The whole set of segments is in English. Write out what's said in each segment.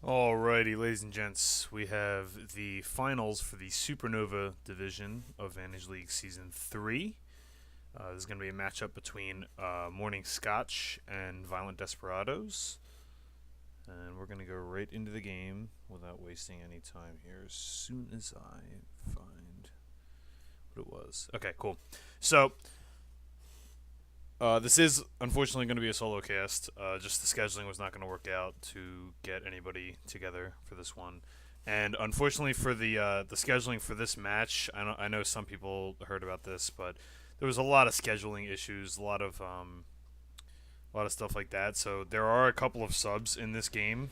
Alrighty, ladies and gents, we have the finals for the Supernova division of Vantage League Season 3. This is going to be a matchup between Morning Scotch and Violent Desperados. And we're going to go right into the game without wasting any time here as soon as I find what it was. Okay, cool. So, this is unfortunately going to be a solo cast. Just the scheduling was not going to work out to get anybody together for this one, and unfortunately for the scheduling for this match, I know some people heard about this, but there was a lot of scheduling issues, a lot of stuff like that. So there are a couple of subs in this game.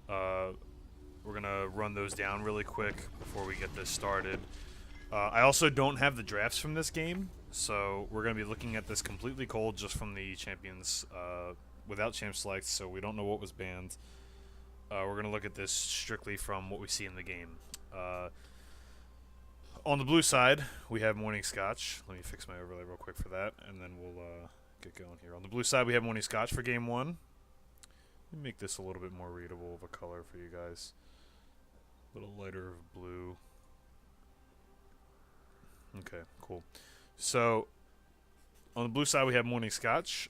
We're gonna run those down really quick before we get this started. I also don't have the drafts from this game, so we're going to be looking at this completely cold just from the champions, without champ selects, so we don't know what was banned. We're going to look at this strictly from what we see in the game. On the blue side, we have Morning Scotch. Let me fix my overlay real quick for that, and then we'll get going here. On the blue side, we have Morning Scotch for game one. Let me make this a little bit more readable of a color for you guys. A little lighter of blue. Okay, cool. So, on the blue side, we have Morning Scotch.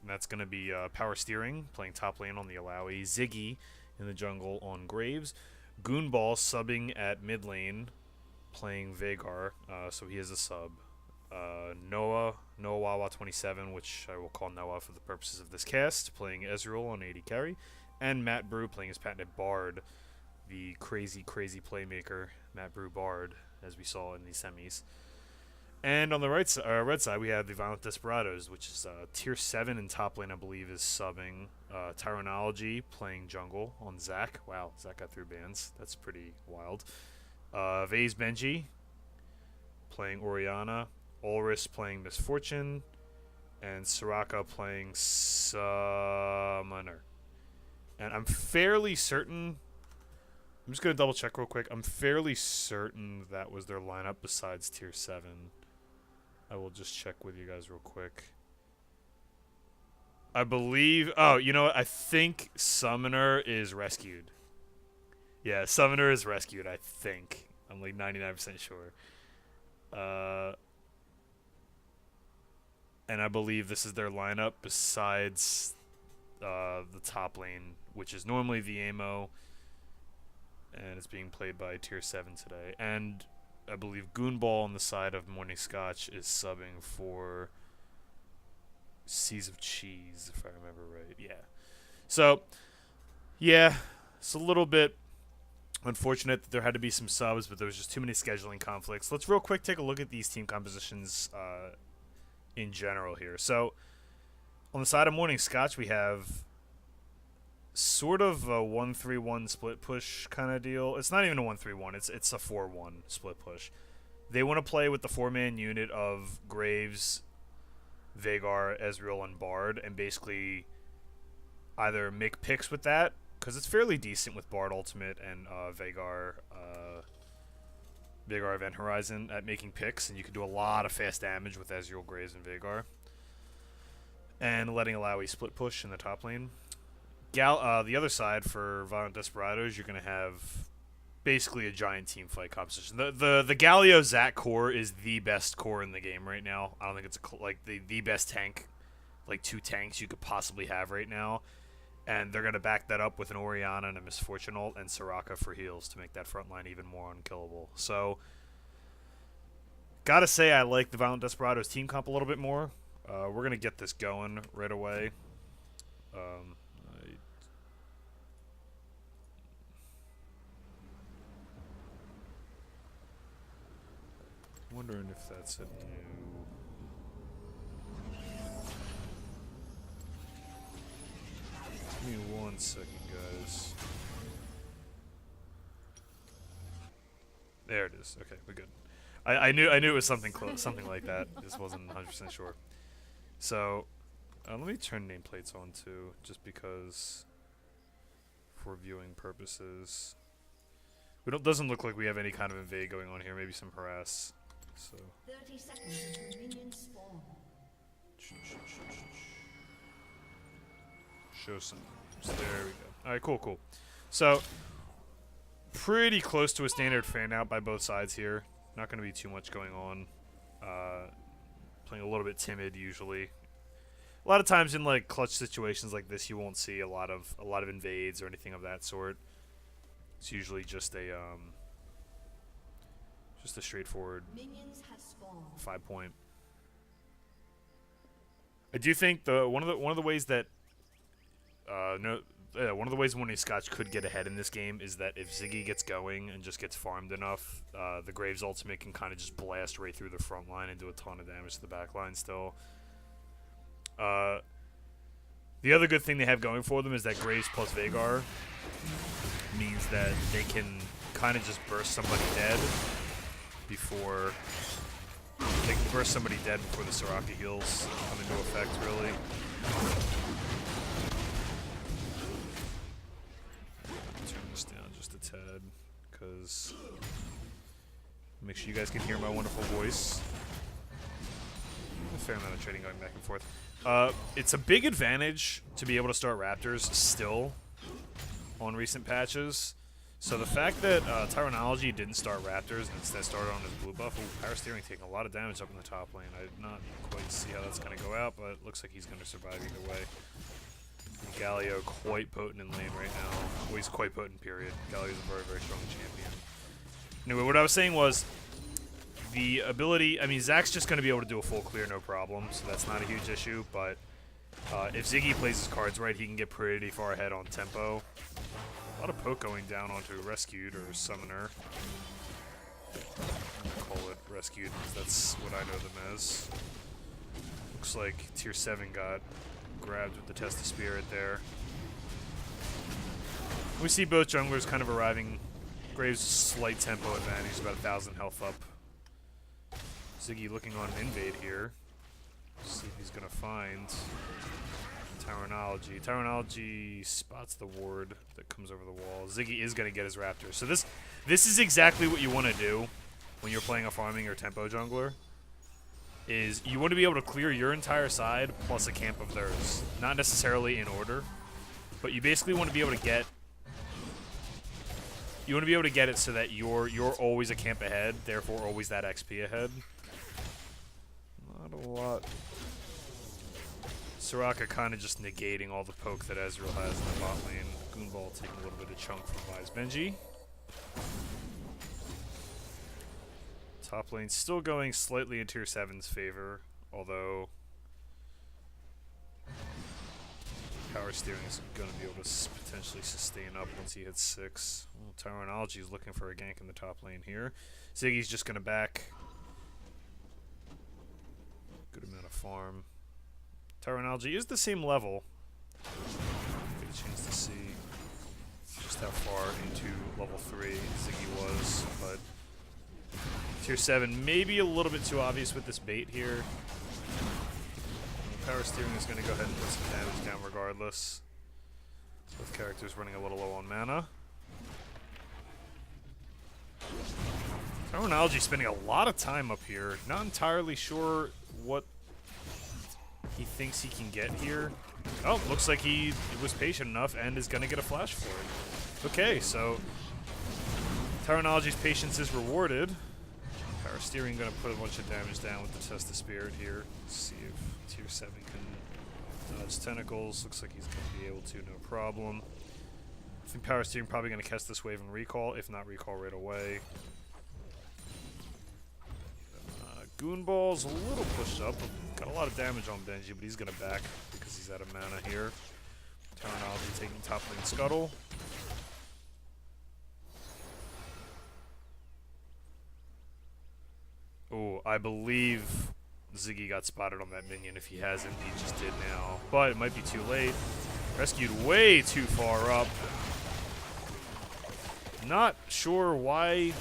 And that's going to be Power Steering, playing top lane on the Alawi. Ziggy in the jungle on Graves. Goonball subbing at mid lane, playing Vhagar, so he is a sub. Noah Wawa 27, which I will call Noah for the purposes of this cast, playing Ezreal on AD carry. And Matt Brew playing his patented Bard, the crazy playmaker, Matt Brew Bard, as we saw in the semis. And on the red side, we have the Violent Desperados, which is tier 7 in top lane, I believe, is subbing. Tyronology playing jungle on Zac. Wow, Zac got through bans. That's pretty wild. Vase Benji playing Orianna. Ulrich playing Misfortune. And Soraka playing Summoner. And I'm fairly certain... I'm just going to double check real quick. I'm fairly certain that was their lineup besides tier 7. I will just check with you guys real quick. I believe... Oh, you know what? I think Summoner is rescued. Yeah, Summoner is rescued, I think. I'm like 99% sure. And I believe this is their lineup besides the top lane, which is normally the Amo. And it's being played by tier 7 today. And I believe Goonball on the side of Morning Scotch is subbing for Seas of Cheese, if I remember right. Yeah. So, yeah, it's a little bit unfortunate that there had to be some subs, but there was just too many scheduling conflicts. Let's real quick take a look at these team compositions in general here. So, on the side of Morning Scotch, we have sort of a 1-3-1 split push kind of deal. It's not even a 1-3-1. It's a 4-1 split push. They want to play with the 4-man unit of Graves, Vhagar, Ezreal, and Bard, and basically either make picks with that, because it's fairly decent with Bard Ultimate and Vhagar Event Horizon at making picks, and you can do a lot of fast damage with Ezreal, Graves, and Vhagar. And letting Alawi split push in the top lane. The other side for Violent Desperados, you're going to have basically a giant team fight composition. The Galio Zac core is the best core in the game right now. I don't think it's like the best tank, like 2 tanks you could possibly have right now. And they're going to back that up with an Orianna and a Misfortune ult and Soraka for heals to make that front line even more unkillable. So, gotta say I like the Violent Desperados team comp a little bit more. We're going to get this going right away. Wondering if that's a new... Give me 1 second, guys. There it is. Okay, we're good. I knew it was something close, something like that. Just wasn't 100% sure. So, let me turn nameplates on too, just because for viewing purposes. Doesn't look like we have any kind of invade going on here. Maybe some harass. So 30 seconds until minions spawn. show some So there we go. All right, cool. So pretty close to a standard fan out by both sides here. Not going to be too much going on. Playing a little bit timid usually. A lot of times in like clutch situations like this, you won't see a lot of invades or anything of that sort. It's usually just a straightforward 5-point. I do think one of the ways that one of the ways winning Scotch could get ahead in this game is that if Ziggy gets going and just gets farmed enough, the Graves ultimate can kind of just blast right through the front line and do a ton of damage to the back line still. The other good thing they have going for them is that Graves plus Vhagar means that they can kind of just burst somebody dead before the Soraka heals come into effect, really. Turn this down just a tad, because make sure you guys can hear my wonderful voice. A fair amount of trading going back and forth. It's a big advantage to be able to start Raptors still on recent patches. So the fact that Tyrannology didn't start Raptors and instead started on his blue buff, Power Steering taking a lot of damage up in the top lane. I did not quite see how that's going to go out, but it looks like he's going to survive either way. And Galio quite potent in lane right now. Well, he's quite potent, period. Galio's a very, very strong champion. Anyway, what I was saying was the ability, I mean, Zach's just going to be able to do a full clear, no problem, so that's not a huge issue, but if Ziggy plays his cards right, he can get pretty far ahead on tempo. A lot of poke going down onto Rescued or Summoner. I'll call it Rescued because that's what I know them as. Looks like Tier 7 got grabbed with the Test of Spirit there. We see both junglers kind of arriving. Graves' slight tempo advantage, about 1,000 health up. Ziggy looking on an invade here. See if he's going to find Tyrannology. Tyrannology spots the ward that comes over the wall. Ziggy is going to get his Raptor. So this is exactly what you want to do when you're playing a farming or tempo jungler. Is you want to be able to clear your entire side plus a camp of theirs. Not necessarily in order, but you basically want to be able to get it so that you're always a camp ahead, therefore always that XP ahead. Not a lot. Soraka kind of just negating all the poke that Ezreal has in the bot lane. Goonball taking a little bit of chunk from Wise Benji. Top lane still going slightly in Tier 7's favor, although Power Steering is going to be able to potentially sustain up once he hits 6. Well, Tyrannology is looking for a gank in the top lane here. Ziggy's just going to back. Good amount of farm. Tyrannology is the same level. Get a chance to see just how far into level 3 Ziggy was, but Tier 7 maybe a little bit too obvious with this bait here. Power Steering is going to go ahead and put some damage down regardless. Both characters running a little low on mana. Tyrannology spending a lot of time up here. Not entirely sure what he thinks he can get here. Oh, looks like he was patient enough and is going to get a flash for it. Okay, so Tyrannology's patience is rewarded. Power Steering going to put a bunch of damage down with the Test of Spirit here. Let's see if Tier 7 can dodge tentacles. Looks like he's going to be able to, no problem. I think Power Steering probably going to catch this wave and recall, if not recall right away. Goonball's a little pushed up. Got a lot of damage on Benji, but he's going to back because he's out of mana here. Tyrannology taking top lane Scuttle. Oh, I believe Ziggy got spotted on that minion. If he hasn't, he just did now. But it might be too late. Rescued way too far up. Not sure why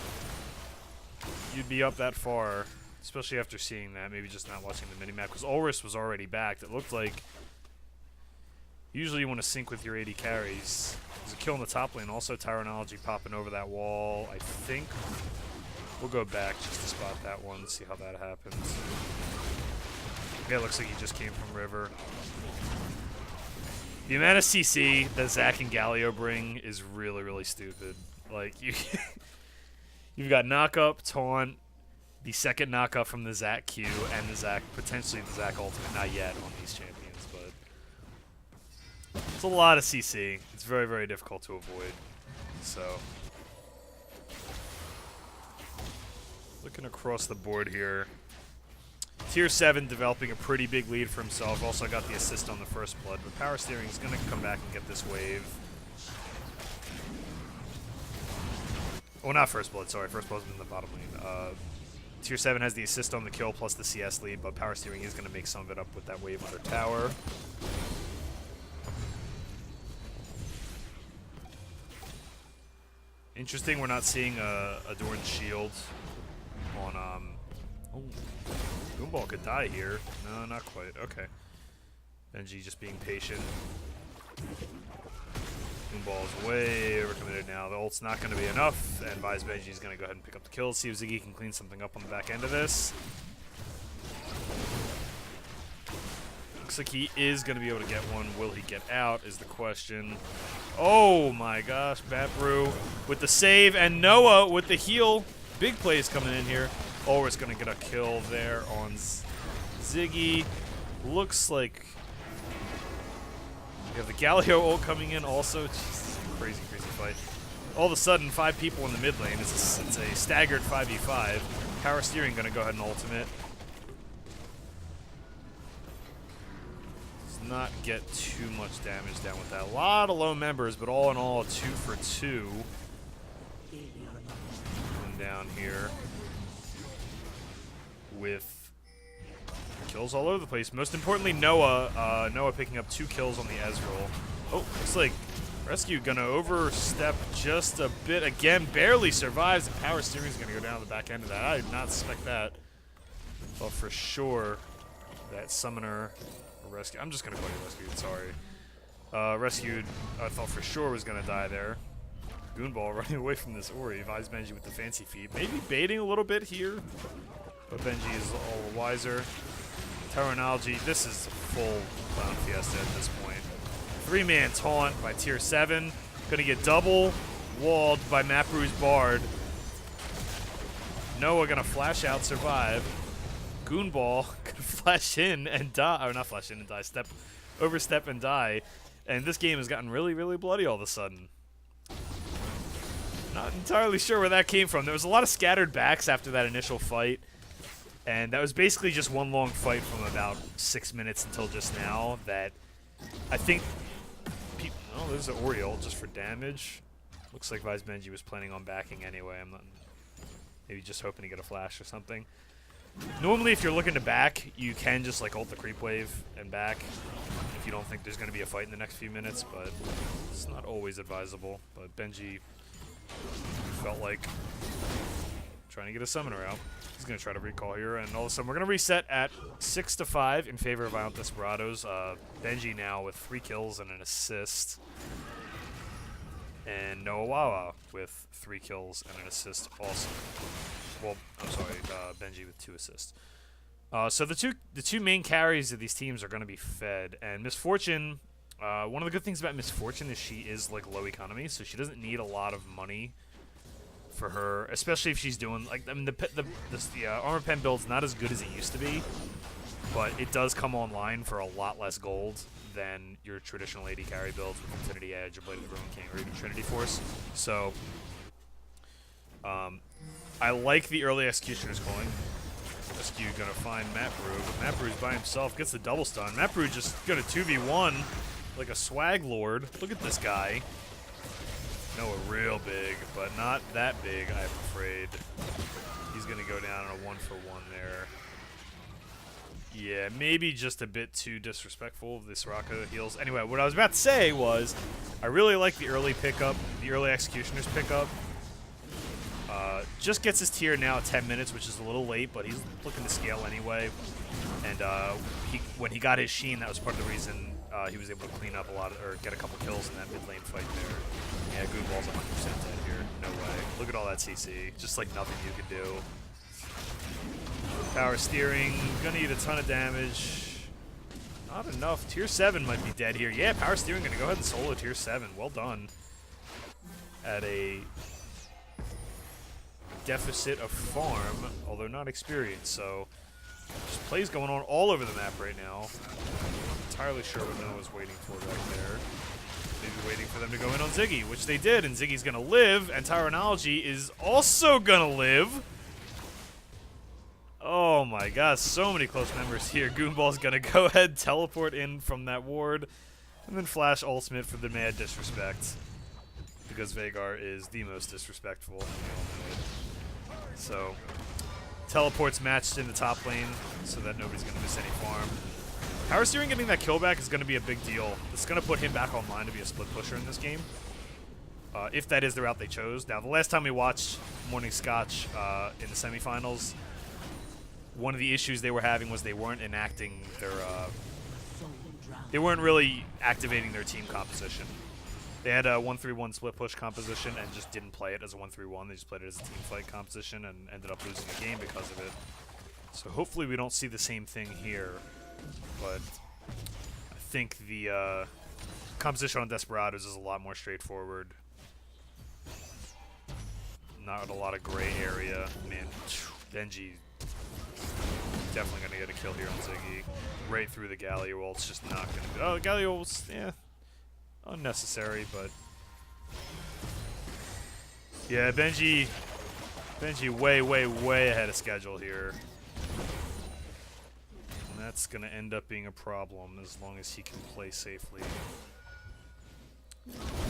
you'd be up that far. Especially after seeing that, maybe just not watching the minimap, because Ulrich was already backed. It looked like usually you want to sync with your AD carries. There's a kill in the top lane. Also, Tyrannology popping over that wall. I think we'll go back just to spot that one, see how that happens. Yeah, it looks like he just came from River. The amount of CC that Zac and Galio bring is really, really stupid. Like, you've got knock-up, taunt, the second knock-up from the Zac Q, and the Zac, potentially the Zac ultimate. Not yet on these champions, but it's a lot of CC. It's very, very difficult to avoid. So, looking across the board here. Tier 7 developing a pretty big lead for himself. Also got the assist on the first blood, but Power Steering is going to come back and get this wave. Well, not first blood, sorry. First blood's in the bottom lane. Tier 7 has the assist on the kill plus the CS lead, but Power Steering is going to make some of it up with that wave under tower. Interesting, we're not seeing a Adorned Shield on... Oh, Goomball could die here. No, not quite. Okay. Benji just being patient. Goomball's way overcommitted now. The ult's not going to be enough, and Vise Benji's going to go ahead and pick up the kill. See if Ziggy can clean something up on the back end of this. Looks like he is going to be able to get one. Will he get out is the question. Oh my gosh, Batbrew with the save, and Noah with the heal. Big plays coming in here. Oh, it's going to get a kill there on Ziggy. Looks like we have the Galio ult coming in also. Jesus, crazy, crazy fight. All of a sudden, 5 people in the mid lane. It's a staggered 5v5. Power Steering going to go ahead and ultimate. Does not get too much damage down with that. A lot of low members, but all in all, 2 for 2. Going down here with kills all over the place. Most importantly, Noah picking up 2 kills on the Ezreal. Oh, looks like Rescue gonna overstep just a bit. Again, barely survives, and Power Steering's gonna go down the back end of that. I did not expect that. But for sure, that Summoner or Rescue, I'm just gonna call you Rescued, sorry. Rescued, I thought for sure was gonna die there. Goonball running away from this Ori. Vise Benji with the fancy feet. Maybe baiting a little bit here. But Benji is all wiser. Terminology, this is a full Clown Fiesta at this point. 3-man taunt by Tier 7. Gonna get double walled by Maprew's Bard. Noah gonna flash out, survive. Goonball gonna flash in and die. Or not flash in and die, overstep and die. And this game has gotten really, really bloody all of a sudden. Not entirely sure where that came from. There was a lot of scattered backs after that initial fight. And that was basically just one long fight from about 6 minutes until just now that I think people... Oh, there's an Oriole just for damage. Looks like Vise Benji was planning on backing anyway. I'm not... Maybe just hoping to get a flash or something. Normally, if you're looking to back, you can just like ult the creep wave and back if you don't think there's going to be a fight in the next few minutes, but it's not always advisable. But Benji felt like trying to get a summoner out. He's going to try to recall here, and all of a sudden we're going to reset at 6-5 in favor of Violent Desperados. Benji now with 3 kills and an assist. And Noah Wawa with 3 kills and an assist also. Well, I'm sorry, Benji with 2 assists. So the two main carries of these teams are going to be fed, and Misfortune. One of the good things about Misfortune is she is like low economy, so she doesn't need a lot of money for her, especially if she's doing like I mean the armor pen build's not as good as it used to be, but it does come online for a lot less gold than your traditional AD carry builds with Infinity Edge or Blade of the Ruin King or even Trinity Force. So I like the early Executioner's calling. Rescue gonna find Matbrew, but Matbrew's by himself, gets the double stun. Matbrew just gonna 2v1 like a swag lord. Look at this guy. Noah real big, but not that big, I'm afraid. He's gonna go down on a 1-for-1 there. Yeah, maybe just a bit too disrespectful of the Soraka heals. Anyway, what I was about to say was, I really like the early pickup, the early Executioner's pickup. Just gets his tier now at 10 minutes, which is a little late, but he's looking to scale anyway. And when he got his Sheen, that was part of the reason he was able to clean up a lot or get a couple kills in that mid lane fight there. Yeah, Goodball's 100% dead here. No way. Look at all that CC. Just like nothing you could do. Power Steering, gonna eat a ton of damage. Not enough. Tier 7 might be dead here. Yeah, Power Steering going to go ahead and solo Tier 7. Well done. At a deficit of farm, although not experience. So, just plays going on all over the map right now. Not entirely sure what Noah's waiting for right there. Maybe waiting for them to go in on Ziggy, which they did, and Ziggy's going to live, and Tyrannology is also going to live. Oh my gosh, so many close members here. Goonball's going to go ahead, teleport in from that ward, and then flash ultimate for the mad disrespect. Because Veigar is the most disrespectful, and we all know it. So, teleports matched in the top lane so that nobody's going to miss any farm. Power Steering getting that kill back is going to be a big deal. It's going to put him back online to be a split pusher in this game. If that is the route they chose. Now, the last time we watched Morning Scotch in the semifinals, one of the issues they were having was they weren't enacting their... they weren't really activating their team composition. They had a 1-3-1 split push composition and just didn't play it as a 1-3-1. They just played it as a team fight composition and ended up losing the game because of it. So hopefully we don't see the same thing here. But I think the composition on Desperados is a lot more straightforward. Not a lot of gray area. Man, Benji definitely going to get a kill here on Ziggy. Right through the Galio ult. It's just not going to be... Oh, the Galio ult's... Yeah. Unnecessary, but... Yeah, Benji way, way, way ahead of schedule here. And that's going to end up being a problem as long as he can play safely.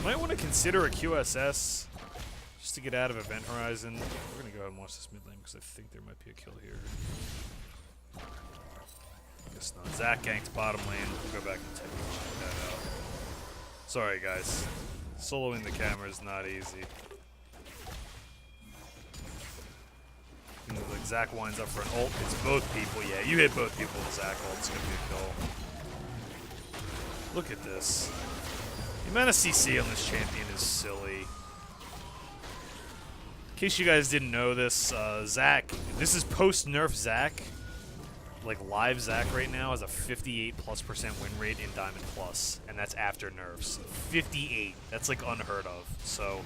Might want to consider a QSS just to get out of Event Horizon. We're going to go ahead and watch this mid lane because I think there might be a kill here. Guess not. Zach ganked bottom lane. We'll go back and check that out. Sorry, guys. Soloing the camera is not easy. Like Zach winds up for an ult. It's both people. Yeah, you hit both people with Zach ult. It's going to be a kill. Look at this. The amount of CC on this champion is silly. In case you guys didn't know this, Zach, this is post-nerf Zach. Like live Zach right now has a 58+% win rate in Diamond Plus, and that's after nerfs. 58. That's like unheard of. So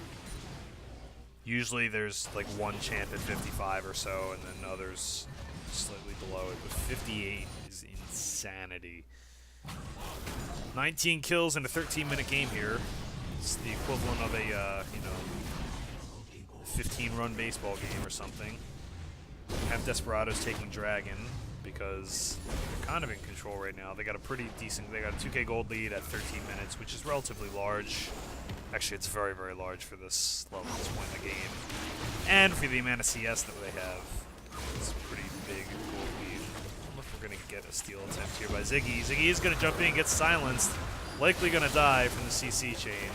usually there's like one champ at 55 or so, and then others slightly below it. But 58 is insanity. 19 kills in a 13-minute game here. It's the equivalent of a 15-run baseball game or something. Have Desperados taking Dragon, because they're kind of in control right now. They got a pretty decent... They got a 2k gold lead at 13 minutes, which is relatively large. Actually, it's very, very large for this level at this point in the game. And for the amount of CS that they have, it's a pretty big gold lead. I don't know if we're going to get a steal attempt here by Ziggy. Ziggy is going to jump in, get silenced. Likely going to die from the CC chain.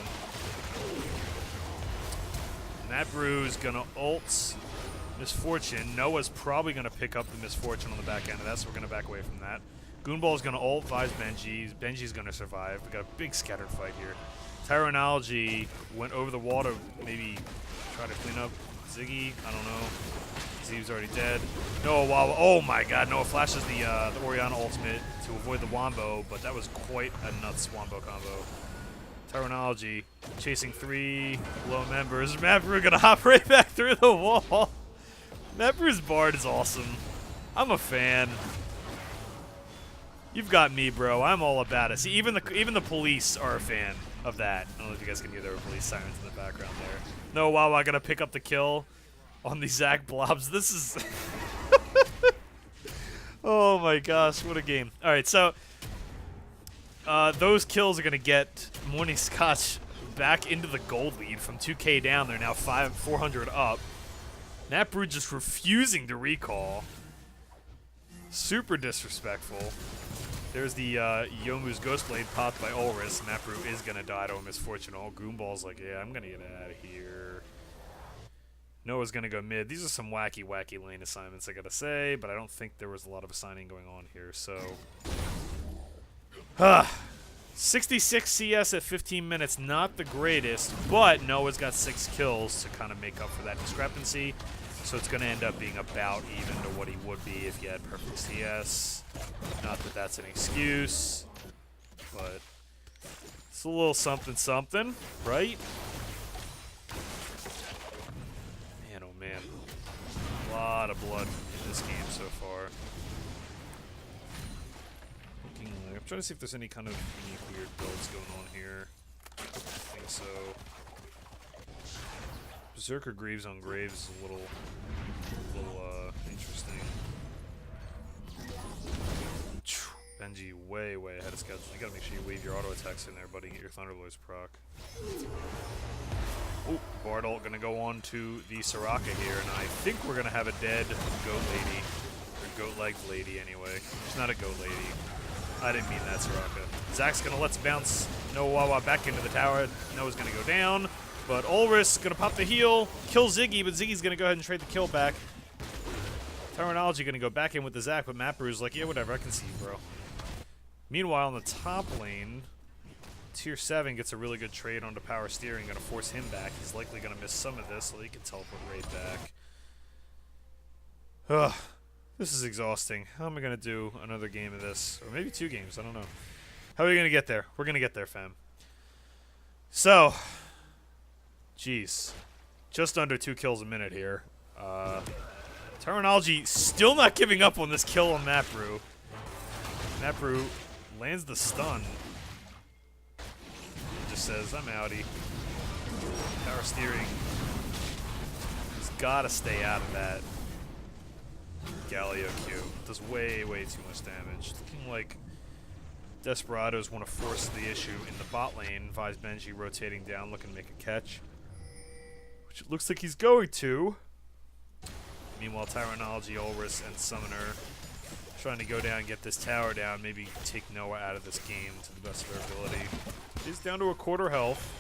And that Brew is going to ult Misfortune. Noah's probably going to pick up the Misfortune on the back end of that, so we're going to back away from that. Goonball's going to ult Vise Benji. Benji's going to survive. We got a big scattered fight here. Tyrannology went over the wall to maybe try to clean up Ziggy. I don't know. Ziggy's already dead. Noah, wow. Oh my god. Noah flashes the Orianna ultimate to avoid the Wombo, but that was quite a nuts Wombo combo. Tyrannology chasing 3 low members. Mapru going to hop right back through the wall. Mapru's Bard is awesome. I'm a fan. You've got me, bro. I'm all about it. See, even the police are a fan of that. I don't know if you guys can hear the police sirens in the background there. No, wow, I gotta pick up the kill on the Zach Blobs. This is... oh my gosh, what a game. Alright, so... those kills are gonna get Morning Scotch back into the gold lead from 2k down. They're now 400 up. Napru just refusing to recall. Super disrespectful. There's the Yomu's Ghostblade popped by Ulris. Napru is going to die to a Misfortune. Oh, Goomball's like, yeah, I'm going to get out of here. Noah's going to go mid. These are some wacky, wacky lane assignments, I got to say, but I don't think there was a lot of assigning going on here, so... 66 CS at 15 minutes, not the greatest, but Noah's got 6 kills to kind of make up for that discrepancy. So it's going to end up being about even to what he would be if he had perfect CS. Not that that's an excuse. but it's a little something something, right? Man, oh man. A lot of blood in this game so far. I'm trying to see if there's any kind of unique weird builds going on here. I don't think so. Berserker Greaves on Graves is a little interesting. Benji way ahead of schedule. You gotta make sure you weave your auto attacks in there, buddy. Get your Thunderlords proc. Oh, Bardol gonna go on to the Soraka here, and I think we're gonna have a dead goat lady. Or goat-legged lady, anyway. She's not a goat lady. I didn't mean that, Soraka. Zach's gonna let's bounce Noah Wawa back into the tower. Noah's gonna go down, but Ulris gonna pop the heal, kill Ziggy, but Ziggy's gonna go ahead and trade the kill back. Terminology gonna go back in with the Zach, but Mapru's like, yeah, whatever, I can see you, bro. Meanwhile, in the top lane, Tier 7 gets a really good trade onto Power Steering, gonna force him back. He's likely gonna miss some of this, so he can teleport right back. Ugh. This is exhausting. How am I going to do another game of this? Or maybe 2 games, I don't know. How are we going to get there? We're going to get there, fam. So, jeez. Just under 2 kills a minute here. Terminology still not giving up on this kill on Mapru. Mapru lands the stun. Just says, I'm outie. Power Steering. He's got to stay out of that. Galio Q does way too much damage. Looking like Desperados want to force the issue in the bot lane. Vise Benji rotating down, looking to make a catch, which it looks like he's going to. Meanwhile, Tyrannology, Ulris, and Summoner trying to go down and get this tower down, maybe take Noah out of this game to the best of their ability. He's down to a quarter health.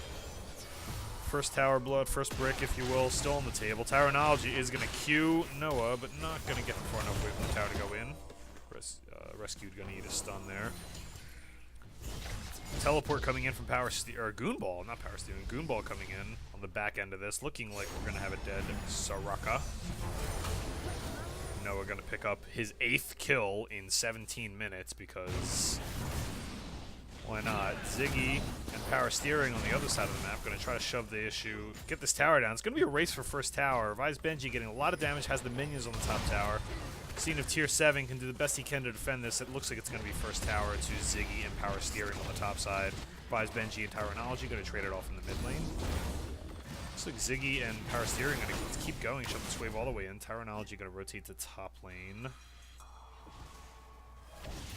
First tower blood, first brick, if you will, still on the table. Tyrannology is going to Q Noah, but not going to get him far enough away from the tower to go in. Rescued going to eat a stun there. Teleport coming in from Goonball, not Power Steering. Goonball coming in on the back end of this, looking like we're going to have a dead Soraka. Noah going to pick up his 8th kill in 17 minutes because... why not? Ziggy and Power Steering on the other side of the map going to try to shove the issue, get this tower down. It's going to be a race for first tower. Vise Benji getting a lot of damage, has the minions on the top tower. Seeing if Tier 7 can do the best he can to defend this, it looks like it's going to be first tower to Ziggy and Power Steering on the top side. Vise Benji and Tyrannology going to trade it off in the mid lane. Looks like Ziggy and Power Steering going to keep going, shove this wave all the way in. Tyrannology going to rotate to top lane.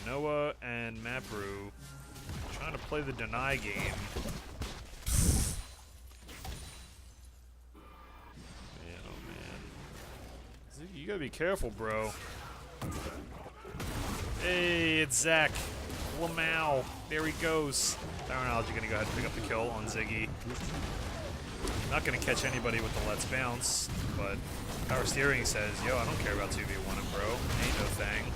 Noah and Mapru trying to play the deny game. Man, oh man. You gotta be careful, bro. Hey, it's Zach. Lamau. There he goes. Tyrannology gonna go ahead and pick up the kill on Ziggy. Not gonna catch anybody with the Let's Bounce, but Power Steering says, yo, I don't care about 2v1 bro. Ain't no thing.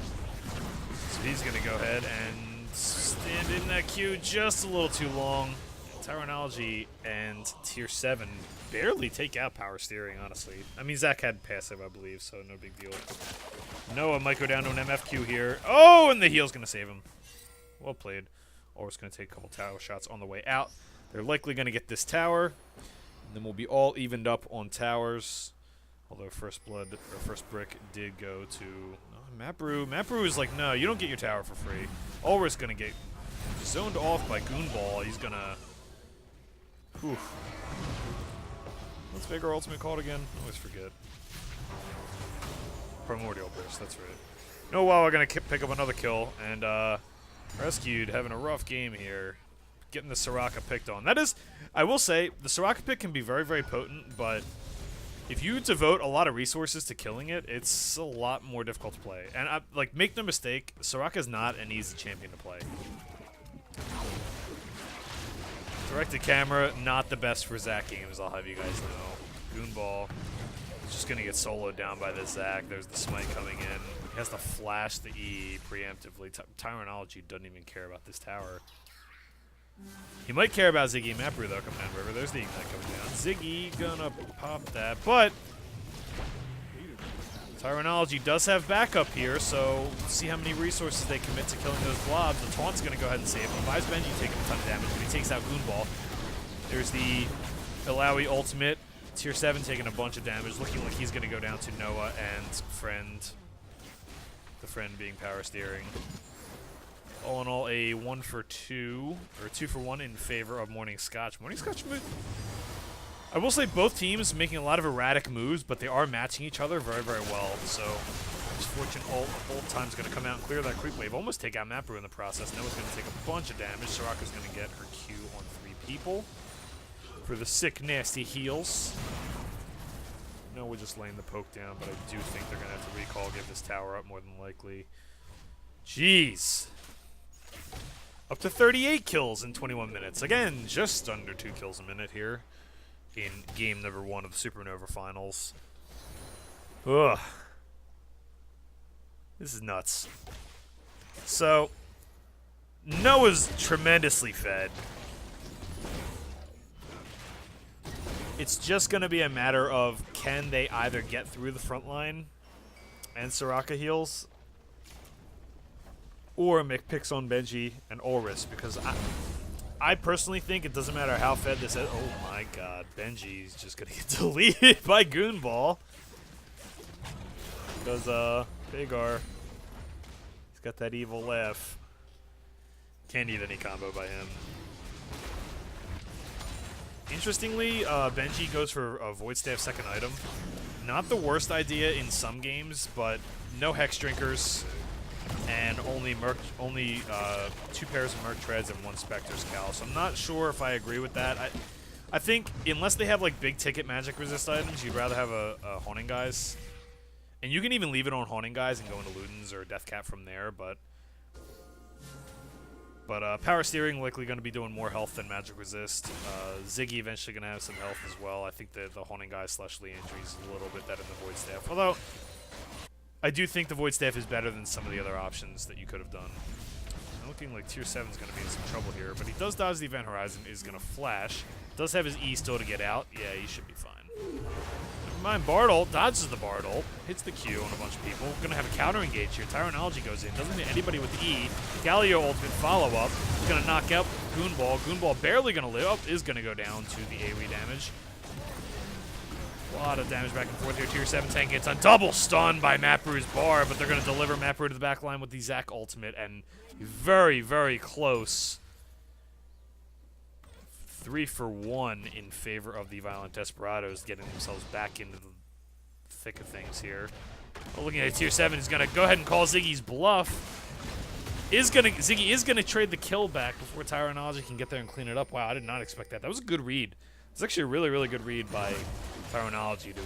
So he's gonna go ahead and stand in that queue just a little too long. Tyrannology and Tier 7 barely take out Power Steering, honestly. I mean, Zach had passive, I believe, so no big deal. Noah might go down to an MFQ here. Oh, and the heal's going to save him. Well played. Ulris going to take a couple tower shots on the way out. They're likely going to get this tower, and then we'll be all evened up on towers. Although first blood, or first brick did go to Mapru. Mapru is like, no, you don't get your tower for free. Ulris gonna get zoned off by Goonball. He's gonna... Whew. What's Vigor ultimate called again? I always forget. Primordial Burst, that's right. No, wow, we're gonna pick up another kill, and Rescued having a rough game here. Getting the Soraka picked on. That is, I will say, the Soraka pick can be very potent, but if you devote a lot of resources to killing it, it's a lot more difficult to play. And, like, make no mistake, Soraka is not an easy champion to play. Directed camera, not the best for Zach games, I'll have you guys know. Goonball is just going to get soloed down by this Zach. There's the smite coming in. He has to flash the E preemptively. Tyrannology doesn't even care about this tower. He might care about Ziggy and Mapru, though, coming down river. There's the ignite coming down. Ziggy gonna pop that, but Tyrannology does have backup here, so let's see how many resources they commit to killing those blobs. The Taunt's going to go ahead and save him. Buys Benji taking a ton of damage, but he takes out Goonball. There's the Alawi ultimate. Tier 7 taking a bunch of damage, looking like he's going to go down to Noah and Friend. The Friend being power steering. All in all, a 1 for 2, or 2 for 1 in favor of Morning Scotch. Morning Scotch, I will say both teams making a lot of erratic moves, but they are matching each other very, very well. So, Misfortune ult time's going to come out and clear that creep wave. Almost take out Mapru in the process. Noah's going to take a bunch of damage. Soraka's going to get her Q on 3 people for the sick, nasty heals. Noah just laying the poke down, but I do think they're going to have to recall, give this tower up more than likely. Jeez. Up to 38 kills in 21 minutes. Again, just under 2 kills a minute here in game number 1 of the Supernova Finals. Ugh. This is nuts. So, Noah's tremendously fed. It's just going to be a matter of can they either get through the front line and Soraka heals, or make picks on Benji and Ulris, because I personally think it doesn't matter how fed this is. Oh my god, Benji's just gonna get deleted by Goonball. Because, Vagar, he's got that evil laugh. Can't eat any combo by him. Interestingly, Benji goes for a Void Staff second item. Not the worst idea in some games, but no Hex Drinkers, and only 2 pairs of Merc Treads and 1 Spectre's Cowl. So I'm not sure if I agree with that. I think unless they have like big ticket magic resist items, you'd rather have a Haunting Guys. And you can even leave it on Haunting Guys and go into Ludens or Death Cap from there, but Power Steering likely going to be doing more health than magic resist. Ziggy eventually going to have some health as well. I think that the Haunting Guys / Lee injury is a little bit better than the Void Staff. Although I do think the Void Staff is better than some of the other options that you could have done. I'm looking like Tier 7 is going to be in some trouble here, but he does dodge the Event Horizon, is going to flash. Does have his E still to get out. Yeah, he should be fine. Never mind, Bartle dodges the Bartle, hits the Q on a bunch of people. Going to have a counter engage here. Tyrannology goes in, doesn't hit anybody with the E. Galio ultimate follow-up, going to knock out Goonball. Goonball barely going to live. Oh, is going to go down to the AoE damage. A lot of damage back and forth here. Tier 7 tank gets on double stun by Mapru's bar, but they're going to deliver Mapru to the back line with the Zac ultimate, and very, very close. 3 for 1 in favor of the Violent Desperados, getting themselves back into the thick of things here. Well, looking at Tier 7, is going to go ahead and call Ziggy's bluff. Ziggy is going to trade the kill back before Tyrannology can get there and clean it up. Wow, I did not expect that. That was a good read. It's actually a really, really good read by Tyrannology to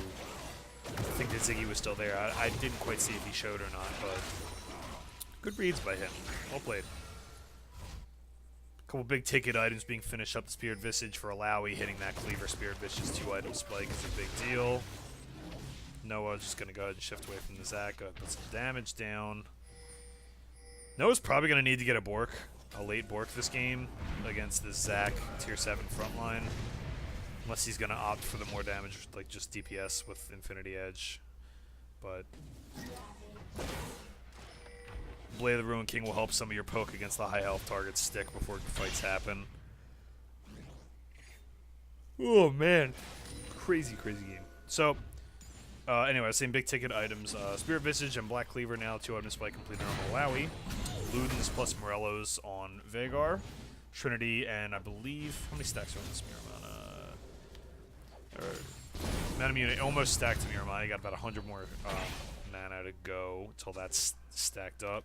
think that Ziggy was still there. I didn't quite see if he showed or not, but good reads by him. Well played. A couple big ticket items being finished up. The Spirit Visage for Alawi, hitting that Cleaver Spirit Visage 2-item spike is a big deal. Noah's just going to go ahead and shift away from the Zac, put some damage down. Noah's probably going to need to get a Bork, a late Bork this game against the Zac Tier 7 frontline. Unless he's going to opt for the more damage, like just DPS with Infinity Edge. But Blade of the Ruined King will help some of your poke against the high health targets stick before fights happen. Oh man, crazy, crazy game. So, anyway, same big ticket items. Spirit Visage and Black Cleaver now 2-item spike completed on Malawi. Ludens plus Morellos on Vagar. Trinity and I believe, how many stacks are on this Miramon? Manamune almost stacked to Miramon. Got about 100 more mana to go until that's stacked up.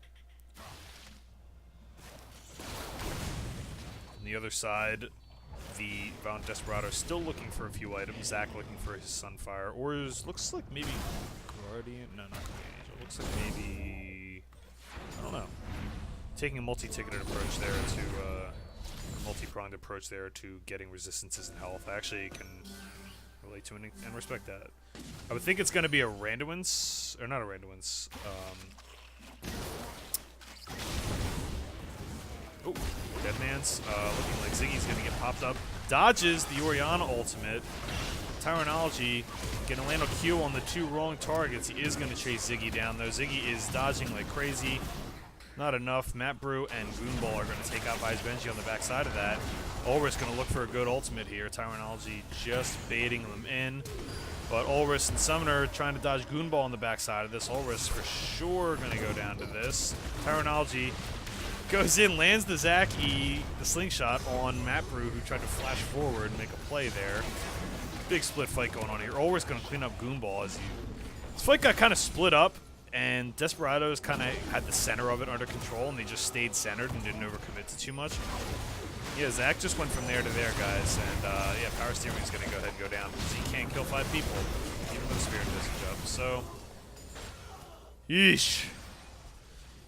On the other side, the Violent Desperado still looking for a few items. Zac looking for his Sunfire. Or looks like maybe Guardian. No, not Guardian Angel. Looks like maybe, I don't know. Taking a multi-ticketed approach there to multi-pronged approach there to getting resistances and health. I actually can relate to and respect that. I would think it's going to be a Randuin's, or not a Randuin's. Oh, Deadman's looking like Ziggy's going to get popped up. Dodges the Orianna ultimate. Tyrannology gonna land a Q on the 2 wrong targets. He is gonna chase Ziggy down though. Ziggy is dodging like crazy. Not enough. Matt Brew and Goonball are gonna take out Vise Benji on the backside of that. Ulrich gonna look for a good ultimate here. Tyrannology just baiting them in. But Ulrich and Summoner trying to dodge Goonball on the backside of this. Ulrich for sure gonna go down to this. Tyrannology goes in, lands the Zaki, the slingshot on Matt Brew, who tried to flash forward and make a play there. Big split fight going on here. Ulrich's gonna clean up Goonball as this fight got kind of split up, and Desperados kind of had the center of it under control, and they just stayed centered and didn't overcommit to too much. Yeah, Zach just went from there to there, guys, and yeah, Power Steering's gonna go ahead and go down because he can't kill 5 people, even though Spirit doesn't up. So, yeesh.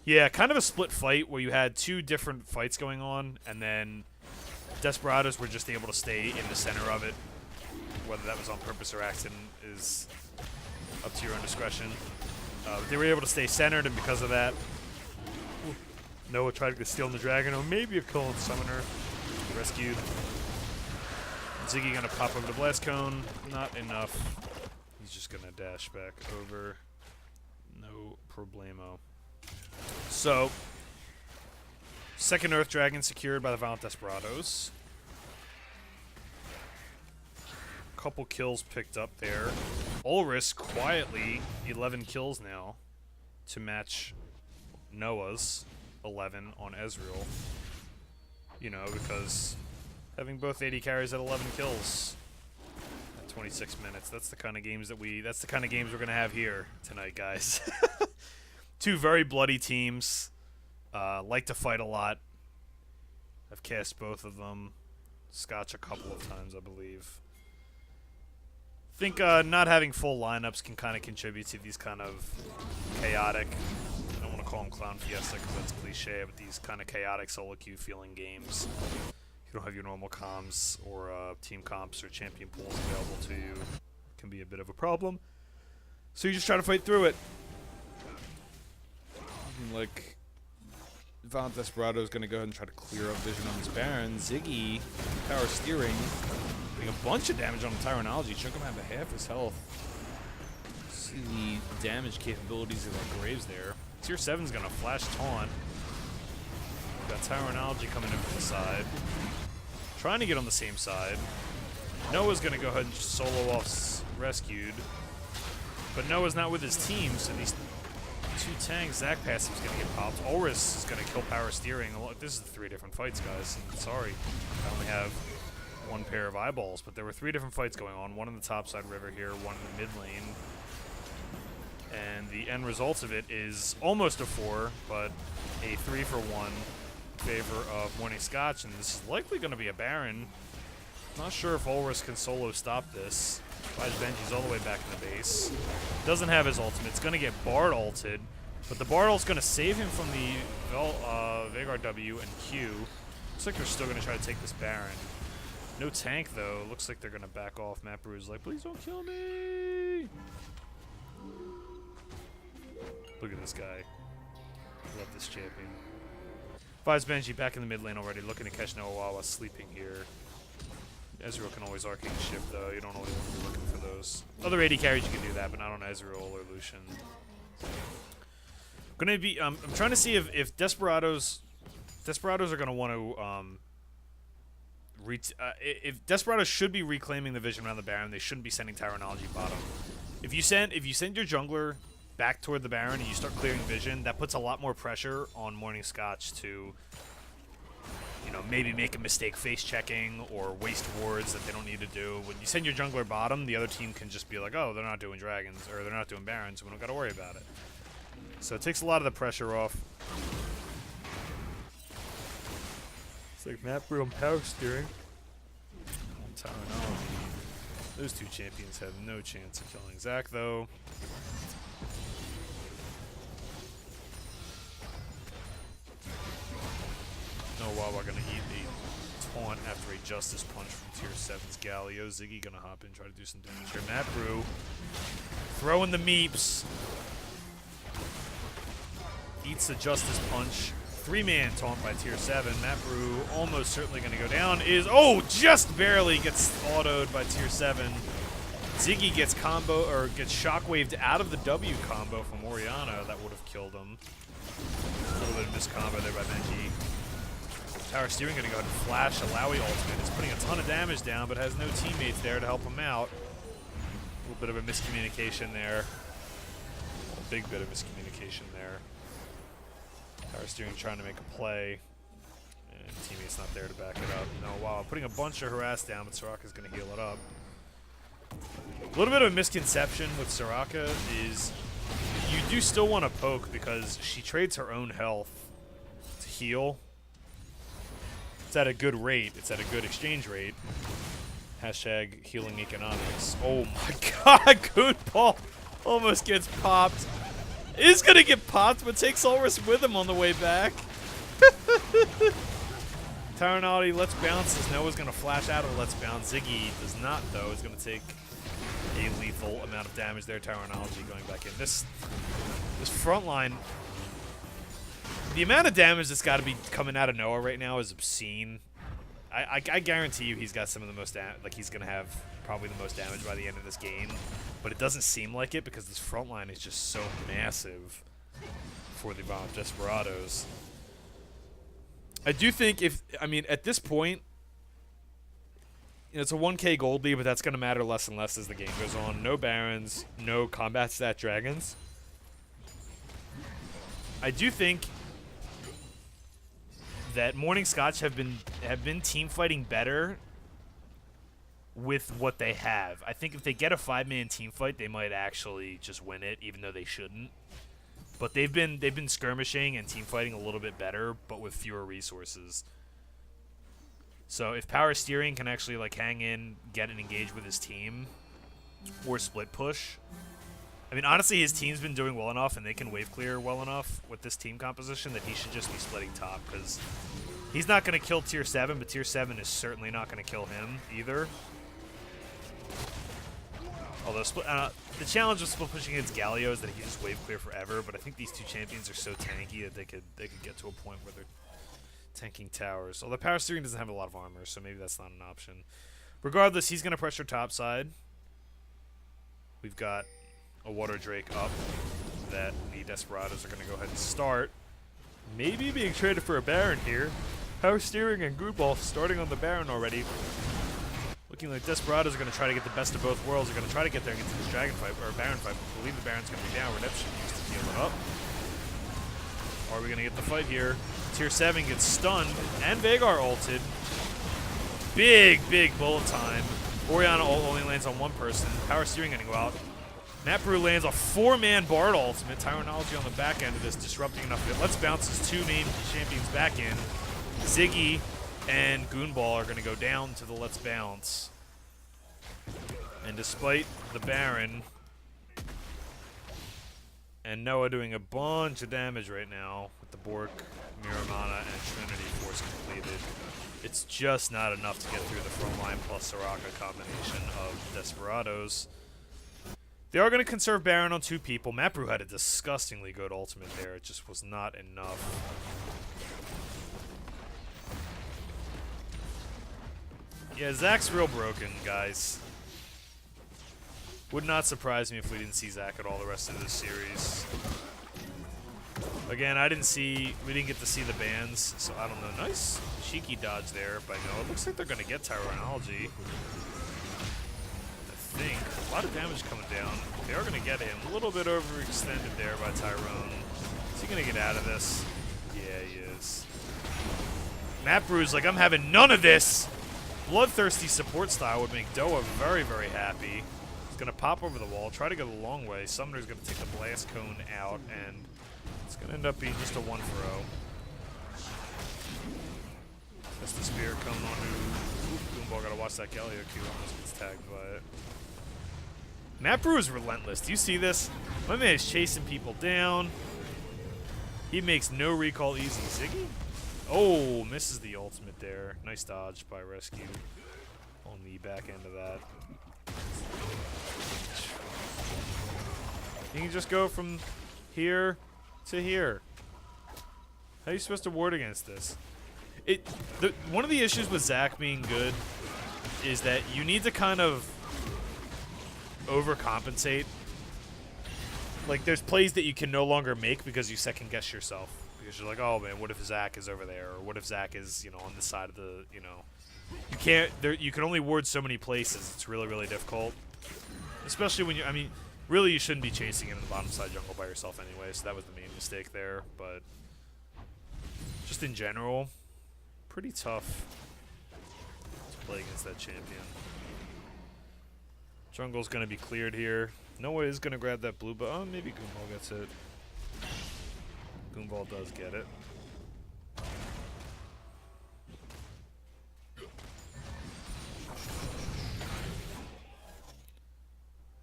Yeah, kind of a split fight where you had 2 different fights going on, and then Desperados were just able to stay in the center of it. Whether that was on purpose or accident is up to your own discretion. But they were able to stay centered, and because of that, Noah tried to steal the dragon, or maybe a kill on Summoner. Rescued. Ziggy gonna pop over the Blast Cone. Not enough. He's just gonna dash back over. No problemo. So, second Earth Dragon secured by the Violent Desperados. Couple kills picked up there. Ulrich quietly 11 kills now to match Noah's 11 on Ezreal. You know, because having both 80 carries at 11 kills at 26 minutes, that's the kind of games that we're gonna have here tonight, guys. 2 very bloody teams. Like to fight a lot. I've cast both of them. Scotch a couple of times, I believe. I think not having full lineups can kind of contribute to these kind of chaotic, I don't want to call them Clown Fiesta because that's cliche, but these kind of chaotic solo queue feeling games. You don't have your normal comms or team comps or champion pools available to you. It can be a bit of a problem. So you just try to fight through it. Like, Violent Desperado is going to go ahead and try to clear up vision on this Baron. Ziggy, Power Steering, doing a bunch of damage on the Tyrannology. Chunk him half his health. See the damage capabilities of the Graves there. Tier 7's going to flash taunt. Got Tyrannology coming in from the side. Trying to get on the same side. Noah's going to go ahead and just solo off Rescued. But Noah's not with his team, so these 2 tanks, Zach passive's going to get popped. Ulrich is going to kill Power Steering. This is 3 different fights, guys. And sorry, I only have 1 pair of eyeballs, but there were 3 different fights going on. 1 in the topside river here, 1 in the mid lane. And the end result of it is almost a 4, but a 3 for 1 in favor of Morning Scotch, and this is likely going to be a Baron. Not sure if Ulrich can solo stop this. Vise Benji's all the way back in the base. Doesn't have his ultimate. It's going to get Bard ulted, but the Bard ult's going to save him from the Veigar W and Q. Looks like they're still going to try to take this Baron. No tank, though. Looks like they're going to back off. Matt Brew's like, please don't kill me! Look at this guy. Love this champion. Vise Benji back in the mid lane already, looking to catch Noah sleeping here. Ezreal can always arcane shift, though. You don't always want to be looking for those. Other 80 carries you can do that, but not on Ezreal or Lucian. Gonna be. I'm trying to see if Desperados are gonna want to. If Desperados should be reclaiming the vision around the Baron, they shouldn't be sending Tyrannology bottom. If you send your jungler back toward the Baron and you start clearing vision, that puts a lot more pressure on Morning Scotch to, you know, maybe make a mistake face checking or waste wards that they don't need to do. When you send your jungler bottom, the other team can just be like, oh, they're not doing dragons, or they're not doing barons, so we don't got to worry about it. So it takes a lot of the pressure off. It's like Matt Brew on Power Steering. On Tyrannology. Those 2 champions have no chance of killing Zach, though. Wawa gonna eat a taunt after a Justice Punch from Tier 7's Galio. Ziggy gonna hop in, try to do some damage here. Matt Brew throwing the meeps. Eats the Justice Punch. 3-man taunt by Tier 7. Matt Brew almost certainly gonna go down. Oh, just barely gets autoed by Tier 7. Ziggy gets shockwaved out of the W combo from Oriana. That would have killed him. A little bit of miscombo there by Benji. Power Steering gonna go ahead and flash a Lowy ultimate. It's putting a ton of damage down, but has no teammates there to help him out. A little bit of a miscommunication there. A big bit of miscommunication there. Power Steering trying to make a play. And teammate's not there to back it up. No, wow, putting a bunch of harass down, but Soraka's gonna heal it up. A little bit of a misconception with Soraka is you do still want to poke because she trades her own health to heal. It's at a good rate. It's at a good exchange rate. Hashtag healing economics. Oh my god, good ball. Almost gets popped. Is going to get popped, but takes Ulrus with him on the way back. Tyranality, Let's Bounce, as Noah's going to flash out of Let's Bounce. Ziggy does not, though. Is going to take a lethal amount of damage there. Tyrannology going back in. This front line, the amount of damage that's got to be coming out of Noah right now is obscene. I guarantee you he's got some of the most he's going to have probably the most damage by the end of this game. But it doesn't seem like it because this front line is just so massive for the Desperados. I do think at this point, it's a 1k gold lead, but that's going to matter less and less as the game goes on. No Barons, no combat stat dragons. I do think that Morning Scotch have been team fighting better with what they have. I think if they get a 5-man team fight, they might actually just win it, even though they shouldn't. But they've been skirmishing and team fighting a little bit better, but with fewer resources. So if Power Steering can actually hang in, get and engage with his team, or split push. I mean, honestly, his team's been doing well enough, and they can wave clear well enough with this team composition that he should just be splitting top, because he's not going to kill Tier 7, but Tier 7 is certainly not going to kill him either. Although the challenge with split pushing against Galio is that he just wave clear forever, but I think these two champions are so tanky that they could get to a point where they're tanking towers. Although Power Steering doesn't have a lot of armor, so maybe that's not an option. Regardless, he's going to pressure top side. We've got a Water Drake up that the Desperados are going to go ahead and start. Maybe being traded for a Baron here. Power Steering and Goodball starting on the Baron already. Looking like Desperados are going to try to get the best of both worlds. They're going to try to get there and get to this Dragon fight, or Baron fight. I believe the Baron's going to be down. Redemption used to heal it up. Are we going to get the fight here? Tier 7 gets stunned, and Veigar ulted. Big bullet time. Oriana ult only lands on one person. Power Steering going to go out. Napru lands a 4-man Bard ultimate. Tyrannology on the back end of this, disrupting enough of it. Let's Bounce his 2 main champions back in. Ziggy and Goonball are going to go down to the Let's Bounce. And despite the Baron and Noah doing a bunch of damage right now with the Bork, Miramana, and Trinity Force completed, it's just not enough to get through the front line plus Soraka combination of Desperados. They are going to conserve Baron on 2 people. Mapru had a disgustingly good ultimate there. It just was not enough. Yeah, Zach's real broken, guys. Would not surprise me if we didn't see Zach at all the rest of this series. Again, we didn't get to see the bans, so I don't know. Nice cheeky dodge there by Noah. It looks like they're going to get Tyrannology. I think. A lot of damage coming down. They are going to get him. A little bit overextended there by Tyrone. Is he going to get out of this? Yeah, he is. Mapru's like, I'm having none of this! Bloodthirsty support style would make Doa very, very happy. He's going to pop over the wall, try to go the long way. Summoner's going to take the Blast Cone out, and it's going to end up being just a 1-for-0. That's the spear coming on to Goomball. Got to watch that Galio Q. Almost gets tagged by it. Mapru is relentless. Do you see this? My man is chasing people down. He makes no recall easy. Ziggy? Oh, misses the ultimate there. Nice dodge by Rescue on the back end of that. You can just go from here to here. How are you supposed to ward against this? One of the issues with Zach being good is that you need to kind of overcompensate. Like, there's plays that you can no longer make because you second guess yourself. Because you're like, oh man, what if Zach is over there? Or what if Zach is, you know, on this side of the, you know. You can't, you can only ward so many places. It's really, really difficult. Especially when I mean, really you shouldn't be chasing in the bottom side jungle by yourself anyway, so that was the main mistake there. But just in general, pretty tough to play against that champion. Jungle's going to be cleared here. Noah is going to grab that blue, but oh, maybe Goomball gets it. Goomball does get it.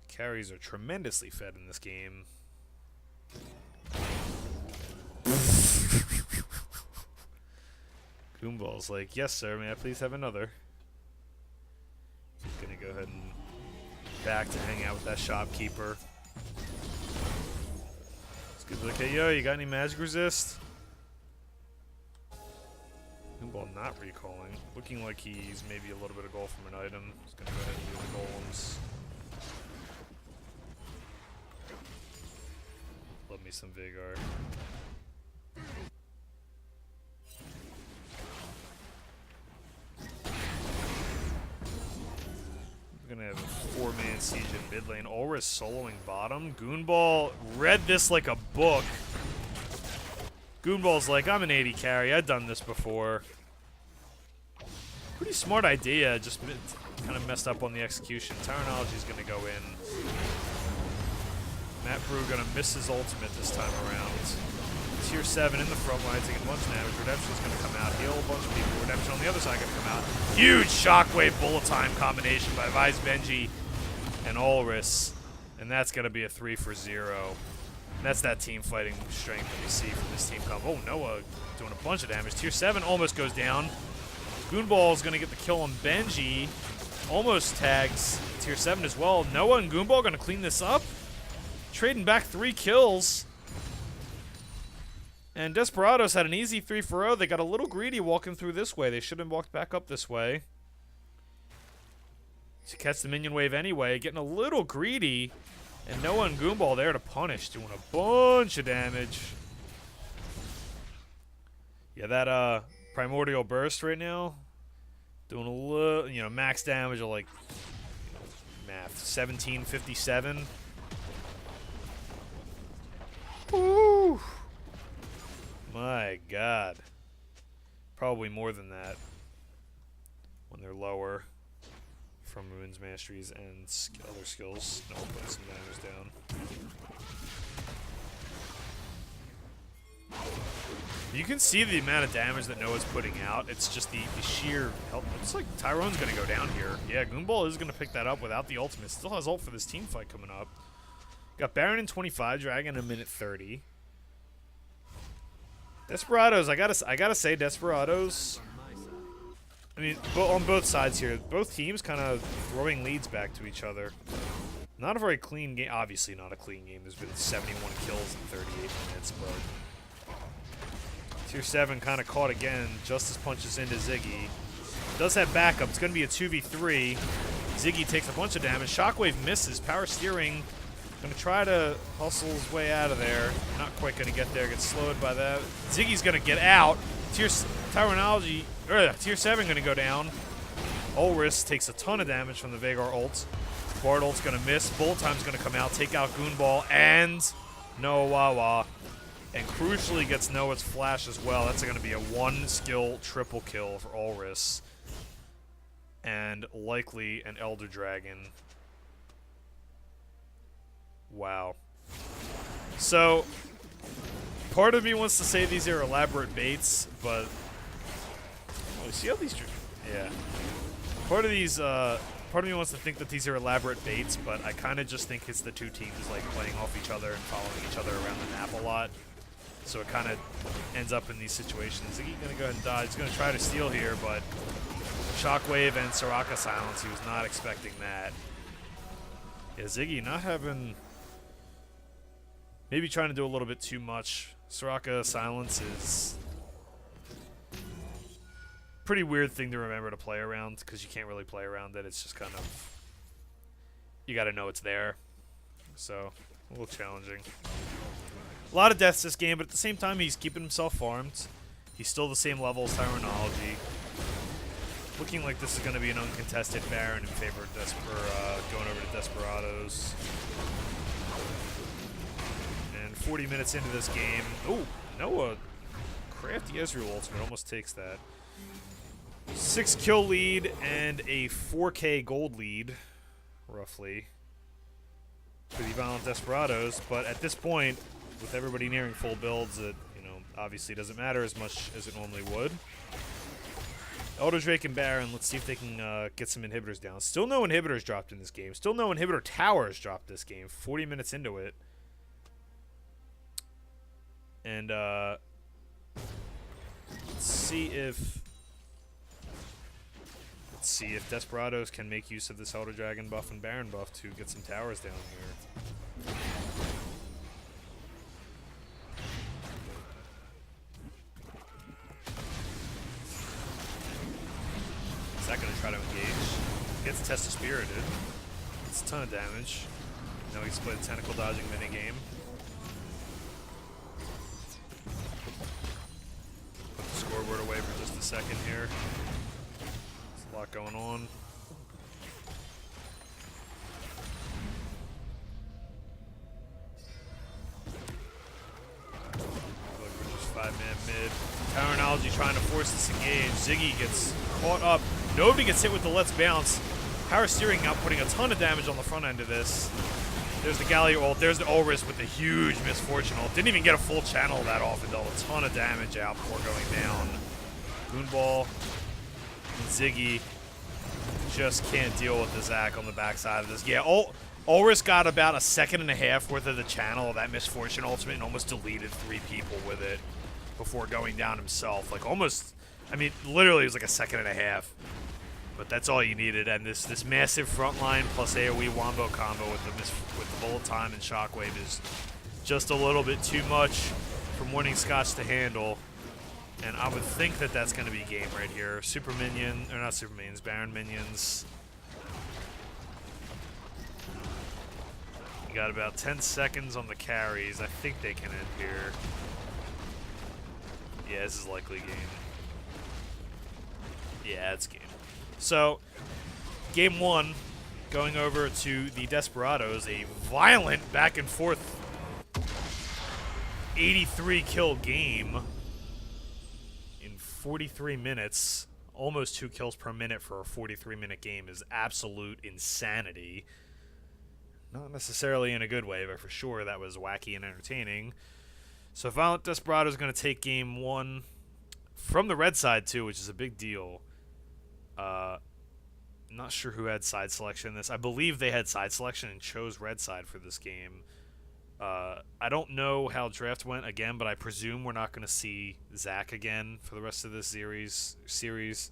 Carries are tremendously fed in this game. Goomball's like, yes sir, may I please have another? He's going to go ahead and back to hang out with that shopkeeper. It's good to look at, yo, you got any magic resist? Goomball not recalling. Looking like he's maybe a little bit of gold from an item. He's going to go ahead and do the golems. Love me some Vagar. We're gonna have a 4-man siege in mid lane. Ulrich soloing bottom. Goonball read this like a book. Goonball's like, I'm an 80 carry. I've done this before. Pretty smart idea. Just kind of messed up on the execution. Terminology's gonna go in. Matt Brew gonna miss his ultimate this time around. Tier 7 in the front line taking a bunch of damage. Redemption's gonna come out, heal a bunch of people. Redemption on the other side gonna come out. Huge shockwave bullet time combination by Vice Benji and Ulrich. And that's gonna be a 3 for 0. And that's that team fighting strength that we see from this team comp. Oh, Noah doing a bunch of damage. Tier 7 almost goes down. Goonball's gonna get the kill on Benji. Almost tags Tier 7 as well. Noah and Goonball gonna clean this up. Trading back 3 kills. And Desperados had an easy 3 for 0. They got a little greedy walking through this way. They should have walked back up this way. To catch the minion wave anyway. Getting a little greedy. And Noah and Goomball there to punish. Doing a bunch of damage. Yeah, that Primordial Burst right now. Doing a little, you know, max damage of like, you know, math, 1757. Woo! My God. Probably more than that when they're lower from Ruin's Masteries and other skills. No, put some damage down. You can see the amount of damage that Noah's putting out. It's just the sheer help. Looks like Tyrone's going to go down here. Yeah, Goomball is going to pick that up without the ultimate. Still has ult for this team fight coming up. Got Baron in 25, Dragon in a minute 30. Desperados, I gotta say, Desperados. I mean, on both sides here, both teams kind of throwing leads back to each other. Not a very clean game. Obviously, not a clean game. There's been 71 kills in 38 minutes, but Tier 7 kind of caught again. Justice punches into Ziggy. Does have backup. It's going to be a 2v3. Ziggy takes a bunch of damage. Shockwave misses. Power steering. Going to try to hustle his way out of there. Not quite going to get there. Gets slowed by that. Ziggy's going to get out. Tier 7 going to go down. Ulrich takes a ton of damage from the Vagar ult. Bard ult's going to miss. Bullet time's going to come out. Take out Goonball and Noah Wawa. And crucially gets Noah's flash as well. That's going to be a 1-skill triple kill for Ulrich. And likely an Elder Dragon. Wow. So, part of me wants to say these are elaborate baits, but... Oh, see how these... Yeah. Part of me wants to think that these are elaborate baits, but I kind of just think it's the two teams like playing off each other and following each other around the map a lot. So it kind of ends up in these situations. Ziggy going to go ahead and die. He's going to try to steal here, but Shockwave and Soraka silence. He was not expecting that. Yeah, Ziggy not having... Maybe trying to do a little bit too much. Soraka silence is pretty weird thing to remember to play around because you can't really play around it. It's just kind of you got to know it's there. So, a little challenging. A lot of deaths this game, but at the same time, he's keeping himself farmed. He's still the same level as Tyrannology. Looking like this is going to be an uncontested Baron in favor of going over to Desperados. And 40 minutes into this game. Oh, Noah. Crafty Ezreal ultimate almost takes that. 6 kill lead and a 4K gold lead, roughly, for the Violent Desperados. But at this point, with everybody nearing full builds, it obviously doesn't matter as much as it normally would. Elder Drake and Baron, let's see if they can get some inhibitors down. Still no inhibitors dropped in this game. Still no inhibitor towers dropped this game. 40 minutes into it. And let's see if Desperados can make use of this Elder Dragon buff and Baron buff to get some towers down here. Is that going to try to engage? Gets Test of Spirited. It's a ton of damage. Now we can play the tentacle dodging minigame. Put the scoreboard away for just a second here. There's a lot going on. Like we're just 5-man mid. Tyrannology trying to force this engage. Ziggy gets caught up. Nobody gets hit with the Let's Bounce. Power Steering now putting a ton of damage on the front end of this. There's the Galio ult. There's the Ulrus with the huge Misfortune ult. Didn't even get a full channel of that off and dealt a ton of damage out before going down. Boonball and Ziggy just can't deal with the Zac on the backside of this. Yeah, Ulrus got about a second and a half worth of the channel of that Misfortune ultimate and almost deleted 3 people with it before going down himself. Like almost, I mean, literally it was like a second and a half. But that's all you needed, and this massive front line plus AoE Wombo combo with the bullet time and shockwave is just a little bit too much for Morning Scotch to handle. And I would think that that's going to be game right here. Super minion, or not super minions, Baron minions. You got about 10 seconds on the carries. I think they can end here. Yeah, this is likely game. Yeah, it's game. So, game 1, going over to the Desperados, a violent back and forth 83 kill game in 43 minutes. Almost 2 kills per minute for a 43-minute game is absolute insanity. Not necessarily in a good way, but for sure that was wacky and entertaining. So Violent Desperados is going to take game 1 from the red side too, which is a big deal. Not sure who had side selection in this. I believe they had side selection and chose red side for this game. I don't know how draft went again, but I presume we're not going to see Zac again for the rest of this series.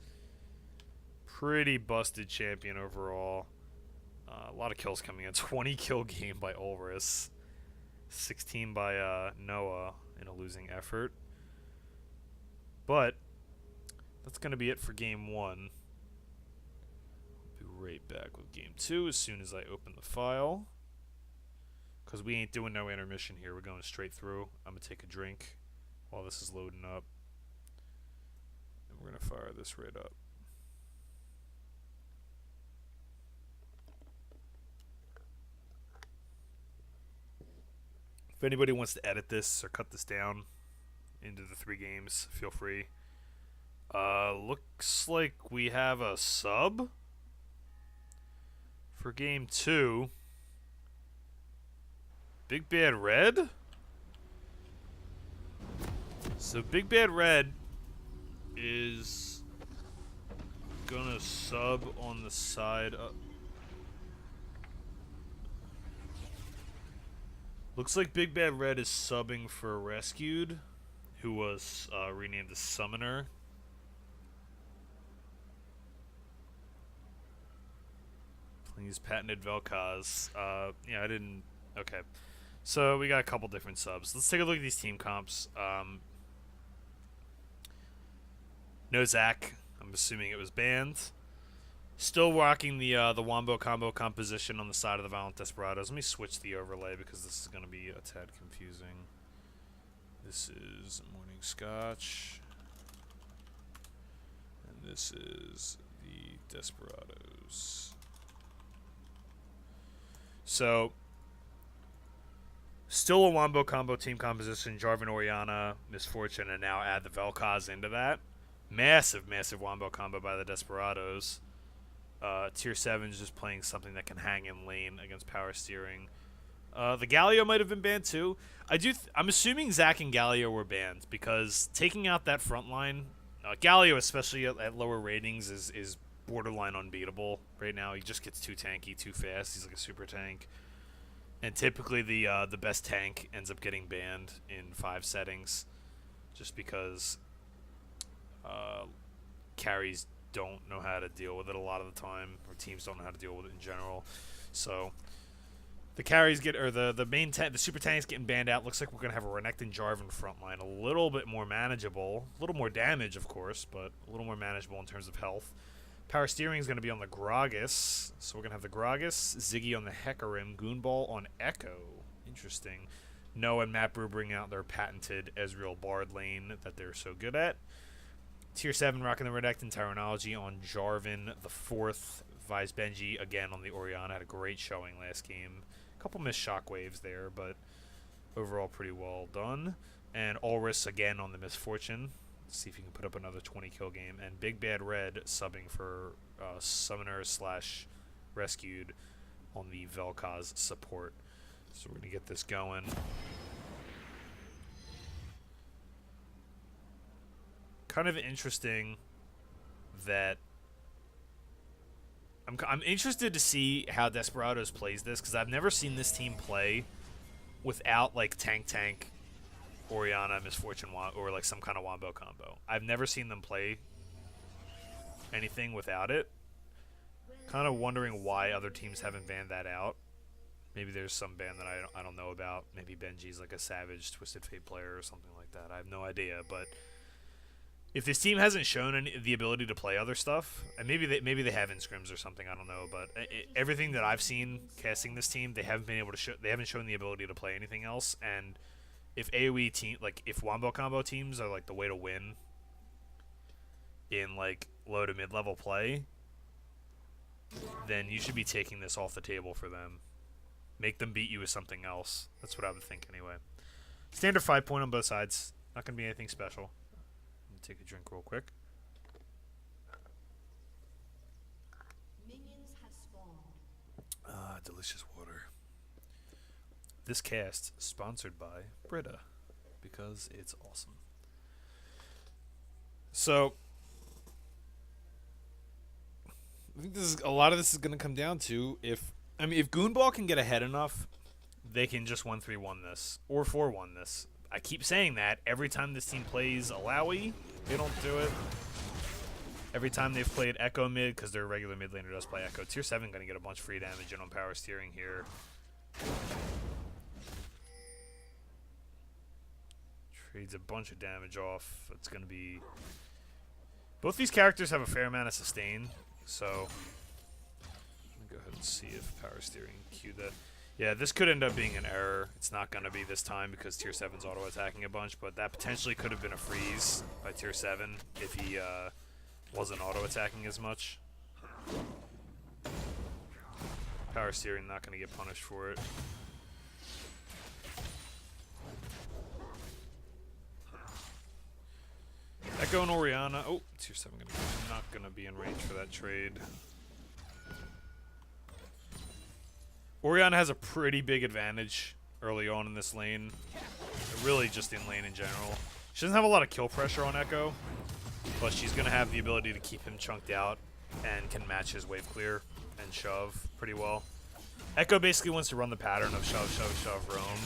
Pretty busted champion overall. A lot of kills coming in. 20 kill game by Ulrus. 16 by Noah in a losing effort. But that's going to be it for game 1. Right back with game 2 as soon as I open the file, because we ain't doing no intermission here. We're going straight through. I'm gonna take a drink while this is loading up, and we're gonna fire this right up. If anybody wants to edit this or cut this down into the 3 games, feel free. Looks like we have a sub for game 2. Big Bad Red? So Big Bad Red is gonna sub on the side of... Looks like Big Bad Red is subbing for Rescued, who was renamed as Summoner. Use patented Vel'Koz. Yeah, I didn't... Okay. So, we got a couple different subs. Let's take a look at these team comps. No Zac. I'm assuming it was banned. Still rocking the Wombo combo composition on the side of the Violent Desperados. Let me switch the overlay because this is going to be a tad confusing. This is Morning Scotch. And this is the Desperados. So, still a Wombo combo team composition. Jarvan, Orianna, Misfortune, and now add the Vel'Koz into that. Massive, massive Wombo combo by the Desperados. Tier 7 is just playing something that can hang in lane against power steering. The Galio might have been banned too. I'm assuming Zac and Galio were banned because taking out that front line, Galio especially at lower ratings is borderline unbeatable right now. He just gets too tanky, too fast. He's like a super tank. And typically the best tank ends up getting banned in 5 settings just because carries don't know how to deal with it a lot of the time, or teams don't know how to deal with it in general. So the carries get, or the main the super tanks getting banned out. Looks like we're gonna have a Renekton Jarvan frontline, a little bit more manageable, a little more damage of course, but a little more manageable in terms of health. Power steering is gonna be on the Gragas, so we're gonna have the Gragas, Ziggy on the Hecarim, Goonball on Echo. Interesting. Noah and Matt Brew bring out their patented Ezreal Bard lane that they're so good at. Tier 7 rocking the Renekton Terminology on Jarvan the 4th. Vise Benji again on the Orianna. Had a great showing last game. A couple missed shockwaves there, but overall pretty well done. And Ulrich again on the Misfortune. Let's see if he can put up another 20 kill game. And Big Bad Red subbing for Summoner / Rescued on the Vel'Koz support. So we're going to get this going. Kind of interesting that I'm interested to see how Desperados plays this because I've never seen this team play without like tank Orianna, Misfortune, or like some kind of Wombo combo. I've never seen them play anything without it. Kind of wondering why other teams haven't banned that out. Maybe there's some ban that I don't know about. Maybe Benji's like a savage Twisted Fate player or something like that. I have no idea, but if this team hasn't shown the ability to play other stuff, and maybe they have in scrims or something, I don't know. But everything that I've seen casting this team, they haven't been able to show. They haven't shown the ability to play anything else. And if AOE team, like if Wombo combo teams are like the way to win in like low to mid level play, then you should be taking this off the table for them. Make them beat you with something else. That's what I would think anyway. Standard 5-point on both sides. Not gonna be anything special. Take a drink real quick. Minions have spawned. Delicious water. This cast sponsored by Brita because it's awesome. So I think a lot of this is going to come down to if Goonball can get ahead enough, they can just 1-3-1 this or 4-1 this. I keep saying that every time this team plays Alawi, they don't do it. Every time they've played Echo mid, because their regular mid laner does play Echo. Tier 7 going to get a bunch of free damage in on power steering here. Trades a bunch of damage off. It's going to be... Both these characters have a fair amount of sustain, so... Let me go ahead and see if power steering cue that. Yeah, this could end up being an error. It's not going to be this time because Tier 7's auto-attacking a bunch, but that potentially could have been a freeze by Tier 7 if he wasn't auto-attacking as much. Power steering not going to get punished for it. Echo and Orianna. Oh, Tier 7 not going to be in range for that trade. Orianna has a pretty big advantage early on in this lane. Really just in lane in general. She doesn't have a lot of kill pressure on Echo, but she's going to have the ability to keep him chunked out and can match his wave clear and shove pretty well. Echo basically wants to run the pattern of shove, shove, shove, roam.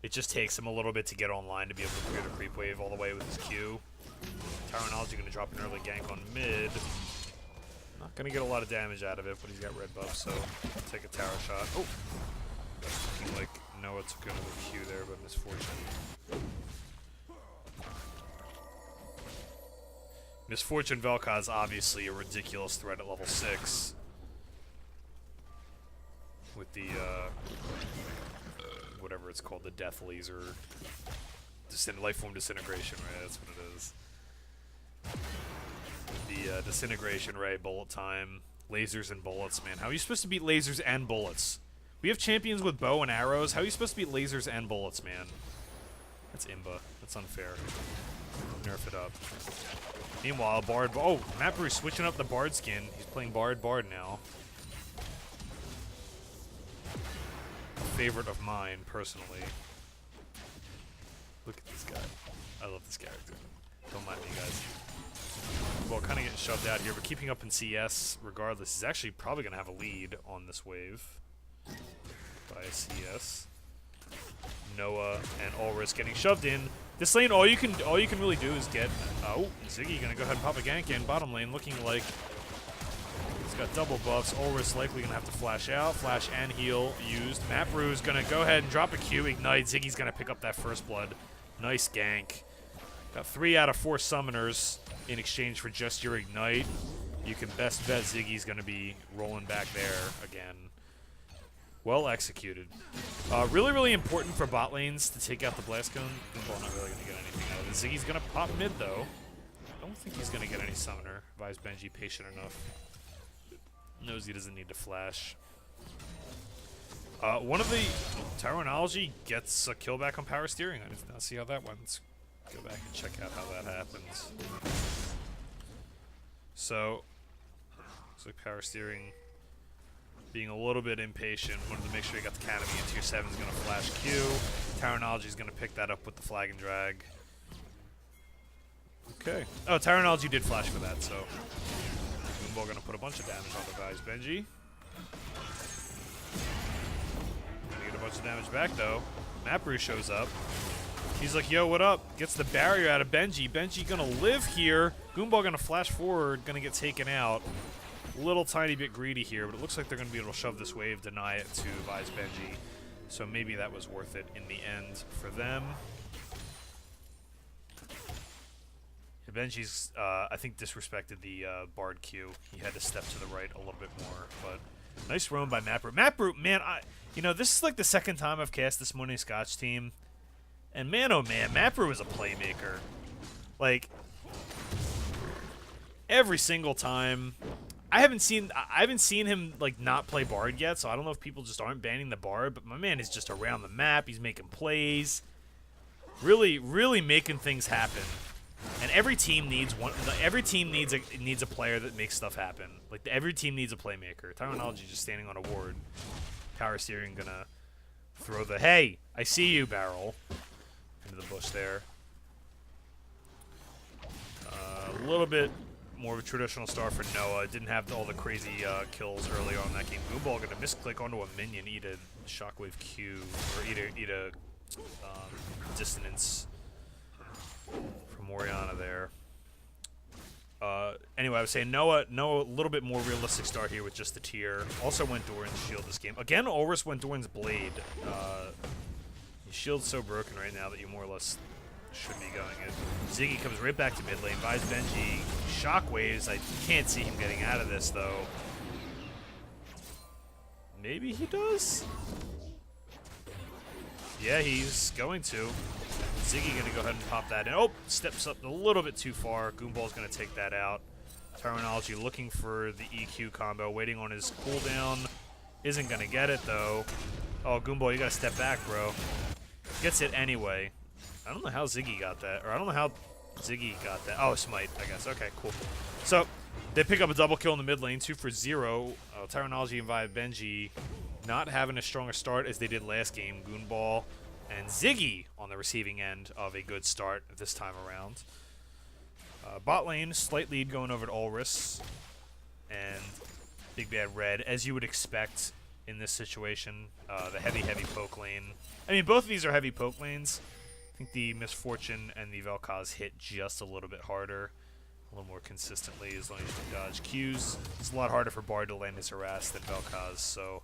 It just takes him a little bit to get online to be able to clear the creep wave all the way with his Q. Terminology going to drop an early gank on mid. Not going to get a lot of damage out of it, but he's got red buff, so I'll take a tower shot. Oh! Looking like Noah took another Q there, but Misfortune. Misfortune Vel'Koz obviously a ridiculous threat at level 6. With the, whatever it's called, the Death Laser. Lifeform Disintegration, right? That's what it is. The Disintegration Ray, Bullet Time, Lasers and Bullets, man. How are you supposed to beat lasers and bullets? We have champions with bow and arrows. How are you supposed to beat lasers and bullets, man? That's imba. That's unfair. Nerf it up. Meanwhile, Bard... Oh, Matt Brew switching up the Bard skin. He's playing Bard now. A favorite of mine, personally. Look at this guy. I love this character. Don't mind me, guys. Well, kind of getting shoved out here, but keeping up in CS regardless. He's actually probably going to have a lead on this wave by CS. Noah and Ulrich getting shoved in. This lane, all you can really do is get... Oh, Ziggy going to go ahead and pop a gank in. Bottom lane looking like he's got double buffs. Ulrich likely going to have to flash out. Flash and heal used. Mapru is going to go ahead and drop a Q. Ignite. Ziggy's going to pick up that first blood. Nice gank. Got 3 out of 4 summoners in exchange for just your Ignite. You can best bet Ziggy's going to be rolling back there again. Well executed. Really, really important for bot lanes to take out the Blast Cone. Goomball not really going to get anything out of it. Ziggy's going to pop mid, though. I don't think he's going to get any summoner. Advise Benji patient enough. Knows he doesn't need to flash. One of the... Tyronology gets a kill back on power steering. I did not see how that went. Let's go back and check out how that happens. So, looks like power steering being a little bit impatient. Wanted to make sure he got the canopy, and tier 7 is going to flash Q. Tyronology is going to pick that up with the flag and drag. Okay. Oh, Tyronology did flash for that, so Goomball going to put a bunch of damage on the Advise Benji. Gonna get a bunch of damage back, though. Mapru shows up. He's like, yo, what up? Gets the barrier out of Benji. Benji gonna live here. Goomball gonna flash forward, gonna get taken out. Little tiny bit greedy here, but it looks like they're gonna be able to shove this wave, deny it to Advise Benji. So maybe that was worth it in the end for them. Benji's, I think, disrespected the Bard Q. He had to step to the right a little bit more, but nice roam by Mapru. Mapru, man, you know, this is like the second time I've cast this Morning Scotch team, and man, oh man, Mapru is a playmaker. Like, every single time. I haven't seen him like not play Bard yet, so I don't know if people just aren't banning the Bard, but my man is just around the map. He's making plays, really, really making things happen. And every team needs one. Every team needs a player that makes stuff happen. Like every team needs a playmaker. Tyronology just standing on a ward. Power steering gonna throw the hey, I see you barrel into the bush there. A little bit more of a traditional start for Noah. Didn't have all the crazy kills early on in that game. Goomball gonna misclick onto a minion, eat a shockwave Q, or eat a dissonance from Oriana there. Anyway, I was saying Noah, a little bit more realistic start here with just the tier. Also went Doran's shield this game. Again, Ulrich went Doran's blade. His shield's so broken right now that you more or less should be going in. Ziggy comes right back to mid lane, buys Benji shockwaves. I can't see him getting out of this, though. Maybe he does? Yeah, he's going to. Ziggy gonna go ahead and pop that in. Oh, steps up a little bit too far. Goomball's gonna take that out. Tyronology looking for the EQ combo, waiting on his cooldown. Isn't gonna get it, though. Oh, Goomball, you gotta step back, bro. Gets it anyway. I don't know how Ziggy got that, or I don't know how Ziggy got that. Oh, Smite, I guess. Okay, cool. So, they pick up a double kill in the mid lane, 2 for 0. Tyronology and Vive Benji not having as strong a start as they did last game. Goomball and Ziggy on the receiving end of a good start this time around. Bot lane, slight lead going over to Ulrich. And Big Bad Red, as you would expect in this situation. The heavy poke lane. I mean, both of these are heavy poke lanes. I think the Misfortune and the Vel'Koz hit just a little bit harder, a little more consistently as long as you can dodge Qs. It's a lot harder for Bard to land his harass than Vel'Koz, so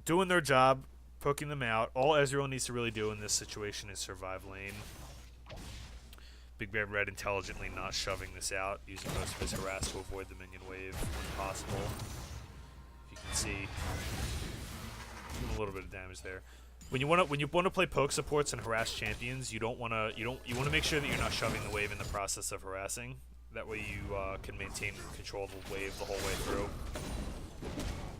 doing their job, poking them out. All Ezreal needs to really do in this situation is survive lane. Big Bad Red intelligently not shoving this out, using most of his harass to avoid the minion wave when possible. If you can see, a little bit of damage there. When you want to play poke supports and harass champions, you want to make sure that you're not shoving the wave in the process of harassing. That way you can maintain control of the wave the whole way through.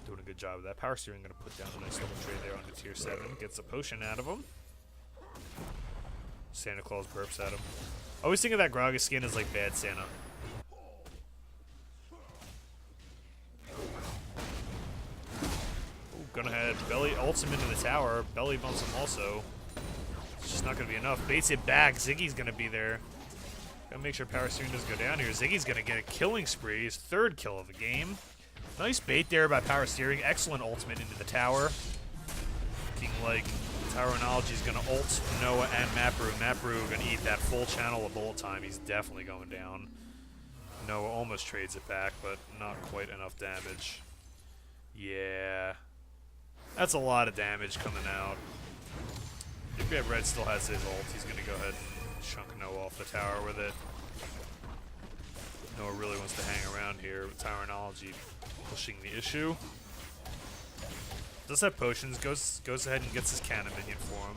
Doing a good job of that. Power Steering going to put down a nice double trade there onto tier 7. Gets a potion out of him. Santa Claus burps at him. I always think of that Gragas skin as like bad Santa. Ooh, gonna head Belly ults him into the tower. Belly bumps him also. It's just not gonna be enough. Baits it back. Ziggy's gonna be there. Gotta make sure Power Steering doesn't go down here. Ziggy's gonna get a killing spree. His 3rd kill of the game. Nice bait there by Power Steering. Excellent ultimate into the tower. Looking like Tyronology's gonna ult Noah and Mapru. Mapru gonna eat that full channel of bullet time. He's definitely going down. Noah almost trades it back, but not quite enough damage. Yeah. That's a lot of damage coming out. Big Bad Red still has his ult. He's gonna go ahead and chunk Noah off the tower with it. Noah really wants to hang around here with Tyronology pushing the issue. Does have potions, goes ahead and gets his cannon minion for him.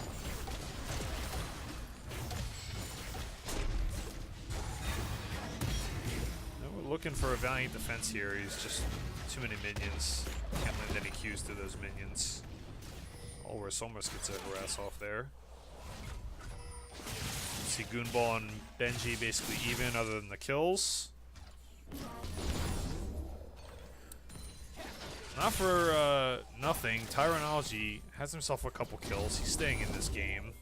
Now we're looking for a valiant defense here. He's just too many minions. Can't land any Qs to those minions. Almost gets a harass off there. See Goonball and Benji basically even other than the kills. Not for nothing, Tyronology has himself a couple kills. He's staying in this game.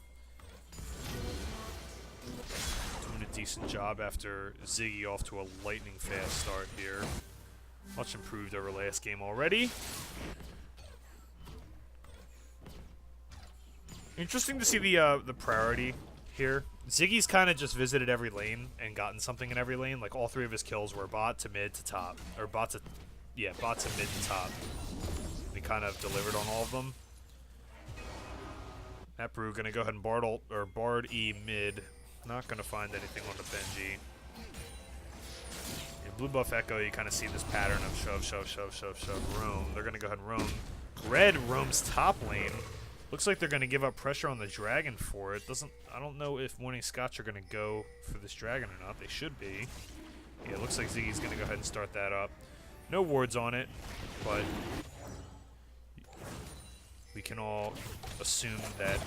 Doing a decent job after Ziggy off to a lightning fast start here. Much improved over last game already. Interesting to see the priority here. Ziggy's kind of just visited every lane and gotten something in every lane. Like all 3 of his kills were bot to mid to top, or bot to mid to top. He kind of delivered on all of them. Mapru gonna go ahead and Bard E mid. Not gonna find anything on the Benji. In Blue Buff Echo, you kind of see this pattern of shove, roam. They're gonna go ahead and roam. Red roams top lane. Looks like they're gonna give up pressure on the dragon for it. I don't know if Morning Scotch are gonna go for this dragon or not. They should be. Yeah, it looks like Ziggy's gonna go ahead and start that up. No wards on it, but we can all assume that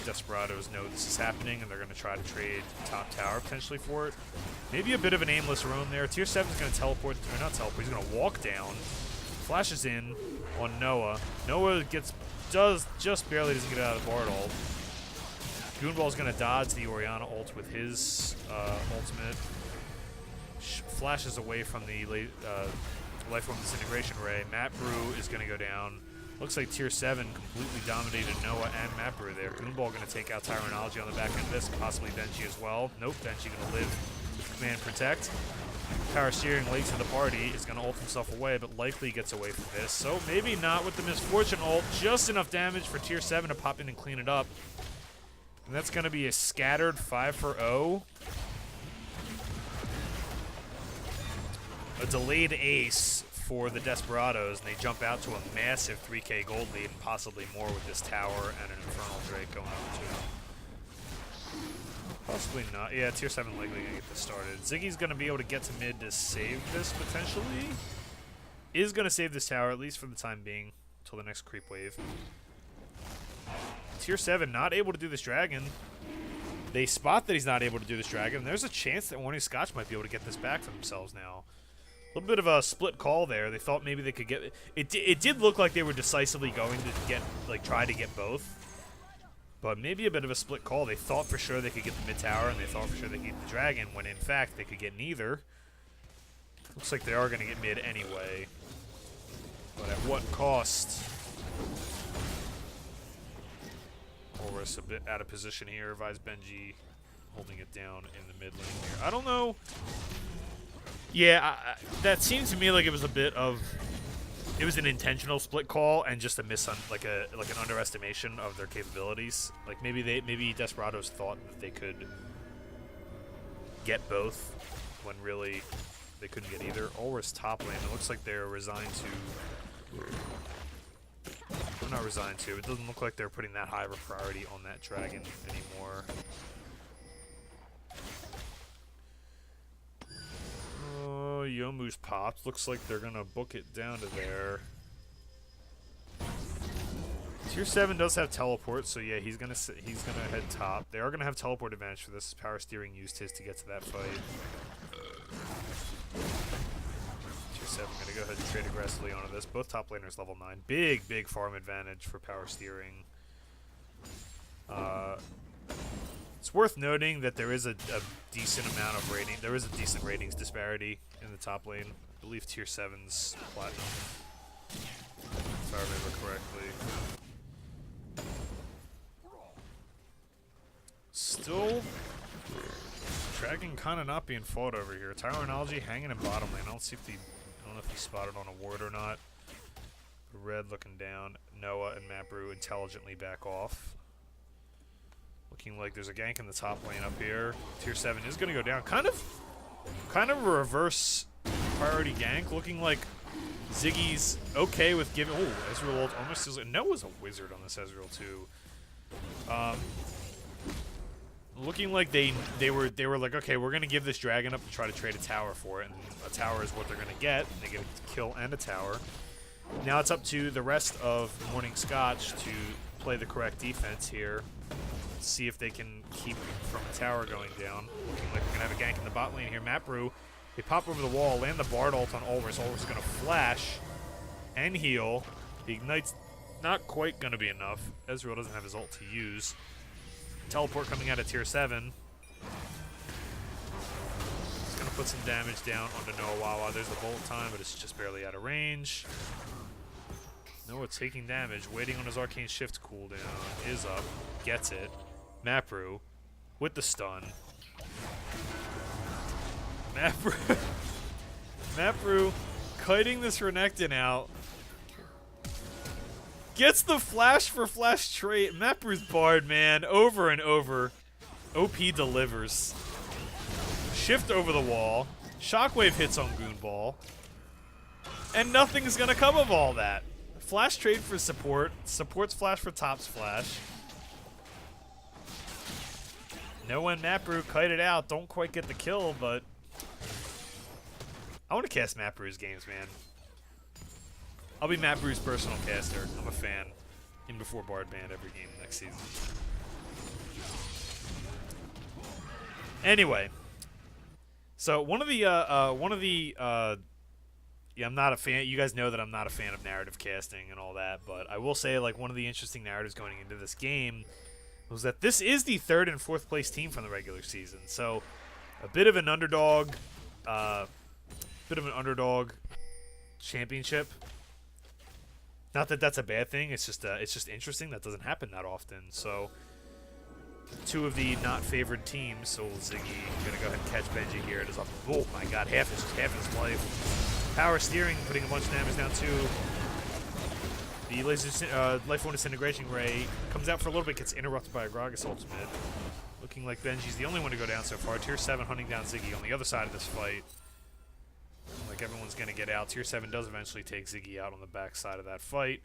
Desperados know this is happening and they're going to try to trade top tower potentially for it. Maybe a bit of an aimless roam there. Tier 7 is going to teleport, or not teleport, he's going to walk down. Flashes in on Noah. Noah just barely doesn't get out of the Bard ult. Goonball's going to dodge the Orianna ult with his ultimate. Flashes away from the Lifeform Disintegration Ray. Mapru is going to go down. Looks like Tier 7 completely dominated Noah and Mapru there. Goonball going to take out Tyronology on the back end of this, possibly Benji as well. Nope, Benji going to live with Command Protect. Power Steering late to the party is going to ult himself away, but likely gets away from this. So maybe not with the Misfortune ult. Just enough damage for Tier 7 to pop in and clean it up. And that's going to be a scattered 5 for 0. A delayed ace for the Desperados, and they jump out to a massive 3k gold lead, and possibly more with this tower and an Infernal Drake going on too. Possibly not. Yeah, Tier 7 likely going to get this started. Ziggy's going to be able to get to mid to save this, potentially. Is going to save this tower, at least for the time being, until the next creep wave. Tier 7 not able to do this dragon. They spot that he's not able to do this dragon. There's a chance that Warning Scotch might be able to get this back for themselves now. A little bit of a split call there. They thought maybe they could get it. It did look like they were decisively going to try to get both, but maybe a bit of a split call. They thought for sure they could get the mid tower, and they thought for sure they could get the dragon, when in fact they could get neither. Looks like they are going to get mid anyway, but at what cost? Horus a bit out of position here. Vise Benji holding it down in the mid lane here. I don't know. Yeah, that seemed to me like it was a bit of, it was an intentional split call and just a like an underestimation of their capabilities. Like maybe Desperados thought that they could get both when really they couldn't get either. Ulrich top lane. It looks like they're resigned to. They're not resigned to. It doesn't look like they're putting that high of a priority on that dragon anymore. Oh, Yomu's popped. Looks like they're gonna book it down to there. Tier 7 does have teleport, so yeah, he's gonna head top. They are gonna have teleport advantage for this. Power Steering used his to get to that fight. Tier 7 gonna go ahead and trade aggressively onto this. Both top laners level 9. Big farm advantage for Power Steering. It's worth noting that there is a decent amount of rating. There is a decent ratings disparity in the top lane. I believe Tier 7's platinum, if I remember correctly. Still, dragon kind of not being fought over here. Tyrannology hanging in bottom lane. I don't know if he spotted on a ward or not. Red looking down. Noah and Mapru intelligently back off. Looking like there's a gank in the top lane up here. Tier 7 is going to go down. Kind of a reverse priority gank. Looking like Ziggy's okay with giving. Oh, Ezreal ult almost is. Noah's a wizard on this Ezreal too. Looking like they were like, okay, we're gonna give this dragon up and try to trade a tower for it, and a tower is what they're gonna get. They get a kill and a tower. Now it's up to the rest of Morning Scotch to play the correct defense here. See if they can keep from a tower going down. Looking like we're gonna have a gank in the bot lane here. Mapru, they pop over the wall, land the Bard ult on Ulrich. Ulrich's gonna flash and heal. The Ignite's not quite gonna be enough. Ezreal doesn't have his ult to use. Teleport coming out of Tier 7. He's going to put some damage down onto Noah Wawa. There's the bolt time, but it's just barely out of range. Noah taking damage, waiting on his Arcane Shift cooldown. Is up, gets it. Mapru with the stun. Mapru kiting this Renekton out. Gets the flash for flash trait. Mapru's Bard, man, over and over. OP delivers. Shift over the wall. Shockwave hits on Goonball. And nothing's gonna come of all that. Flash trade for support. Support's flash for top's flash. Noah and Mapru kite it out. Don't quite get the kill, but I want to cast Mapru's games, man. I'll be Matt Brew's personal caster. I'm a fan. In before Bard banned every game next season. Anyway, so one of the yeah, I'm not a fan. You guys know that I'm not a fan of narrative casting and all that, but I will say, like, one of the interesting narratives going into this game was that this is the 3rd and 4th place team from the regular season. So a bit of an underdog, championship. Not that that's a bad thing. It's just interesting. That doesn't happen that often. So, 2 of the not favored teams. So Ziggy gonna go ahead and catch Benji here. It is up. Oh my God, half his life. Power Steering putting a bunch of damage down too. The Life Form Disintegration Ray comes out for a little bit, gets interrupted by a Gragas ultimate. Looking like Benji's the only one to go down so far. Tier 7 hunting down Ziggy on the other side of this fight. Like, everyone's going to get out. Tier 7 does eventually take Ziggy out on the back side of that fight.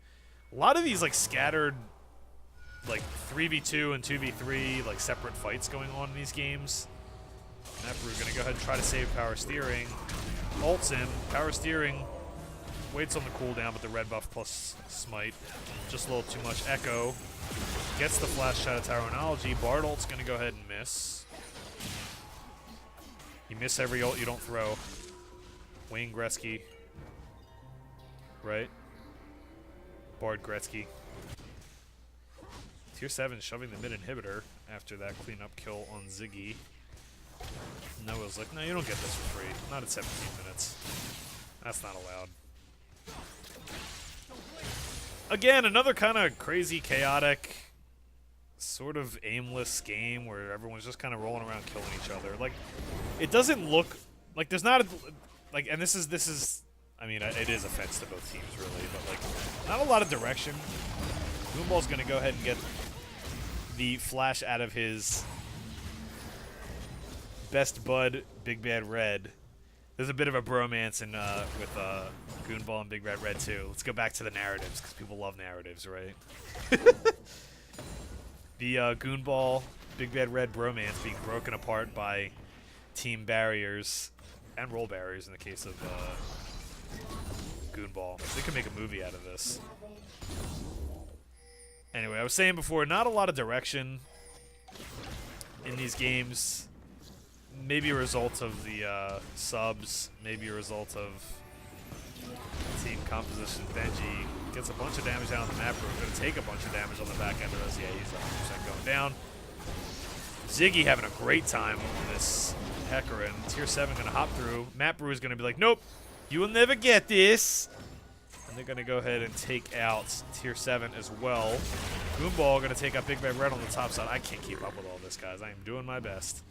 A lot of these, like, scattered, like, 3v2 and 2v3, like, separate fights going on in these games. Mapru going to go ahead and try to save Power Steering. Ults him. Power Steering waits on the cooldown, but the red buff plus smite. Just a little too much echo. Gets the flash shot of Tyrannology. Bard ult's going to go ahead and miss. You miss every ult you don't throw. Wayne Gretzky, right? Bard Gretzky. Tier 7 shoving the mid inhibitor after that cleanup kill on Ziggy. Noah's like, no, you don't get this for free. Not at 17 minutes. That's not allowed. Again, another kind of crazy, chaotic, sort of aimless game where everyone's just kind of rolling around killing each other. Like, it doesn't look like there's not a... Like, and this is, I mean, it is offense to both teams, really, but, like, not a lot of direction. Moonball's going to go ahead and get the flash out of his best bud, Big Bad Red. There's a bit of a bromance in with Goonball and Big Bad Red too. Let's go back to the narratives because people love narratives, right? The Goonball, Big Bad Red bromance being broken apart by team barriers and roll barriers in the case of Goonball. They could make a movie out of this. Anyway, I was saying before, not a lot of direction in these games. Maybe a result of the subs, maybe a result of team composition. Benji gets a bunch of damage down on the map. We're going to take a bunch of damage on the back end of this. Yeah, he's 100% going down. Ziggy having a great time on this Hecarim. Tier 7 going to hop through. Map Brew is going to be like, nope, you will never get this. And they're going to go ahead and take out Tier 7 as well. Goonball going to take out Big Bad Red on the top side. I can't keep up with all this, guys. I am doing my best.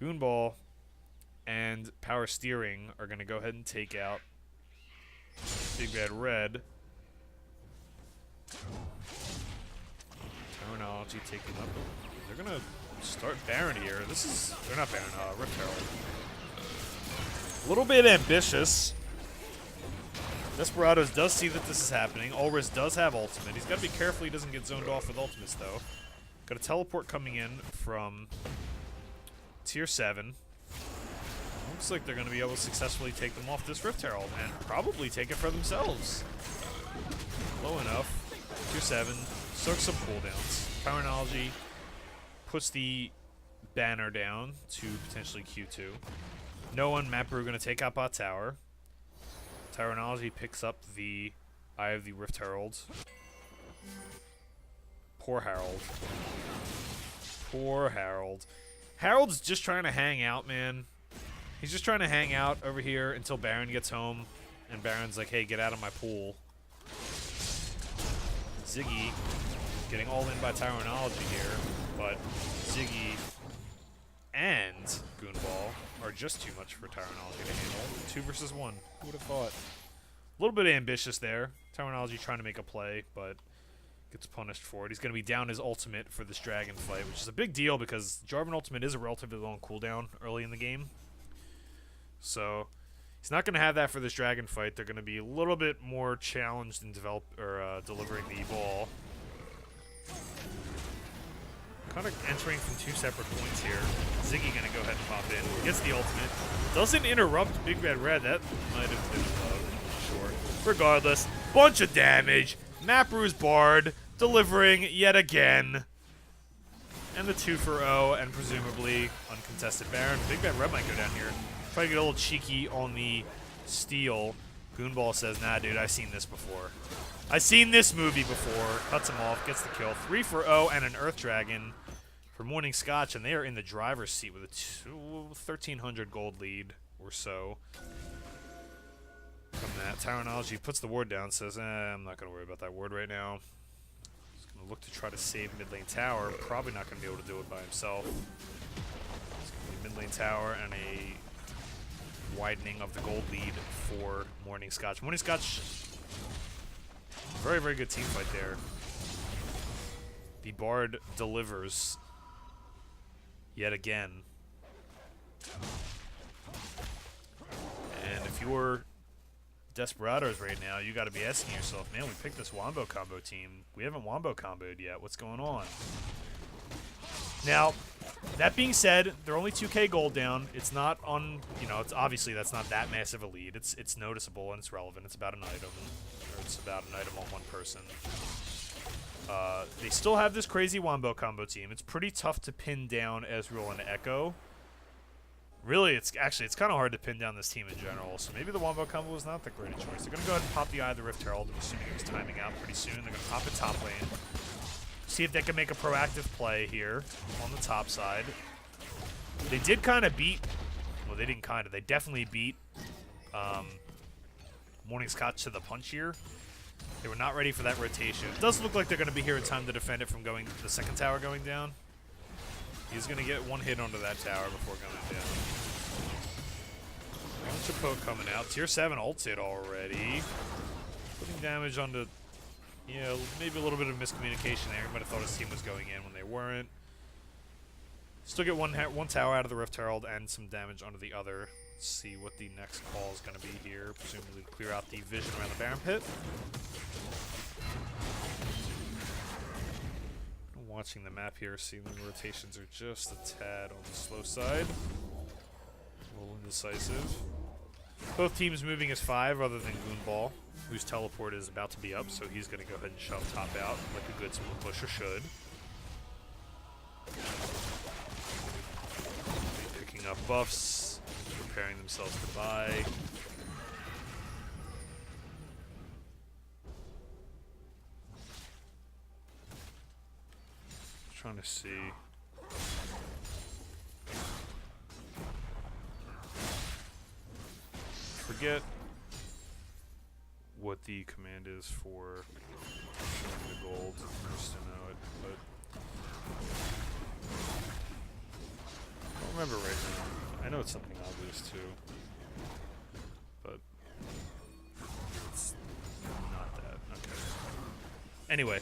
Goonball and Power Steering are going to go ahead and take out Big Bad Red. Terminology taking up. They're going to start Baron here. This is... They're not Baron, Rift Herald. A little bit ambitious. Desperados does see that this is happening. Ulris does have ultimate. He's got to be careful he doesn't get zoned off with ultimates, though. Got a teleport coming in from Tier 7. Looks like they're going to be able to successfully take them off this Rift Herald and probably take it for themselves. Low enough. Tier 7. Soaks some cooldowns. Powernology puts the banner down to potentially Q2. No one, Map Brew, going to take out bot tower. Tyrannology picks up the Eye of the Rift Herald. Poor Harold. Poor Harold. Harold's just trying to hang out, man. He's just trying to hang out over here until Baron gets home. And Baron's like, hey, get out of my pool. Ziggy getting all in by Tyrannology here. But Ziggy and Goonball are just too much for Tyrannology to handle. 2 versus 1. Who would have thought? A little bit ambitious there. Tyrannology trying to make a play, but gets punished for it. He's going to be down his ultimate for this dragon fight, which is a big deal because Jarvan ultimate is a relatively long cooldown early in the game. So he's not going to have that for this dragon fight. They're going to be a little bit more challenged in delivering the ball. Kind of entering from 2 separate points here. Ziggy going to go ahead and pop in. Gets the ultimate. Doesn't interrupt Big Bad Red. That might have been short. Regardless, bunch of damage. Maprew's Bard delivering yet again. And the 2 for 0 and presumably uncontested Baron. Big Bad Red might go down here. Try to get a little cheeky on the steal. Goonball says, nah, dude, I've seen this before. I've seen this movie before. Cuts him off, gets the kill. 3 for 0 and an Earth Dragon for Morning Scotch, and they are in the driver's seat with a 1,300 gold lead or so. From that, Tyrannology puts the ward down, says, I'm not going to worry about that ward right now. He's going to look to try to save mid lane tower. Probably not going to be able to do it by himself. It's going to be mid lane tower and a widening of the gold lead for Morning Scotch. Morning Scotch, very, very good team fight there. The Bard delivers yet again. And if you're Desperados right now, you got to be asking yourself, man, we picked this Wombo combo team. We haven't Wombo comboed yet. What's going on? Now, that being said, they're only 2k gold down. It's not on, you know, it's obviously that's not that massive a lead. It's noticeable and it's relevant. It's about an item, or it's about an item on one person. They still have this crazy Wombo combo team. It's pretty tough to pin down Ezreal and Echo. Really, it's kind of hard to pin down this team in general, so maybe the Wombo combo was not the greatest choice. They're going to go ahead and pop the Eye of the Rift Herald. I'm assuming it was timing out pretty soon. They're going to pop it top lane. See if they can make a proactive play here on the top side. They did kind of beat... Well, they didn't kind of. They definitely beat Morning Scotch to the punch here. They were not ready for that rotation. It does look like they're going to be here in time to defend it from the second tower going down. He's going to get one hit onto that tower before going down. Bunch of poke coming out. Tier 7 ulted already. Putting damage onto, you know, maybe a little bit of miscommunication there. He might have thought his team was going in when they weren't. Still get one tower out of the Rift Herald and some damage onto the other. Let's see what the next call is going to be here. Presumably clear out the vision around the Baron Pit. Watching the map here, seeing the rotations are just a tad on the slow side. A little indecisive. Both teams moving as 5 other than Goonball, whose teleport is about to be up, so he's going to go ahead and shove top out like a good split pusher should. Picking up buffs, preparing themselves to buy. Trying to see. Forget what the command is for showing the gold. I just don't know it, but I don't remember right now. I know it's something obvious too, but it's not that. Okay. Anyway,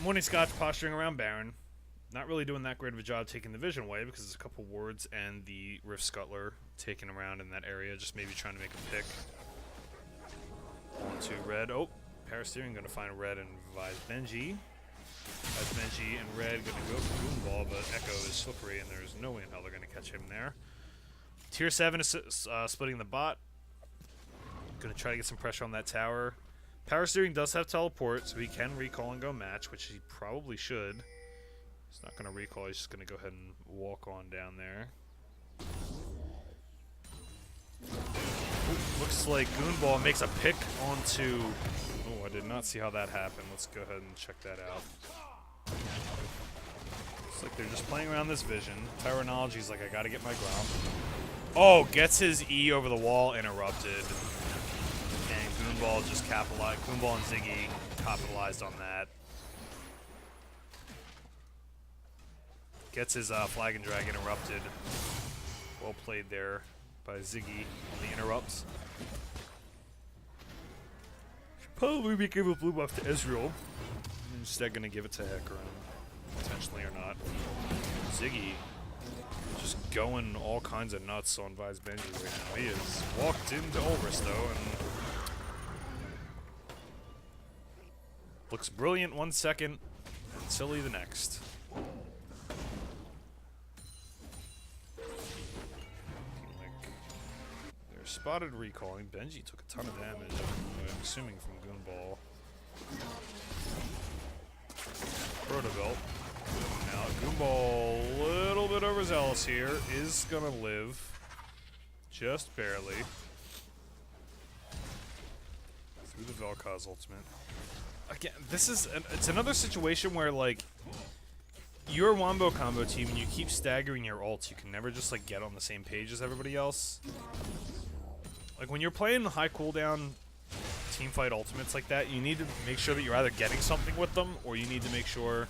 Morning Scotch posturing around Baron. Not really doing that great of a job taking the vision away because there's a couple wards and the Rift Scuttler taking around in that area, just maybe trying to make a pick. Onto red. Oh, Parasteering going to find red and Vise Benji. Vise Benji and red going to go for Goonball, but Echo is slippery and there's no way in hell they're going to catch him there. Tier 7 is splitting the bot. Going to try to get some pressure on that tower. Power Steering does have teleport, so he can recall and go match, which he probably should. He's not going to recall, he's just going to go ahead and walk on down there. Ooh, looks like Goonball makes a pick onto... Oh, I did not see how that happened. Let's go ahead and check that out. Looks like they're just playing around this vision. Tyrannology's like, I gotta get my ground. Oh, gets his E over the wall, interrupted. And Goonball just capitalized. Goonball and Ziggy capitalized on that. Gets his Flag and Drag interrupted. Well played there by Ziggy on the interrupts. Should probably be giving a blue buff to Ezreal. Instead gonna give it to Hecarim. Potentially or not. Ziggy just going all kinds of nuts on Vise Benji right now. He has walked into Ulrus though and looks brilliant 1 second and silly the next. Spotted recalling. Benji took a ton of damage, I'm assuming from Goonball. Protobelt. Now, Goonball, a little bit overzealous here, is gonna live. Just barely. Through the Vel'Koz ultimate. Again, this is, it's another situation where, like, you're a Wombo combo team and you keep staggering your ults. You can never just, like, get on the same page as everybody else. Like, when you're playing high cooldown teamfight ultimates like that, you need to make sure that you're either getting something with them, or you need to make sure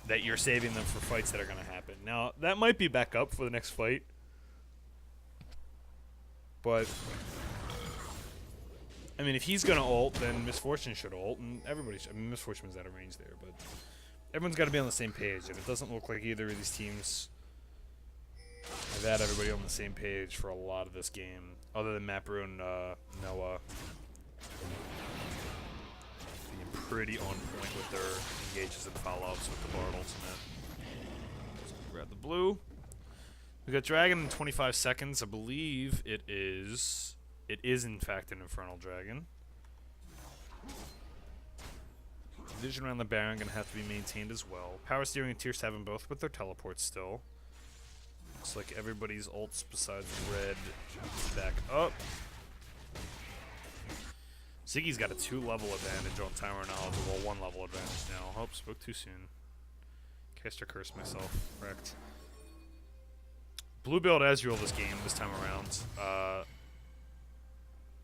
that you're saving them for fights that are going to happen. Now, that might be back up for the next fight, but, I mean, if he's going to ult, then Misfortune should ult, and everybody should. I mean, Misfortune was out of range there, but everyone's got to be on the same page, and it doesn't look like either of these teams have had everybody on the same page for a lot of this game, other than Mapru and Noah being pretty on point with their engages and follow-ups with the Bard ultimate. So grab the blue. We got Dragon in 25 seconds. I believe it is in fact an Infernal Dragon. Vision around the Baron going to have to be maintained as well. Power Steering and Tier 7 both with their teleports still. Looks like everybody's ults besides red back up. Ziggy's got a 2-level advantage on Timer Knowledge, well, 1-level advantage now. Oh, spoke too soon. Cast or curse myself. Correct. Blue build Ezreal this time around.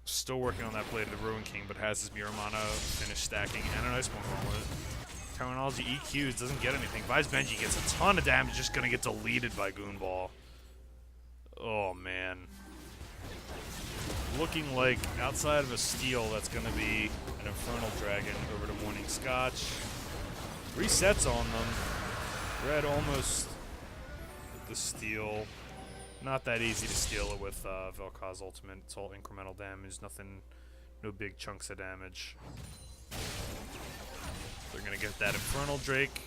Still working on that play to the Ruin King, but has his Mirror Mana finished stacking and a nice one wrong with it. Terminology EQs, doesn't get anything. Vise Benji gets a ton of damage, just gonna get deleted by Goonball. Oh man. Looking like outside of a steal, that's gonna be an Infernal Dragon over to Morning Scotch. Resets on them. Red almost the steal. Not that easy to steal it with Vel'Koz's ultimate. It's all incremental damage, nothing, no big chunks of damage. They're gonna get that Infernal Drake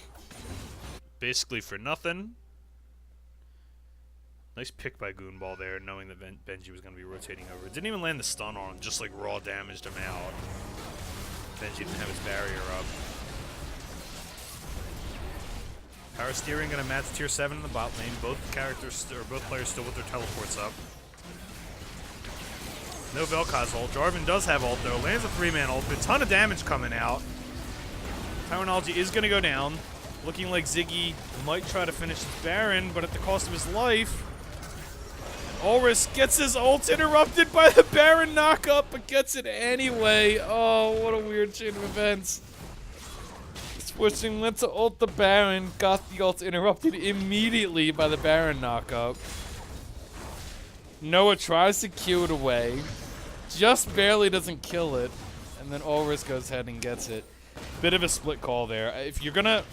basically for nothing. Nice pick by Goonball there, knowing that Benji was gonna be rotating over. Didn't even land the stun on him, just like raw damaged him out. Benji didn't have his barrier up. Power Steering gonna match tier 7 in the bot lane. Both players still with their teleports up. No Vel'Koz ult. Jarvan does have ult though. Lands a 3-man ult. A ton of damage coming out. Terminology is gonna go down. Looking like Ziggy might try to finish his Baron, but at the cost of his life. Ulrich gets his ult interrupted by the Baron knockup, but gets it anyway. Oh, what a weird chain of events. Switching, went to ult the Baron, got the ult interrupted immediately by the Baron knockup. Noah tries to Q it away, just barely doesn't kill it, and then Ulrich goes ahead and gets it. Bit of a split call there. If you're gonna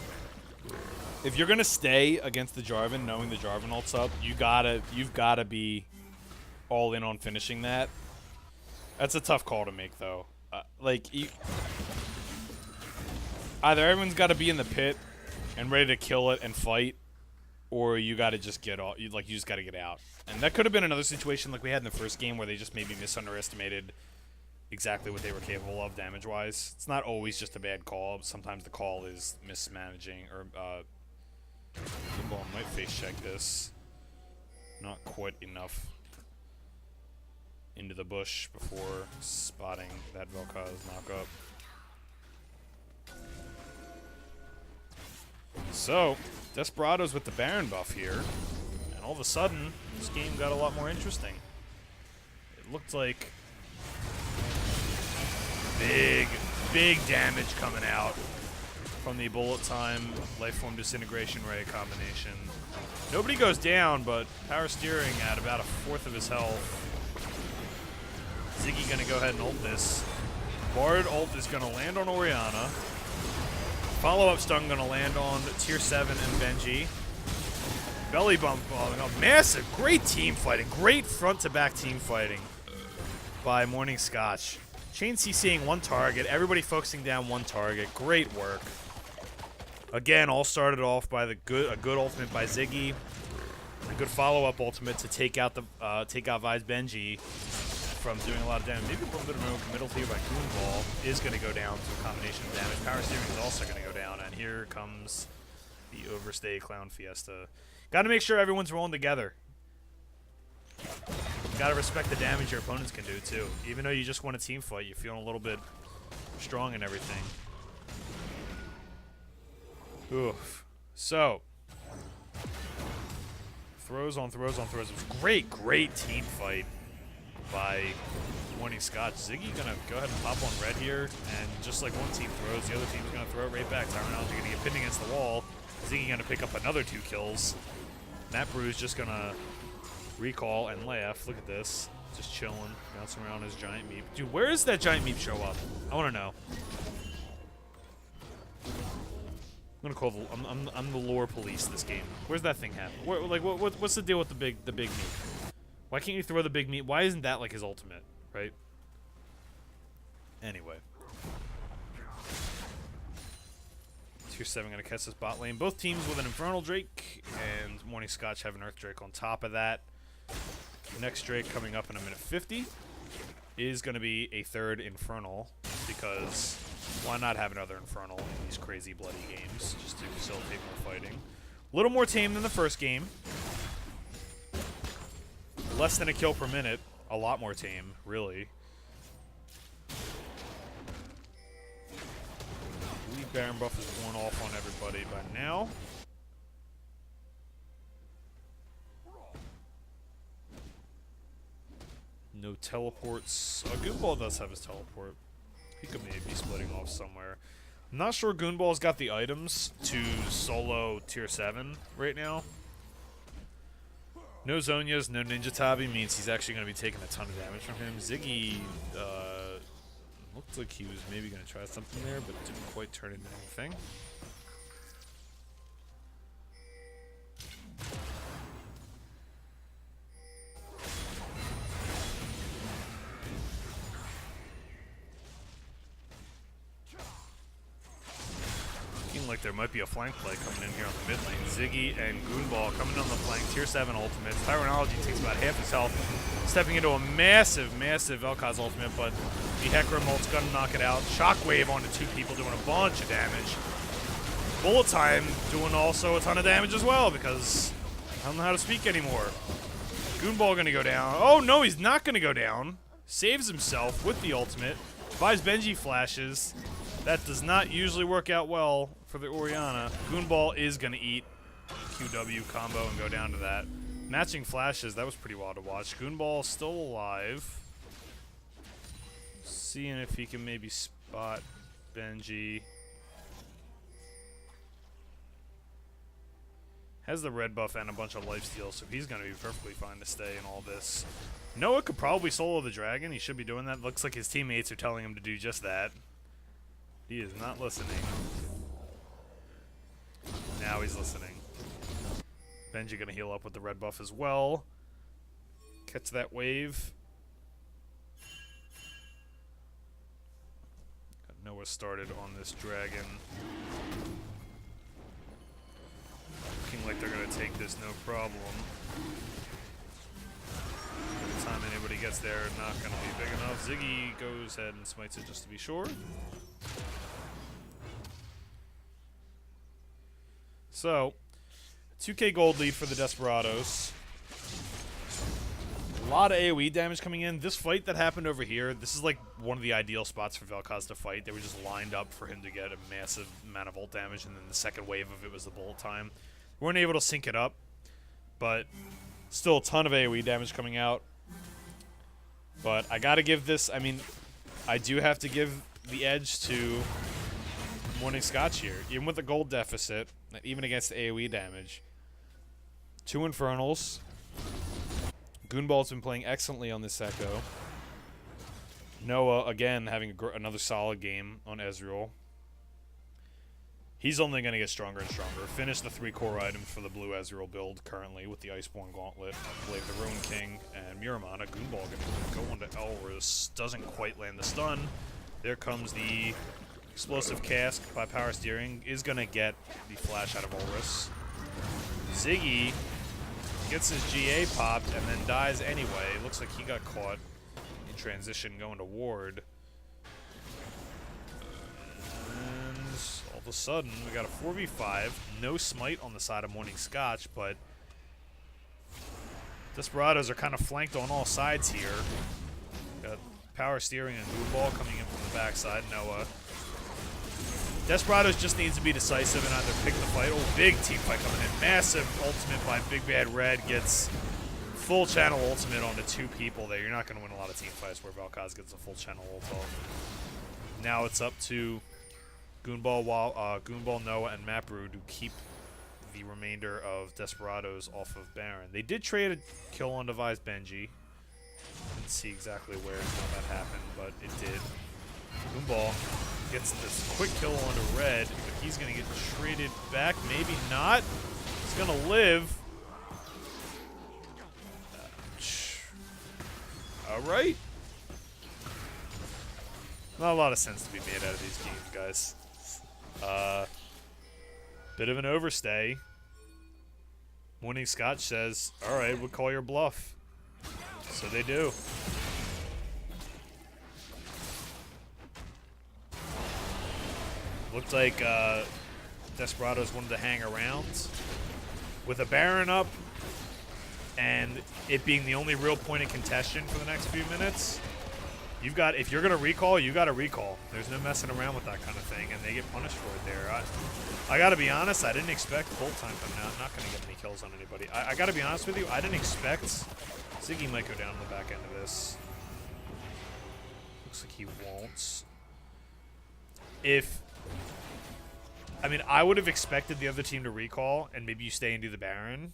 stay against the Jarvan, knowing the Jarvan ult's up, you've gotta be all in on finishing that. That's a tough call to make though. Either everyone's got to be in the pit and ready to kill it and fight, or you got to just get off. You just got to get out. And that could have been another situation like we had in the first game where they just maybe misunderestimated exactly what they were capable of damage-wise. It's not always just a bad call. Sometimes the call is mismanaging, or Goonball might face check this. Not quite enough into the bush before spotting that Vel'Koz knockup. So, Desperados with the Baron buff here, and all of a sudden, this game got a lot more interesting. It looked like big damage coming out from the Bullet Time Lifeform Disintegration Ray combination. Nobody goes down, but Power Steering at about a fourth of his health. Ziggy gonna go ahead and ult this. Bard ult is gonna land on Orianna. Follow-up stun gonna land on tier 7 and Benji. Belly bump falling off. Massive, great team fighting. Great front-to-back team fighting by Morning Scotch. Chain CCing one target. Everybody focusing down one target. Great work. Again, all started off by a good ultimate by Ziggy. A good follow-up ultimate to take out Vi's Benji from doing a lot of damage. Maybe a little bit of middle tier by Goonball is going to go down to a combination of damage. Power Steering is also going to go down, and here comes the Overstay Clown Fiesta. Got to make sure everyone's rolling together. Got to respect the damage your opponents can do, too. Even though you just won a team fight, you're feeling a little bit strong and everything. Oof. So, throws on throws on throws. It was a great team fight by Morning Scotch. Ziggy gonna go ahead and pop on red here, and just like one team throws, the other team's gonna throw it right back. Terminology gonna get pinned against the wall. Ziggy gonna pick up another 2 kills. Matt Brew's just gonna recall and laugh. Look at this. Just chilling, bouncing around his giant meep. Dude, where does that giant meep show up? I wanna know. I'm gonna call I'm the lore police this game. Where's that thing happen? What's the deal with the big meep? Why can't you throw the big meat? Why isn't that like his ultimate, right? Anyway. Tier 7 gonna catch this bot lane. Both teams with an Infernal Drake, and Morning Scotch have an Earth Drake on top of that. Next Drake coming up in a minute 50 is gonna be a 3rd Infernal, because why not have another Infernal in these crazy bloody games, just to facilitate more fighting. A little more tame than the first game. Less than a kill per minute. A lot more tame, really. I believe Baron buff is worn off on everybody by now. No teleports. Goonball does have his teleport. He could maybe be splitting off somewhere. I'm not sure Goonball's got the items to solo tier 7 right now. No Zonias, no Ninja Tabi means he's actually going to be taking a ton of damage from him. Ziggy looked like he was maybe going to try something there, but didn't quite turn into anything. there might be a flank play coming in here on the mid lane. Ziggy and Goonball coming on the flank. Tier 7 ultimates. Tyronology takes about half his health. Stepping into a massive, massive Vel'Koz ultimate, but the Hecarim ult's gonna knock it out. Shockwave onto 2 people doing a bunch of damage. Bullet Time doing also a ton of damage as well because I don't know how to speak anymore. Goonball gonna go down. Oh no, he's not gonna go down. Saves himself with the ultimate. Buys Benji flashes. That does not usually work out well for the Orianna. Goonball is going to eat QW combo and go down to that. Matching flashes, that was pretty wild to watch. Goonball still alive. Seeing if he can maybe spot Benji. Has the red buff and a bunch of lifesteal, so he's going to be perfectly fine to stay in all this. Noah could probably solo the dragon. He should be doing that. Looks like his teammates are telling him to do just that. He is not listening. Now he's listening. Benji gonna heal up with the red buff as well. Catch that wave. Got Noah started on this dragon. Looking like they're gonna take this no problem. By the time anybody gets there, not gonna be big enough. Ziggy goes ahead and smites it just to be sure. So, 2k gold lead for the Desperados. A lot of AoE damage coming in. This fight that happened over here, this is like one of the ideal spots for Vel'Koz to fight. They were just lined up for him to get a massive amount of ult damage, and then the second wave of it was the bullet time. We weren't able to sync it up, but still a ton of AoE damage coming out. But I gotta give this, I mean, I do have to give the edge to Morning Scotch here. Even with the gold deficit, even against the AoE damage. 2 Infernals. Goonball's been playing excellently on this Echo. Noah, again, having another solid game on Ezreal. He's only going to get stronger and stronger. Finished the 3 core items for the blue Ezreal build currently with the Iceborne Gauntlet. I believe the Ruin King and Miramana. Goonball going to go into Elris. Doesn't quite land the stun. There comes the Explosive Cask by Power Steering. Is going to get the flash out of Elris. Ziggy gets his GA popped and then dies anyway. Looks like he got caught in transition going to ward. And all of a sudden, we got a 4v5. No smite on the side of Morning Scotch, but Desperados are kind of flanked on all sides here. Got Power Steering and Goonball coming in from the backside. Noah. Desperados just needs to be decisive and either pick the fight. Oh, big team fight coming in. Massive ultimate by Big Bad Red. Gets full channel ultimate onto 2 people there. You're not going to win a lot of team fights where Vel'Koz gets a full channel ult off. Now it's up to Goonball, Noah, and Maprood to keep the remainder of Desperados off of Baron. They did trade a kill on Devised Benji. Didn't see exactly where and how that happened, but it did. Goonball gets this quick kill onto Red, but he's going to get traded back. Maybe not. He's going to live. All right. Not a lot of sense to be made out of these games, guys. Bit of an overstay. Morning Scotch says, all right, we'll call your bluff. So they do. Looked like Desperados wanted to hang around. With a Baron up, and it being the only real point of contention for the next few minutes, you've got, if you're going to recall, you got to recall. There's no messing around with that kind of thing, and they get punished for it there. I got to be honest, I didn't expect full time coming out. I'm not going to get any kills on anybody. I got to be honest with you, I didn't expect Ziggy might go down on the back end of this. Looks like he won't. I mean, I would have expected the other team to recall, and maybe you stay and do the Baron,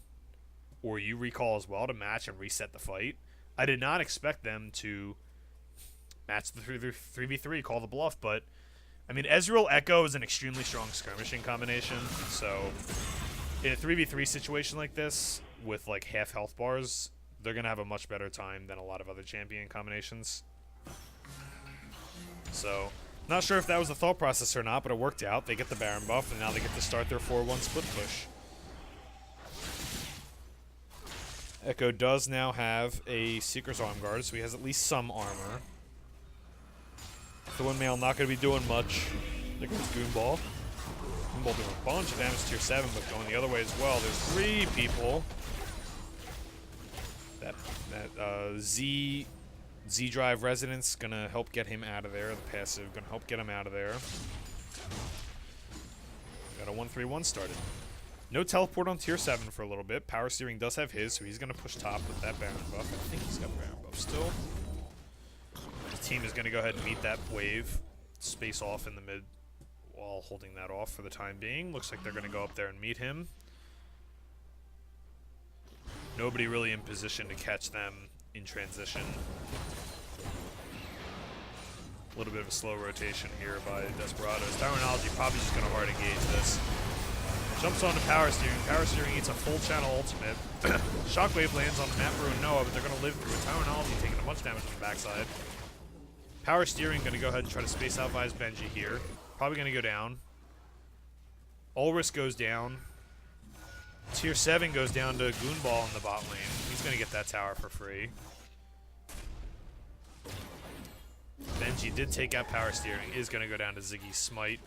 or you recall as well to match and reset the fight. I did not expect them to match the 3v3, call the bluff, but, I mean, Ezreal Echo is an extremely strong skirmishing combination, so in a 3v3 situation like this, with, like, half health bars, they're going to have a much better time than a lot of other champion combinations. So, Not sure if that was the thought process or not, but it worked out. They get the Baron buff, and now they get to start their 4-1 split push. Echo does now have a Seeker's Arm Guard, so he has at least some armor. The Windmail not going to be doing much. There goes Goonball. Goonball doing a bunch of damage to tier 7, but going the other way as well. There's 3 people. That Z-Drive Resonance going to help get him out of there. The passive going to help get him out of there. Got a 1-3-1 started. No teleport on tier 7 for a little bit. Power Steering does have his, so he's going to push top with that Baron buff. I think he's got Baron buff still. His team is going to go ahead and meet that wave. Space off in the mid while holding that off for the time being. Looks like they're going to go up there and meet him. Nobody really in position to catch them in transition. A little bit of a slow rotation here by Desperados. Terminology probably just going to hard engage this. Jumps onto Power Steering. Power Steering eats a full channel ultimate. Shockwave lands on the map and Noah, but they're going to live through it. Terminology taking a bunch of damage on the backside. Power Steering going to go ahead and try to space out Vise Benji here. Probably going to go down. Ulrich goes down. Tier 7 goes down to Goonball in the bot lane. He's going to get that tower for free. Benji did take out Power Steering. Is going to go down to Ziggy's Smite.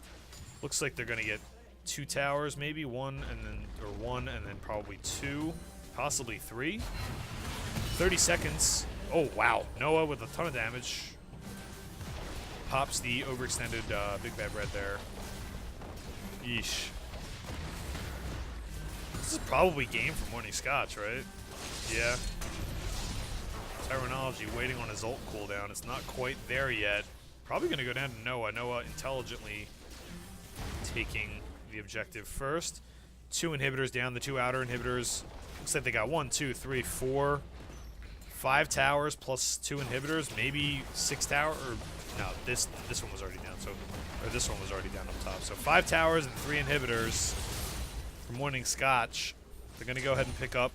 Looks like they're going to get 2 towers, maybe one and then probably 2, possibly 3. 30 seconds. Oh wow, Noah with a ton of damage. Pops the overextended Big Bad Red there. Yeesh. This is probably game for Morning Scotch, right? Yeah. Terminology waiting on his ult cooldown. It's not quite there yet. Probably going to go down to Noah. Noah intelligently taking the objective first. 2 inhibitors down, the 2 outer inhibitors. Looks like they got 1, 2, 3, 4, 5 towers plus 2 inhibitors, maybe 6 towers. Or no, this one was already down. So, or this one was already down up top. So 5 towers and 3 inhibitors for Morning Scotch. They're gonna go ahead and pick up,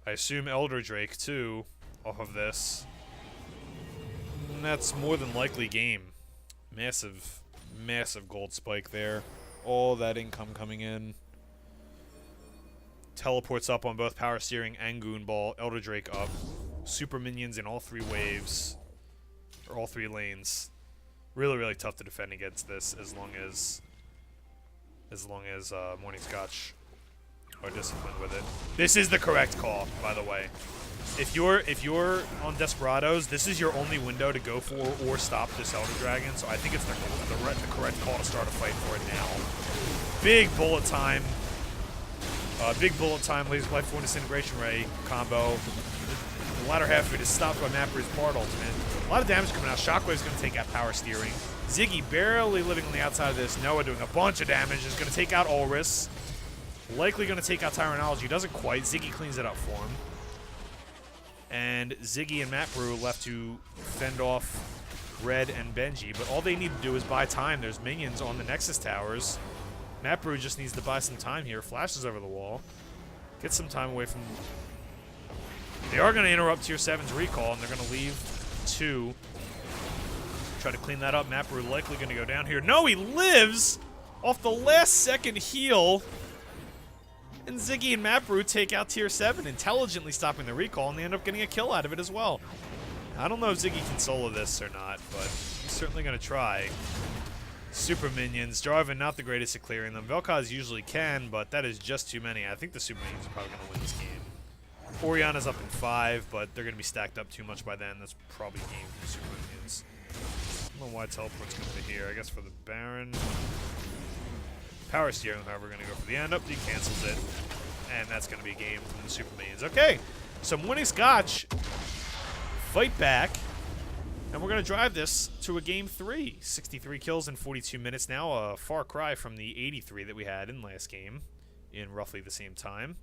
I assume, Elder Drake too, off of this. And that's more than likely game. Massive gold spike there. All that income coming in. Teleports up on both Power Steering and Goonball. Elder Drake up. Super minions in all 3 waves. Or all 3 lanes. Really, really tough to defend against this as long as Morning Scotch are disciplined with it. This is the correct call, by the way. If you're on Desperados, this is your only window to go for or stop this Elder Dragon. So I think it's the correct call to start a fight for it now. Big bullet time. Laser Life 4 Disintegration Ray combo. The latter half of it is stopped by Mapper's Bard ultimate. A lot of damage coming out. Shockwave's going to take out Power Steering. Ziggy barely living on the outside of this. Noah doing a bunch of damage. Is going to take out Ulrich. Likely going to take out Tyrannology. Doesn't quite. Ziggy cleans it up for him. And Ziggy and Mapper left to fend off Red and Benji. But all they need to do is buy time. There's minions on the Nexus towers. Mapper just needs to buy some time here. Flashes over the wall. Get some time away from... They are going to interrupt Tier 7's recall, and they're going to leave 2. Try to clean that up. Mapper likely going to go down here. No, he lives off the last second heal. And Ziggy and Mapper take out Tier 7, intelligently stopping the recall, and they end up getting a kill out of it as well. I don't know if Ziggy can solo this or not, but he's certainly going to try. Super minions. Jarvan not the greatest at clearing them. Vel'Koz usually can, but that is just too many. I think the super minions are probably going to win this game. Oriana's up in 5, but they're going to be stacked up too much by then. That's probably game for the super minions. I don't know why teleport's going to be here. I guess for the Baron. Power Steering, however, going to go for the end up. He cancels it. And that's going to be a game from the super minions. Okay, so Morning Scotch fight back. And we're going to drive this to a game 3. 63 kills in 42 minutes now. A far cry from the 83 that we had in last game in roughly the same time.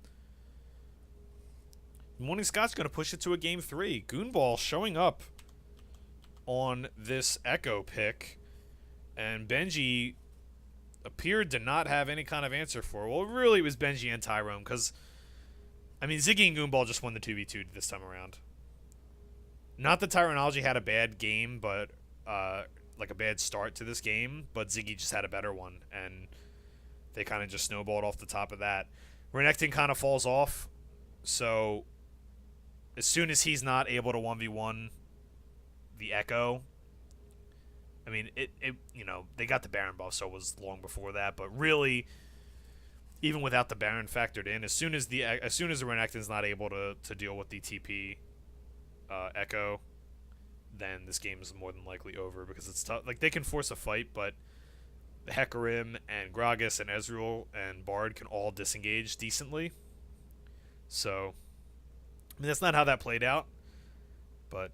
Morning Scott's going to push it to a game 3. Goonball showing up on this Echo pick. And Benji appeared to not have any kind of answer for it. Well, really it was Benji and Tyrone because, I mean, Ziggy and Goonball just won the 2v2 this time around. Not that Tyrannology had a bad game, but like a bad start to this game, but Ziggy just had a better one, and they kind of just snowballed off the top of that. Renekton kind of falls off, so as soon as he's not able to 1v1 the Echo, I mean, it you know, they got the Baron buff, so it was long before that, but really, even without the Baron factored in, as soon as the Renekton's not able to deal with the TP Echo, then this game is more than likely over, because it's tough. Like, they can force a fight, but Hecarim and Gragas and Ezreal and Bard can all disengage decently. So, I mean, that's not how that played out, but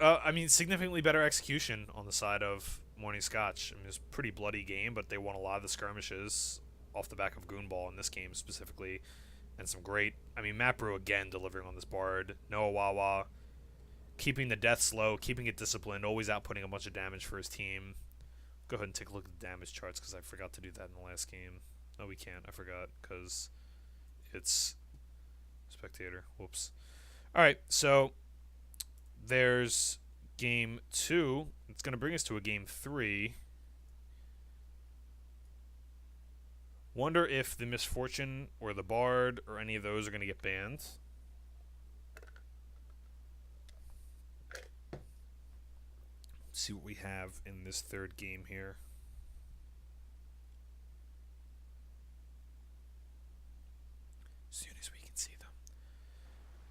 I mean, significantly better execution on the side of Morning Scotch. I mean, it was a pretty bloody game, but they won a lot of the skirmishes off the back of Goonball in this game specifically, and some great, I mean, Matt Brew again delivering on this Bard. Noah Wawa keeping the deaths low, keeping it disciplined, always outputting a bunch of damage for his team. Go ahead and take a look at the damage charts, because I forgot to do that in the last game. No, we can't. I forgot, because it's spectator. Whoops. Alright, so there's game 2. It's going to bring us to a game 3. Wonder if the Misfortune or the Bard or any of those are going to get banned. Let's see what we have in this third game here. As soon as we can see them.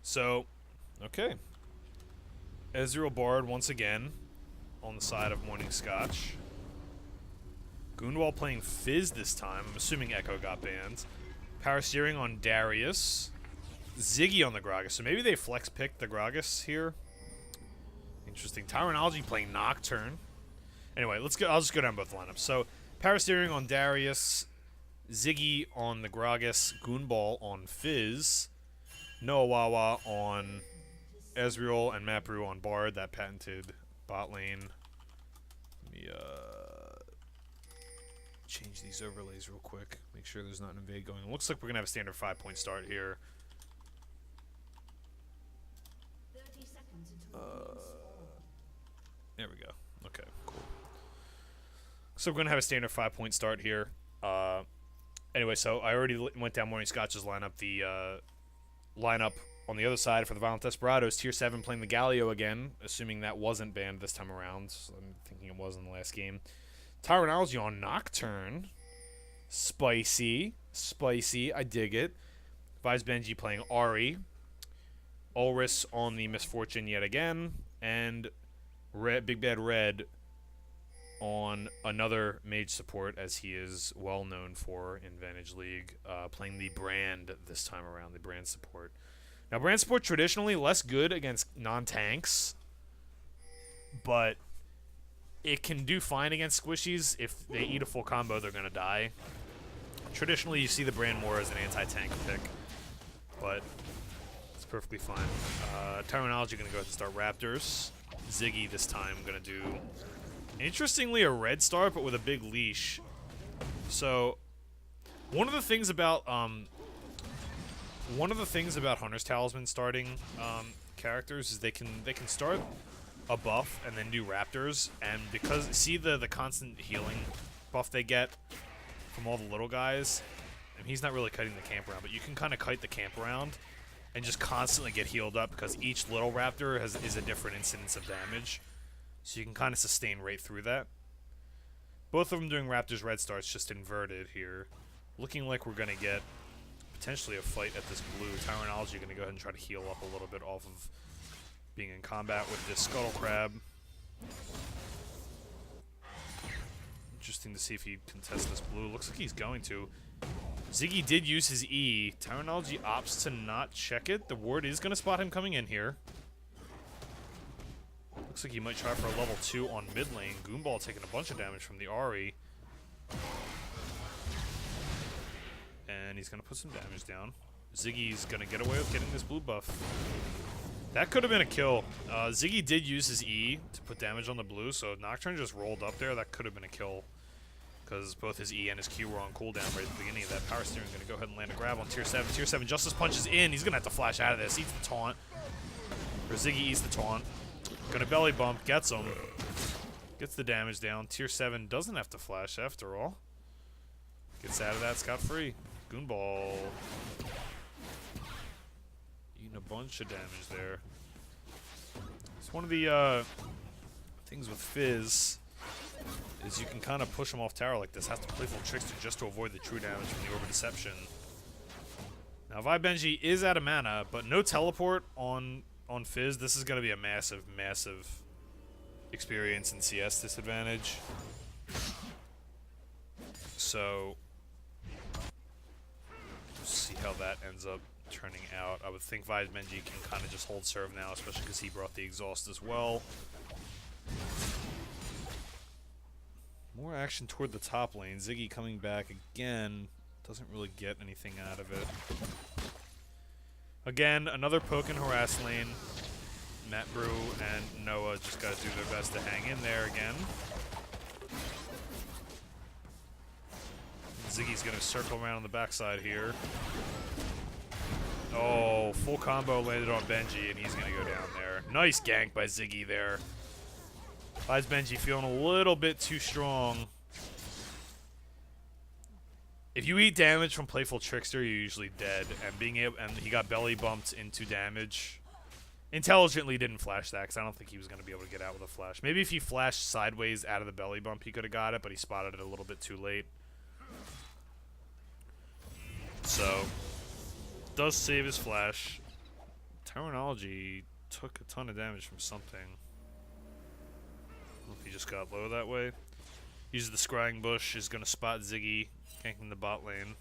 So, okay. Ezreal Bard once again on the side of Morning Scotch. Goonwall playing Fizz this time. I'm assuming Echo got banned. Power Steering on Darius. Ziggy on the Gragas. So maybe they flex picked the Gragas here. Interesting. Tyrannology playing Nocturne. Anyway, let's go. I'll just go down both lineups. So Power Steering on Darius. Ziggy on the Gragas. Goonball on Fizz. Noah Wawa on Ezreal and Matt Brew on Bard, that patented bot lane. Let me change these overlays real quick. Make sure there's not an invade going. It looks like we're going to have a standard 5-point start here. 30 seconds until There we go. Okay, cool. So we're going to have a standard 5-point start here. Anyway, so I already went down Morning Scotch's lineup. The lineup on the other side for the Violent Desperados, Tier 7 playing the Galio again, assuming that wasn't banned this time around. So I'm thinking it was in the last game. Tyrannology on Nocturne. Spicy. Spicy. I dig it. Vise Benji playing Ahri. Ulrich on the Misfortune yet again. And Big Bad Red on another mage support, as he is well known for in Vantage League, playing the Brand this time around, the Brand support. Now, Brand support traditionally less good against non-tanks, but it can do fine against squishies. If they eat a full combo, they're going to die. Traditionally, you see the Brand more as an anti-tank pick, but it's perfectly fine. Terminology going to go ahead and start Raptors. Ziggy this time going to do, interestingly, a red start, but with a big leash. So, one of the things about Hunter's Talisman starting characters is they can start a buff and then do Raptors, and because see the constant healing buff they get from all the little guys, and he's not really kiting the camp around, but you can kind of kite the camp around and just constantly get healed up, because each little Raptor is a different incidence of damage, so you can kind of sustain right through that. Both of them doing Raptors red starts, just inverted here. Looking like we're going to get potentially a fight at this blue. Tyrannology going to go ahead and try to heal up a little bit off of being in combat with this Scuttle Crab. Interesting to see if he contests this blue. Looks like he's going to. Ziggy did use his E. Tyrannology opts to not check it. The ward is going to spot him coming in here. Looks like he might try for a level 2 on mid lane. Goomball taking a bunch of damage from the Ahri. And he's going to put some damage down. Ziggy's going to get away with getting this blue buff. That could have been a kill. Ziggy did use his E to put damage on the blue, so Nocturne just rolled up there. That could have been a kill, because both his E and his Q were on cooldown right at the beginning of that. Power Steering going to go ahead and land a grab on Tier 7. Tier 7 Justice punches in. He's going to have to flash out of this. Eats the taunt. Or Ziggy eats the taunt. Going to belly bump. Gets him. Gets the damage down. Tier 7 doesn't have to flash after all. Gets out of that scot-free. Goonball. Eating a bunch of damage there. It's one of the things with Fizz is you can kind of push him off tower like this. Have to Playful Trickster just to avoid the true damage from the Orb of Deception. Now Vi Benji is out of mana, but no teleport on Fizz. This is going to be a massive, massive experience in CS disadvantage. So see how that ends up turning out. I would think Vi Benji can kind of just hold serve now, especially because he brought the exhaust as well. More action toward the top lane. Ziggy coming back again. Doesn't really get anything out of it. Again, another poke and harass lane. Matt Brew and Noah just got to do their best to hang in there again. Ziggy's going to circle around on the backside here. Oh, full combo landed on Benji, and he's going to go down there. Nice gank by Ziggy there. Why is Benji feeling a little bit too strong? If you eat damage from Playful Trickster, you're usually dead. And he got belly bumped into damage. Intelligently didn't flash that, because I don't think he was going to be able to get out with a flash. Maybe if he flashed sideways out of the belly bump, he could have got it, but he spotted it a little bit too late. So, does save his flash. Terminology took a ton of damage from something. He just got low that way. Uses the Scrying Bush, is going to spot Ziggy, ganking the bot lane.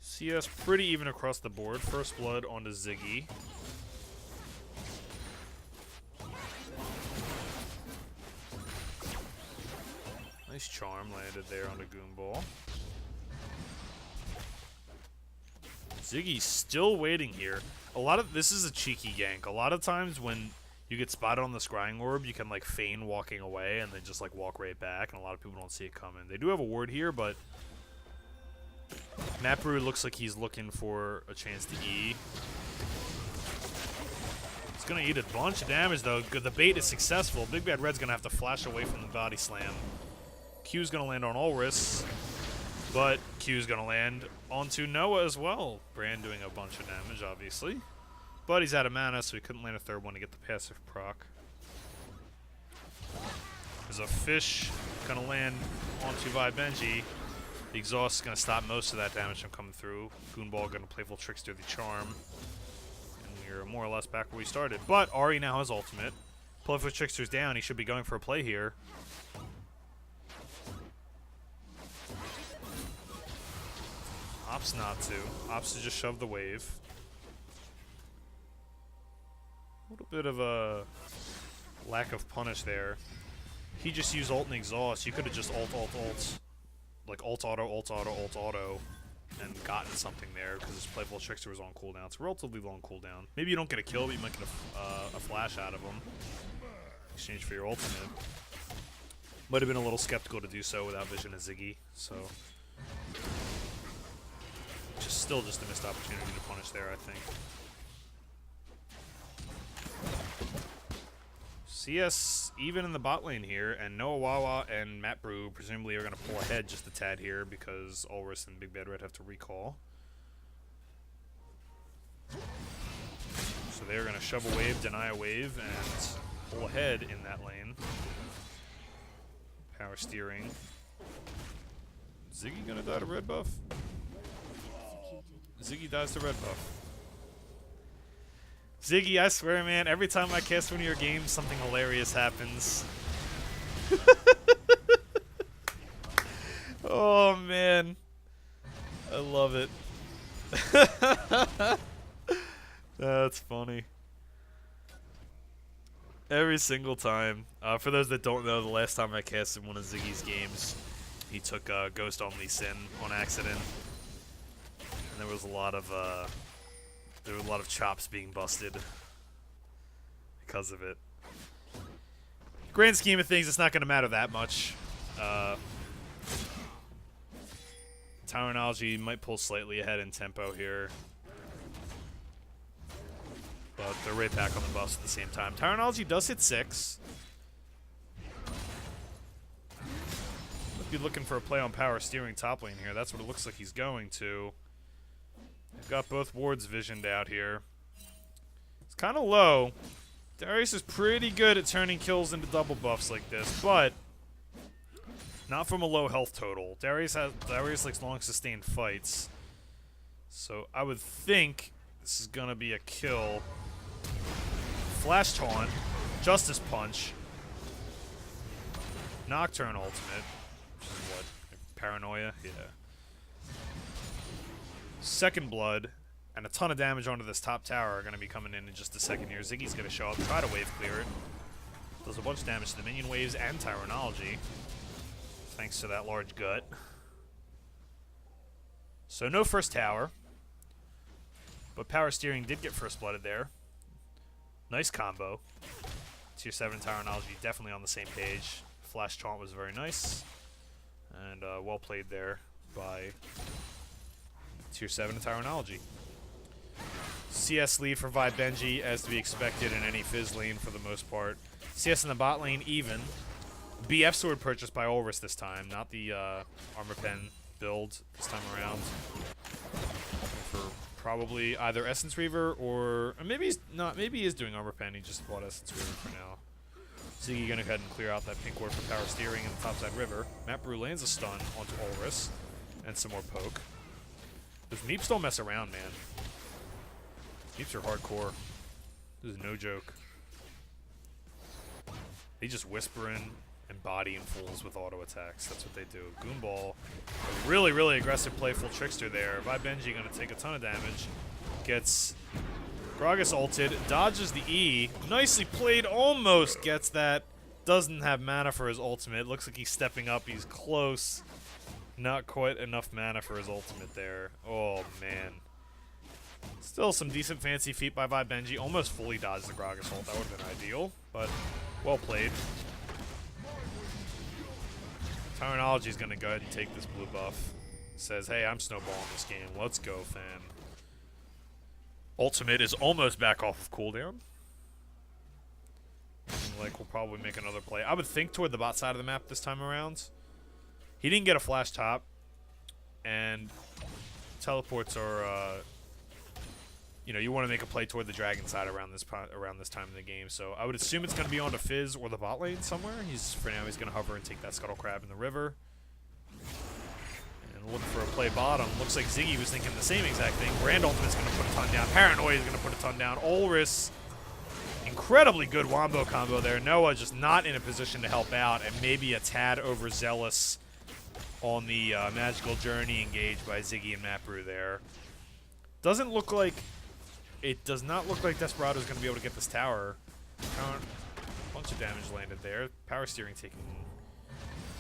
CS pretty even across the board. First blood onto Ziggy. Nice charm landed there on the Goonball. Ziggy's still waiting here. This is a cheeky gank. A lot of times when you get spotted on the Scrying Orb, you can like feign walking away and then just like walk right back, and a lot of people don't see it coming. They do have a ward here, but Matt Brew looks like he's looking for a chance to E. He's gonna eat a bunch of damage though. The bait is successful. Big Bad Red's gonna have to flash away from the body slam. Q's gonna land on Ulrich, but Q's gonna land onto Noah as well. Brand doing a bunch of damage, obviously. But he's out of mana, so he couldn't land a third one to get the passive proc. There's a fish gonna land onto Vi Benji. The exhaust is gonna stop most of that damage from coming through. Goonball gonna Playful Trickster the charm. And we're more or less back where we started. But Ahri now has ultimate. Playful Trickster's down, he should be going for a play here. Opts not to. Opts to just shove the wave. A little bit of a lack of punish there. He just used ult and exhaust. You could have just ult. Like ult auto, and gotten something there because his Playful Trickster was on cooldown. It's a relatively long cooldown. Maybe you don't get a kill, but you might get a flash out of him. Exchange for your ultimate. Might have been a little skeptical to do so without Vision of Ziggy, so... Still just a missed opportunity to punish there, I think. CS even in the bot lane here, and Noah Wawa and Matt Brew presumably are going to pull ahead just a tad here because Ulrich and Big Bad Red have to recall. So they're going to shove a wave, deny a wave, and pull ahead in that lane. Power steering. Ziggy going to die to red buff? Ziggy dies to red buff. Ziggy, I swear, man, every time I cast one of your games, something hilarious happens. Oh, man. I love it. That's funny. Every single time. For those that don't know, the last time I casted one of Ziggy's games, he took Ghost on Lee Sin on accident. And there was a lot of chops being busted because of it. Grand scheme of things, it's not going to matter that much. Terminology might pull slightly ahead in tempo here. but they're right back on the buffs at the same time. Tyrannology does hit 6. Be looking for a play on power steering top lane here. That's what it looks like he's going to. They've got both wards visioned out here. It's kind of low. Darius is pretty good at turning kills into double buffs like this, but not from a low health total. Darius likes long sustained fights. So I would think this is gonna be a kill. Flash taunt, Justice Punch, Nocturne ultimate. What? Paranoia? Yeah. Second Blood, and a ton of damage onto this top tower are going to be coming in just a second here. Ziggy's going to show up, try to wave clear it. Does a bunch of damage to the minion waves and Tyrannology, thanks to that large gut. So no first tower, but power steering did get first blooded there. Nice combo. Tier 7 Tyrannology definitely on the same page. Flash taunt was very nice. And well played there by Tier 7 Tyrannology. CS lead for Vi Benji, as to be expected in any Fizz lane for the most part. CS in the bot lane even. BF sword purchased by Ulrich this time, not the armor pen build this time around. For probably either Essence Reaver or maybe he's not. Maybe he is doing armor pen. He just bought Essence Reaver for now. Ziggy gonna go ahead and clear out that pink ward for power steering in the topside river. Matt Brew lands a stun onto Ulrich and some more poke. Those Meeps don't mess around, man. Meeps are hardcore. This is no joke. They just whispering and bodying fools with auto attacks. That's what they do. Goomball, a really, really aggressive, playful trickster there. Vi Benji gonna take a ton of damage. Gets Gragas ulted, dodges the E. Nicely played, almost gets that. Doesn't have mana for his ultimate. Looks like he's stepping up. He's close. Not quite enough mana for his ultimate there. Oh, man. Still some decent fancy feat by Vi Benji. Almost fully dodged the Gragas ult. That would have been ideal, but well played. Tyrannology's going to go ahead and take this blue buff. Says, hey, I'm snowballing this game. Let's go, fam. Ultimate is almost back off of cooldown. Like, we'll probably make another play. I would think toward the bot side of the map this time around. He didn't get a flash top. And teleports are, you know, you want to make a play toward the dragon side around this time in the game. So I would assume it's going to be on to Fizz or the bot lane somewhere. For now, he's going to hover and take that Scuttle Crab in the river. Looking for a play bottom. Looks like Ziggy was thinking the same exact thing. Grand Ultimate's going to put a ton down. Paranoia is going to put a ton down. Ulrich, incredibly good wombo combo there. Noah just not in a position to help out, and maybe a tad overzealous on the magical journey engaged by Ziggy and Matt Brew there. Doesn't look like... It does not look like Desperados is going to be able to get this tower. A bunch of damage landed there. Power steering taking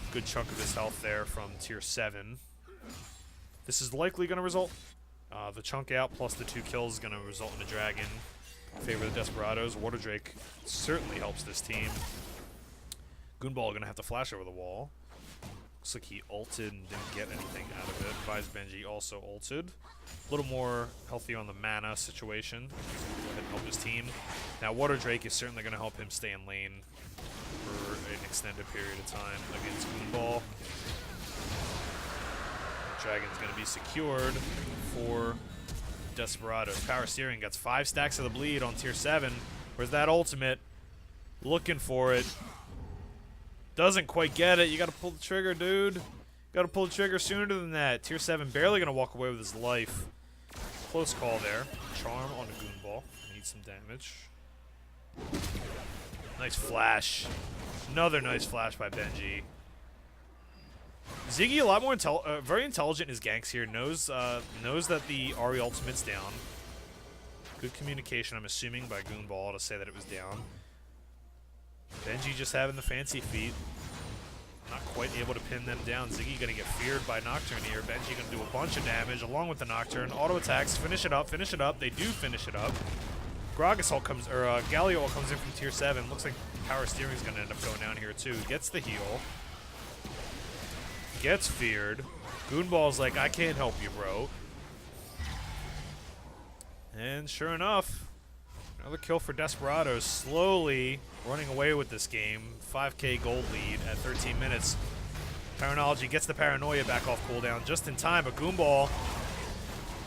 a good chunk of his health there from tier 7. This is likely going to result, the chunk out plus the 2 kills is going to result in a dragon in favor of the Desperados. Water Drake certainly helps this team. Goonball going to have to flash over the wall. Looks like he ulted and didn't get anything out of it. Vi Benji also ulted. A little more healthy on the mana situation. He's going to go ahead and help his team. Now Water Drake is certainly going to help him stay in lane for an extended period of time against Goonball. Dragon's going to be secured for Desperados. Power steering gets 5 stacks of the bleed on tier 7. Where's that ultimate? Looking for it. Doesn't quite get it. You got to pull the trigger, dude. Got to pull the trigger sooner than that. Tier 7 barely going to walk away with his life. Close call there. Charm on the Goonball. Needs some damage. Nice flash. Another nice flash by Benji. Ziggy a lot more very intelligent in his ganks here. Knows that the Ahri ultimate's down. Good communication, I'm assuming, by Goonball to say that it was down. Benji just having the fancy feet. Not quite able to pin them down. Ziggy gonna get feared by Nocturne here. Benji gonna do a bunch of damage along with the Nocturne. Auto attacks, finish it up, finish it up. They do finish it up. Gragas ult comes, or Galio ult comes in from tier 7. Looks like power steering is gonna end up going down here too. Gets the heal. Gets feared. Goonball's like, I can't help you, bro. And sure enough, Another kill for Desperados, slowly running away with this game. 5k gold lead at 13 minutes. Paranology gets the Paranoia back off cooldown just in time, but Goomball,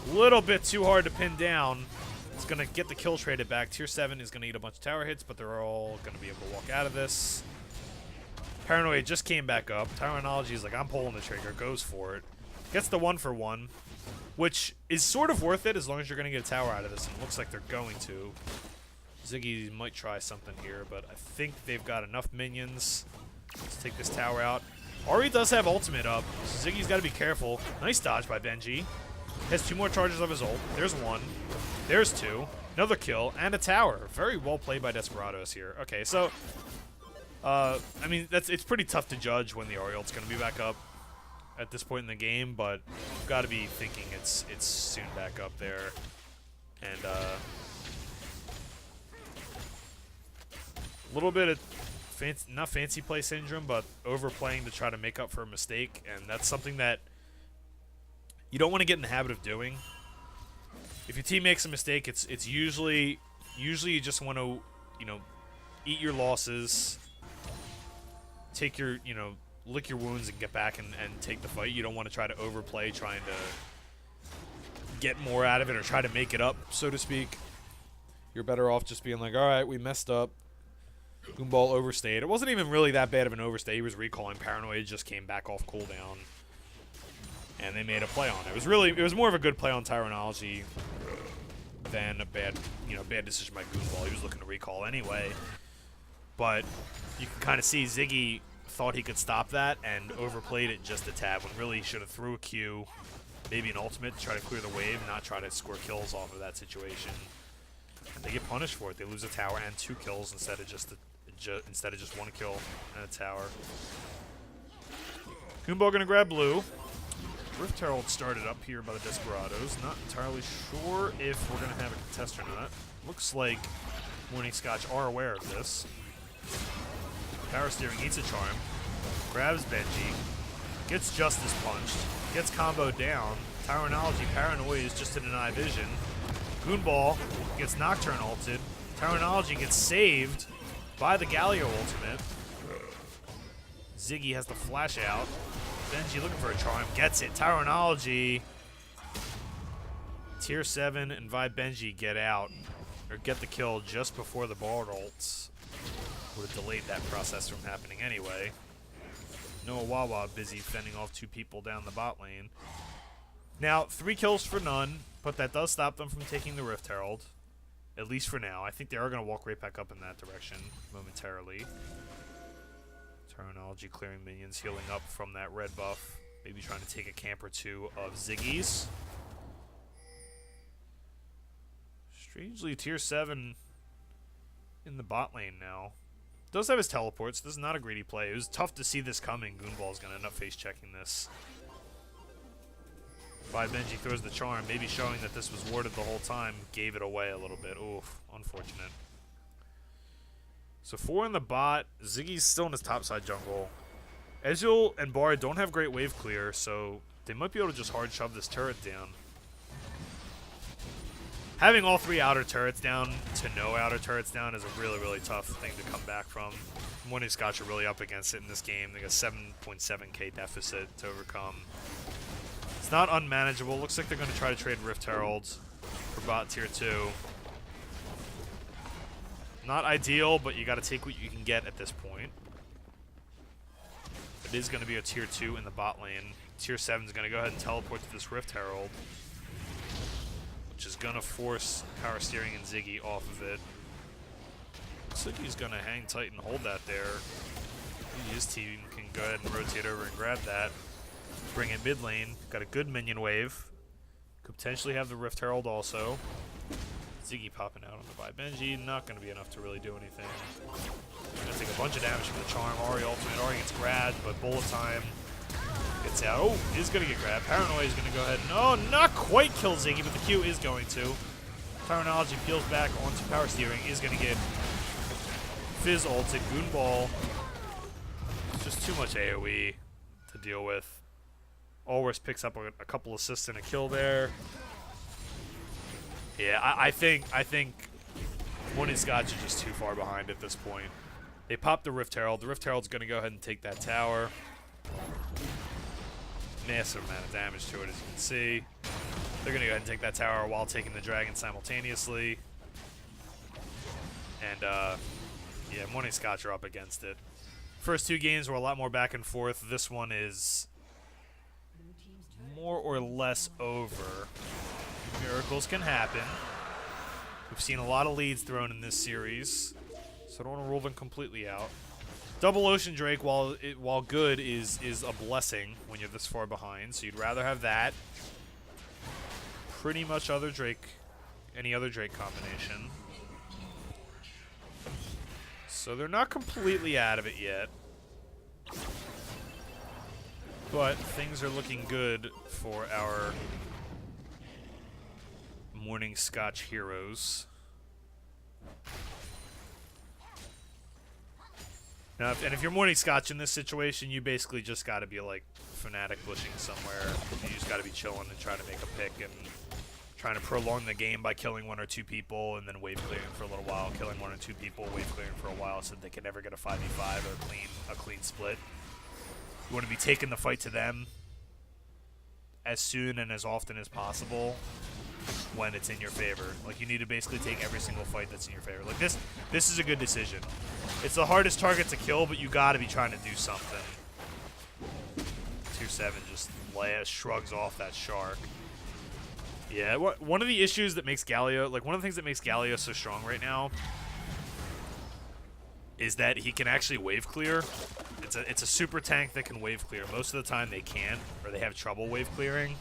a little bit too hard to pin down. It's going to get the kill traded back. Tier 7 is going to eat a bunch of tower hits, but they're all going to be able to walk out of this. Paranoia just came back up. Tyrannology is like, I'm pulling the trigger, goes for it. Gets the 1-for-1, which is sort of worth it as long as you're going to get a tower out of this, and it looks like they're going to. Ziggy might try something here, but I think they've got enough minions. Let's take this tower out. Ari does have ultimate up, so Ziggy's got to be careful. Nice dodge by Benji. Has 2 more charges of his ult. There's 1. There's 2. Another kill, and a tower. Very well played by Desperados here. Okay, so, I mean, it's pretty tough to judge when the Ari ult's going to be back up at this point in the game, but you've got to be thinking it's soon back up there. And, a little bit of not fancy play syndrome, but overplaying to try to make up for a mistake, and that's something that you don't want to get in the habit of doing. If your team makes a mistake, it's usually you just want to, you know, eat your losses, take your, you know, lick your wounds and get back and take the fight. You don't want to try to overplay, trying to get more out of it or try to make it up, so to speak. You're better off just being like, all right, we messed up. Goomball overstayed. It wasn't even really that bad of an overstay. He was recalling. Paranoia just came back off cooldown, and they made a play on it. It was more of a good play on Tyrannology than a bad decision by Goomball. He was looking to recall anyway, but you can kind of see Ziggy thought he could stop that and overplayed it just a tad when really he should have threw a Q, maybe an ultimate to try to clear the wave, not try to score kills off of that situation. And they get punished for it. They lose a tower and 2 kills instead of just 1 kill and a tower. Goomball gonna grab blue. Rift Herald started up here by the Desperados. Not entirely sure if we're gonna have a contest or not. Looks like Morning Scotch are aware of this. Power Steering eats a charm, grabs Benji, gets Justice punched, gets comboed down. Tyrannology Paranoia is just to deny vision. Goomball gets Nocturne ulted. Tyrannology gets saved by the Galio ultimate. Ziggy has the flash out. Benji looking for a charm, gets it. Tyrannology. Tier 7 and Vibe Benji get out, or get the kill just before the Bard ults. Would have delayed that process from happening anyway. Noah Wawa busy fending off 2 people down the bot lane. Now, 3 kills for none, but that does stop them from taking the Rift Herald, at least for now. I think they are going to walk right back up in that direction momentarily. Terminology clearing minions, healing up from that red buff. Maybe trying to take a camp or 2 of Ziggy's. Strangely, Tier 7 in the bot lane now. Does have his teleports. This is not a greedy play. It was tough to see this coming. Goomball's going to end up face checking this. Benji throws the charm, maybe showing that this was warded the whole time. Gave it away a little bit. Oof, unfortunate. So 4 in the bot. Ziggy's still in his topside jungle. Ezreal and Bard don't have great wave clear, so they might be able to just hard shove this turret down. Having all 3 outer turrets down to no outer turrets down is a really, really tough thing to come back from. Morning Scotch are really up against it in this game. They got 7.7k deficit to overcome. It's not unmanageable. Looks like they're going to try to trade Rift Heralds for bot tier 2. Not ideal, but you got to take what you can get at this point. It is going to be a tier 2 in the bot lane. Tier 7 is going to go ahead and teleport to this Rift Herald, which is going to force Power Steering and Ziggy off of it. Looks like he's going to hang tight and hold that there. His team can go ahead and rotate over and grab that. Bring it mid lane. Got a good minion wave. Could potentially have the Rift Herald also. Ziggy popping out on the Vibe Benji. Not going to be enough to really do anything. Going to take a bunch of damage from the Charm. Ari ultimate. Ari gets grabbed, but bullet time gets out. Oh, is going to get grabbed. Paranoia is going to go ahead and, oh, not quite kill Ziggy, but the Q is going to. Tyrannology peels back onto Power Steering. Is going to get Fizz ulted. Goomball. Just too much AoE to deal with. Alworth picks up a couple assists and a kill there. Yeah, I think Morning Scotch is just too far behind at this point. They popped the Rift Herald. The Rift Herald's going to go ahead and take that tower. Massive amount of damage to it, as you can see. They're going to go ahead and take that tower while taking the dragon simultaneously. And, yeah, Morning Scotch are up against it. First two games were a lot more back and forth. This one is more or less over. Miracles can happen. We've seen a lot of leads thrown in this series, so I don't want to rule them completely out. Double Ocean Drake, while good, is a blessing when you're this far behind, so you'd rather have that. Pretty much any other Drake combination. So they're not completely out of it yet. But things are looking good for our Morning Scotch heroes. Now, if you're Morning Scotch in this situation, you basically just got to be like Fnatic bushing somewhere. You just got to be chilling and trying to make a pick and trying to prolong the game by killing one or two people and then wave clearing for a little while, killing one or two people, wave clearing for a while so that they can never get a 5v5 or a clean split. You want to be taking the fight to them as soon and as often as possible when it's in your favor. Like, you need to basically take every single fight that's in your favor. Like, this is a good decision. It's the hardest target to kill, but you got to be trying to do something. 2-7 just shrugs off that shark. Yeah, one of the issues that makes Galio, like one of the things that makes Galio so strong right now is that he can actually wave clear. It's a super tank that can wave clear. Most of the time they can't, or they have trouble wave clearing.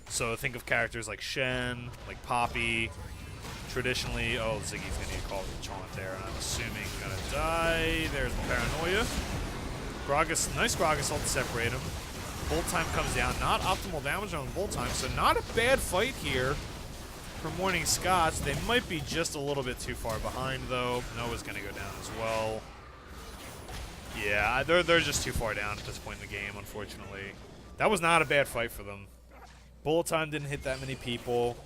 So think of characters like Shen, like Poppy. Traditionally, oh, Ziggy's gonna get called with Chaunt there, and I'm assuming gonna die. There's the Paranoia. Gragas, nice Gragas ult to separate him. Bolt time comes down. Not optimal damage on bolt time, so not a bad fight here for Morning Scotch. They might be just a little bit too far behind, though. Noah's going to go down as well. Yeah, they're just too far down at this point in the game, unfortunately. That was not a bad fight for them. Bullet time didn't hit that many people.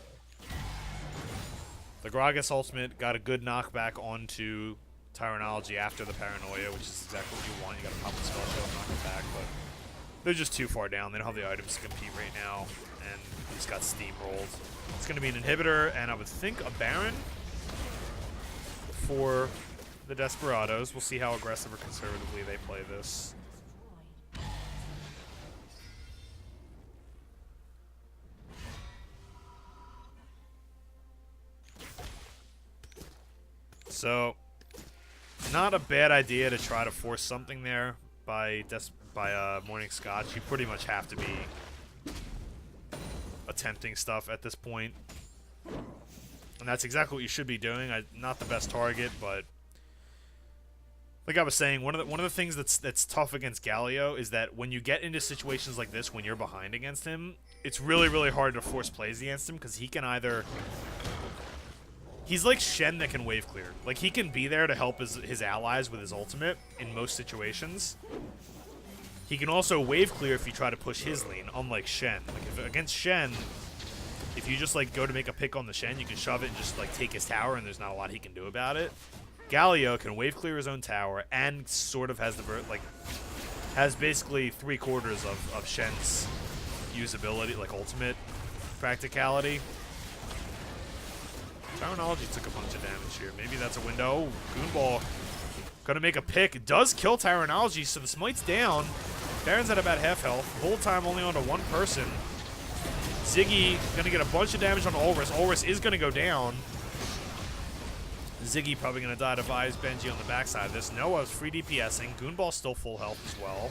The Gragas ultimate got a good knockback onto Tyrannology after the Paranoia, which is exactly what you want. You got to pop the spell show and knock it back, but they're just too far down. They don't have the items to compete right now, and he's got steamrolled. It's going to be an inhibitor, and I would think a Baron for the Desperados. We'll see how aggressive or conservatively they play this. So, not a bad idea to try to force something there by Morning Scotch. You pretty much have to be attempting stuff at this point. And that's exactly what you should be doing. Not the best target, but like I was saying, one of the things that's tough against Galio is that when you get into situations like this, when you're behind against him, it's really, really hard to force plays against him because he can either... He's like Shen that can wave clear. Like, he can be there to help his allies with his ultimate in most situations. He can also wave clear if you try to push his lane, unlike Shen. Like, against Shen, if you just, like, go to make a pick on the Shen, you can shove it and just, like, take his tower, and there's not a lot he can do about it. Galio can wave clear his own tower and sort of has has basically 3/4 of Shen's usability, like, ultimate practicality. Tyrannology took a bunch of damage here. Maybe that's a window. Goonball gonna make a pick. It does kill Tyrannology, so the smite's down. Baron's at about half health. Whole time only onto one person. Ziggy gonna get a bunch of damage on Ulrus. Ulrus is gonna go down. Ziggy probably gonna die to Vi's Benji on the backside of this. Noah's free DPSing. Goonball's still full health as well.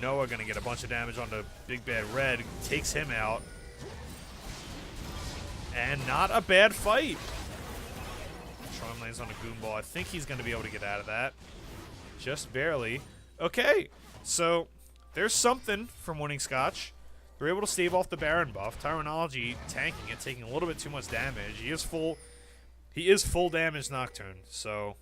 Noah gonna get a bunch of damage onto Big Bad Red. Takes him out. And not a bad fight. Tron lands on a Goomball. I think he's going to be able to get out of that. Just barely. Okay, so there's something from Morning Scotch. They're able to stave off the Baron buff. Tyrannology tanking it, taking a little bit too much damage. He is full damage Nocturne, so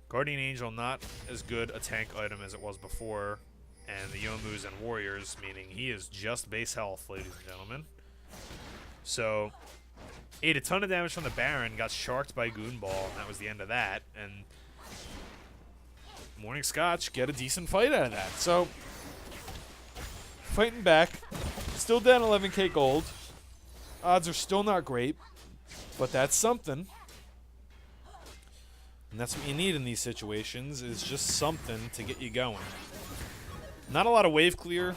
Guardian Angel not as good a tank item as it was before. And the Yomus and Warriors, meaning he is just base health, ladies and gentlemen. So, ate a ton of damage from the Baron, got sharked by Goonball, and that was the end of that. And Morning Scotch get a decent fight out of that. So, fighting back, still down 11k gold. Odds are still not great, but that's something. And that's what you need in these situations, is just something to get you going. Not a lot of wave clear.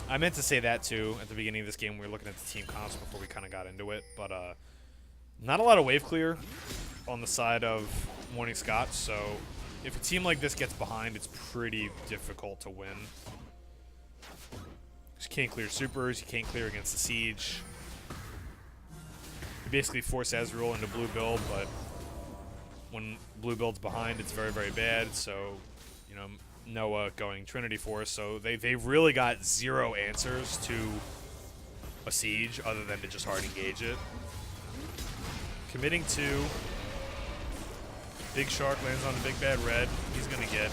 I meant to say that too at the beginning of this game. We were looking at the team comps before we kind of got into it, but not a lot of wave clear on the side of Morning Scotch. So if a team like this gets behind, it's pretty difficult to win. You can't clear supers. You can't clear against the siege. You basically force Ezreal into blue build, but when blue build's behind, it's very, very bad. So, you know, Noah going Trinity Force, so they've really got zero answers to a siege other than to just hard engage it. Committing to Big Shark lands on the big bad red. He's gonna get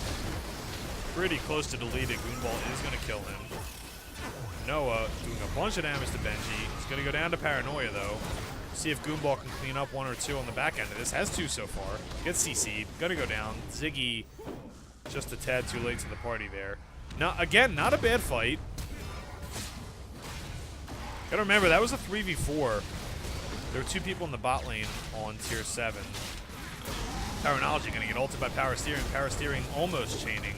pretty close to deleted. Goonball is gonna kill him. Noah doing a bunch of damage to Benji. He's gonna go down to Paranoia though. See if Goonball can clean up one or two on the back end of this. Has two so far. Gets CC'd. Gonna go down. Ziggy just a tad too late to the party there. Now, again, not a bad fight. Gotta remember, that was a 3v4. There were two people in the bot lane on tier 7. Terminology gonna get ulted by Power Steering. Power Steering almost chaining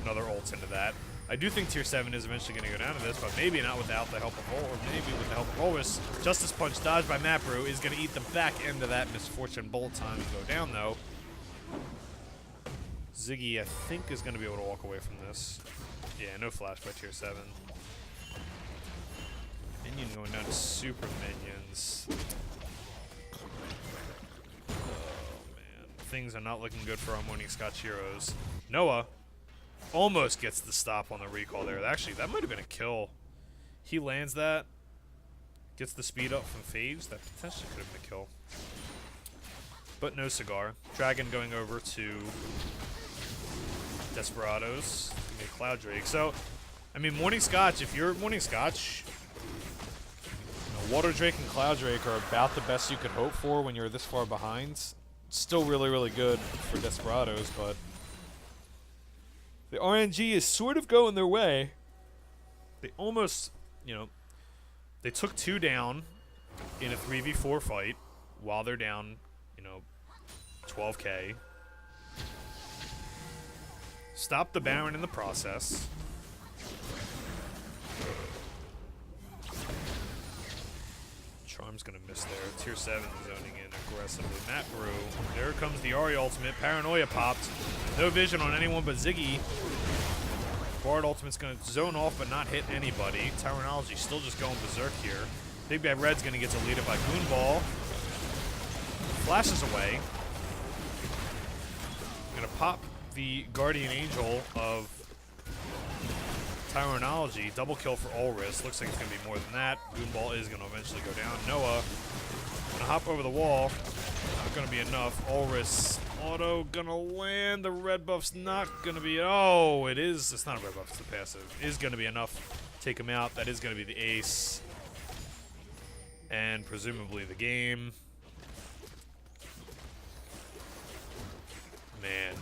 another ult into that. I do think tier 7 is eventually gonna go down to this, but maybe not without the help of Vol, or maybe with the help of Volvis. Justice Punch dodged by Mapru is gonna eat the back end of that Misfortune Bolt time and go down though. Ziggy, I think, is going to be able to walk away from this. Yeah, no flash by tier 7. Minion going down to super minions. Oh, man. Things are not looking good for our Morning Scotch heroes. Noah almost gets the stop on the recall there. Actually, that might have been a kill. He lands that. Gets the speed up from Phage. That potentially could have been a kill. But no cigar. Dragon going over to Desperados, Cloud Drake. So, I mean, Morning Scotch, if you're Morning Scotch, you know, Water Drake and Cloud Drake are about the best you could hope for when you're this far behind. Still really, really good for Desperados, but the RNG is sort of going their way. They almost, you know, they took 2 down in a 3v4 fight while they're down, you know, 12k. Stop the Baron in the process. Charm's gonna miss there. Tier 7 zoning in aggressively. Matt Brew. There comes the Ahri ultimate. Paranoia popped. No vision on anyone but Ziggy. Bard ultimate's gonna zone off but not hit anybody. Terminology still just going berserk here. Big Bad Red's gonna get deleted by Goonball. Flashes away. Gonna pop the Guardian Angel of Tyronology. Double kill for Ulrich. Looks like it's going to be more than that. Goonball is going to eventually go down. Noah going to hop over the wall. Not going to be enough. Ulrich auto going to land. The red buff's not going to be... Oh, it is. It's not a red buff. It's the passive. It is going to be enough. Take him out. That is going to be the ace. And presumably the game. Man.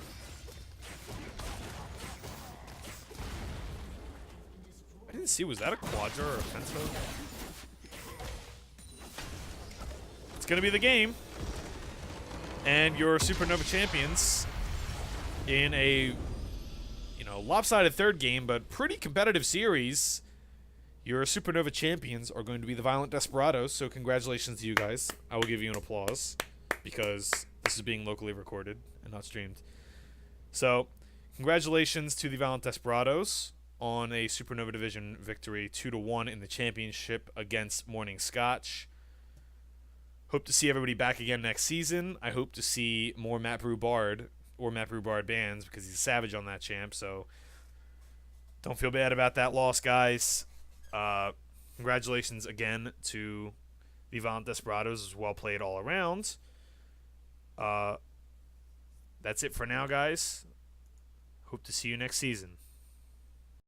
I didn't see, was that a Quadra or a Penta? It's going to be the game. And your Supernova champions in a, you know, lopsided third game, but pretty competitive series. Your Supernova champions are going to be the Violent Desperados, so congratulations to you guys. I will give you an applause because this is being locally recorded and not streamed. So, congratulations to the Violent Desperados on a Supernova Division victory 2-1 in the championship against Morning Scotch. Hope to see everybody back again next season. I hope to see more Matt Brew Bard or Matt Brew Bard bans because he's a savage on that champ, so don't feel bad about that loss, guys. Congratulations again to the Violent Desperados. It was well played all around. That's it for now, guys. Hope to see you next season.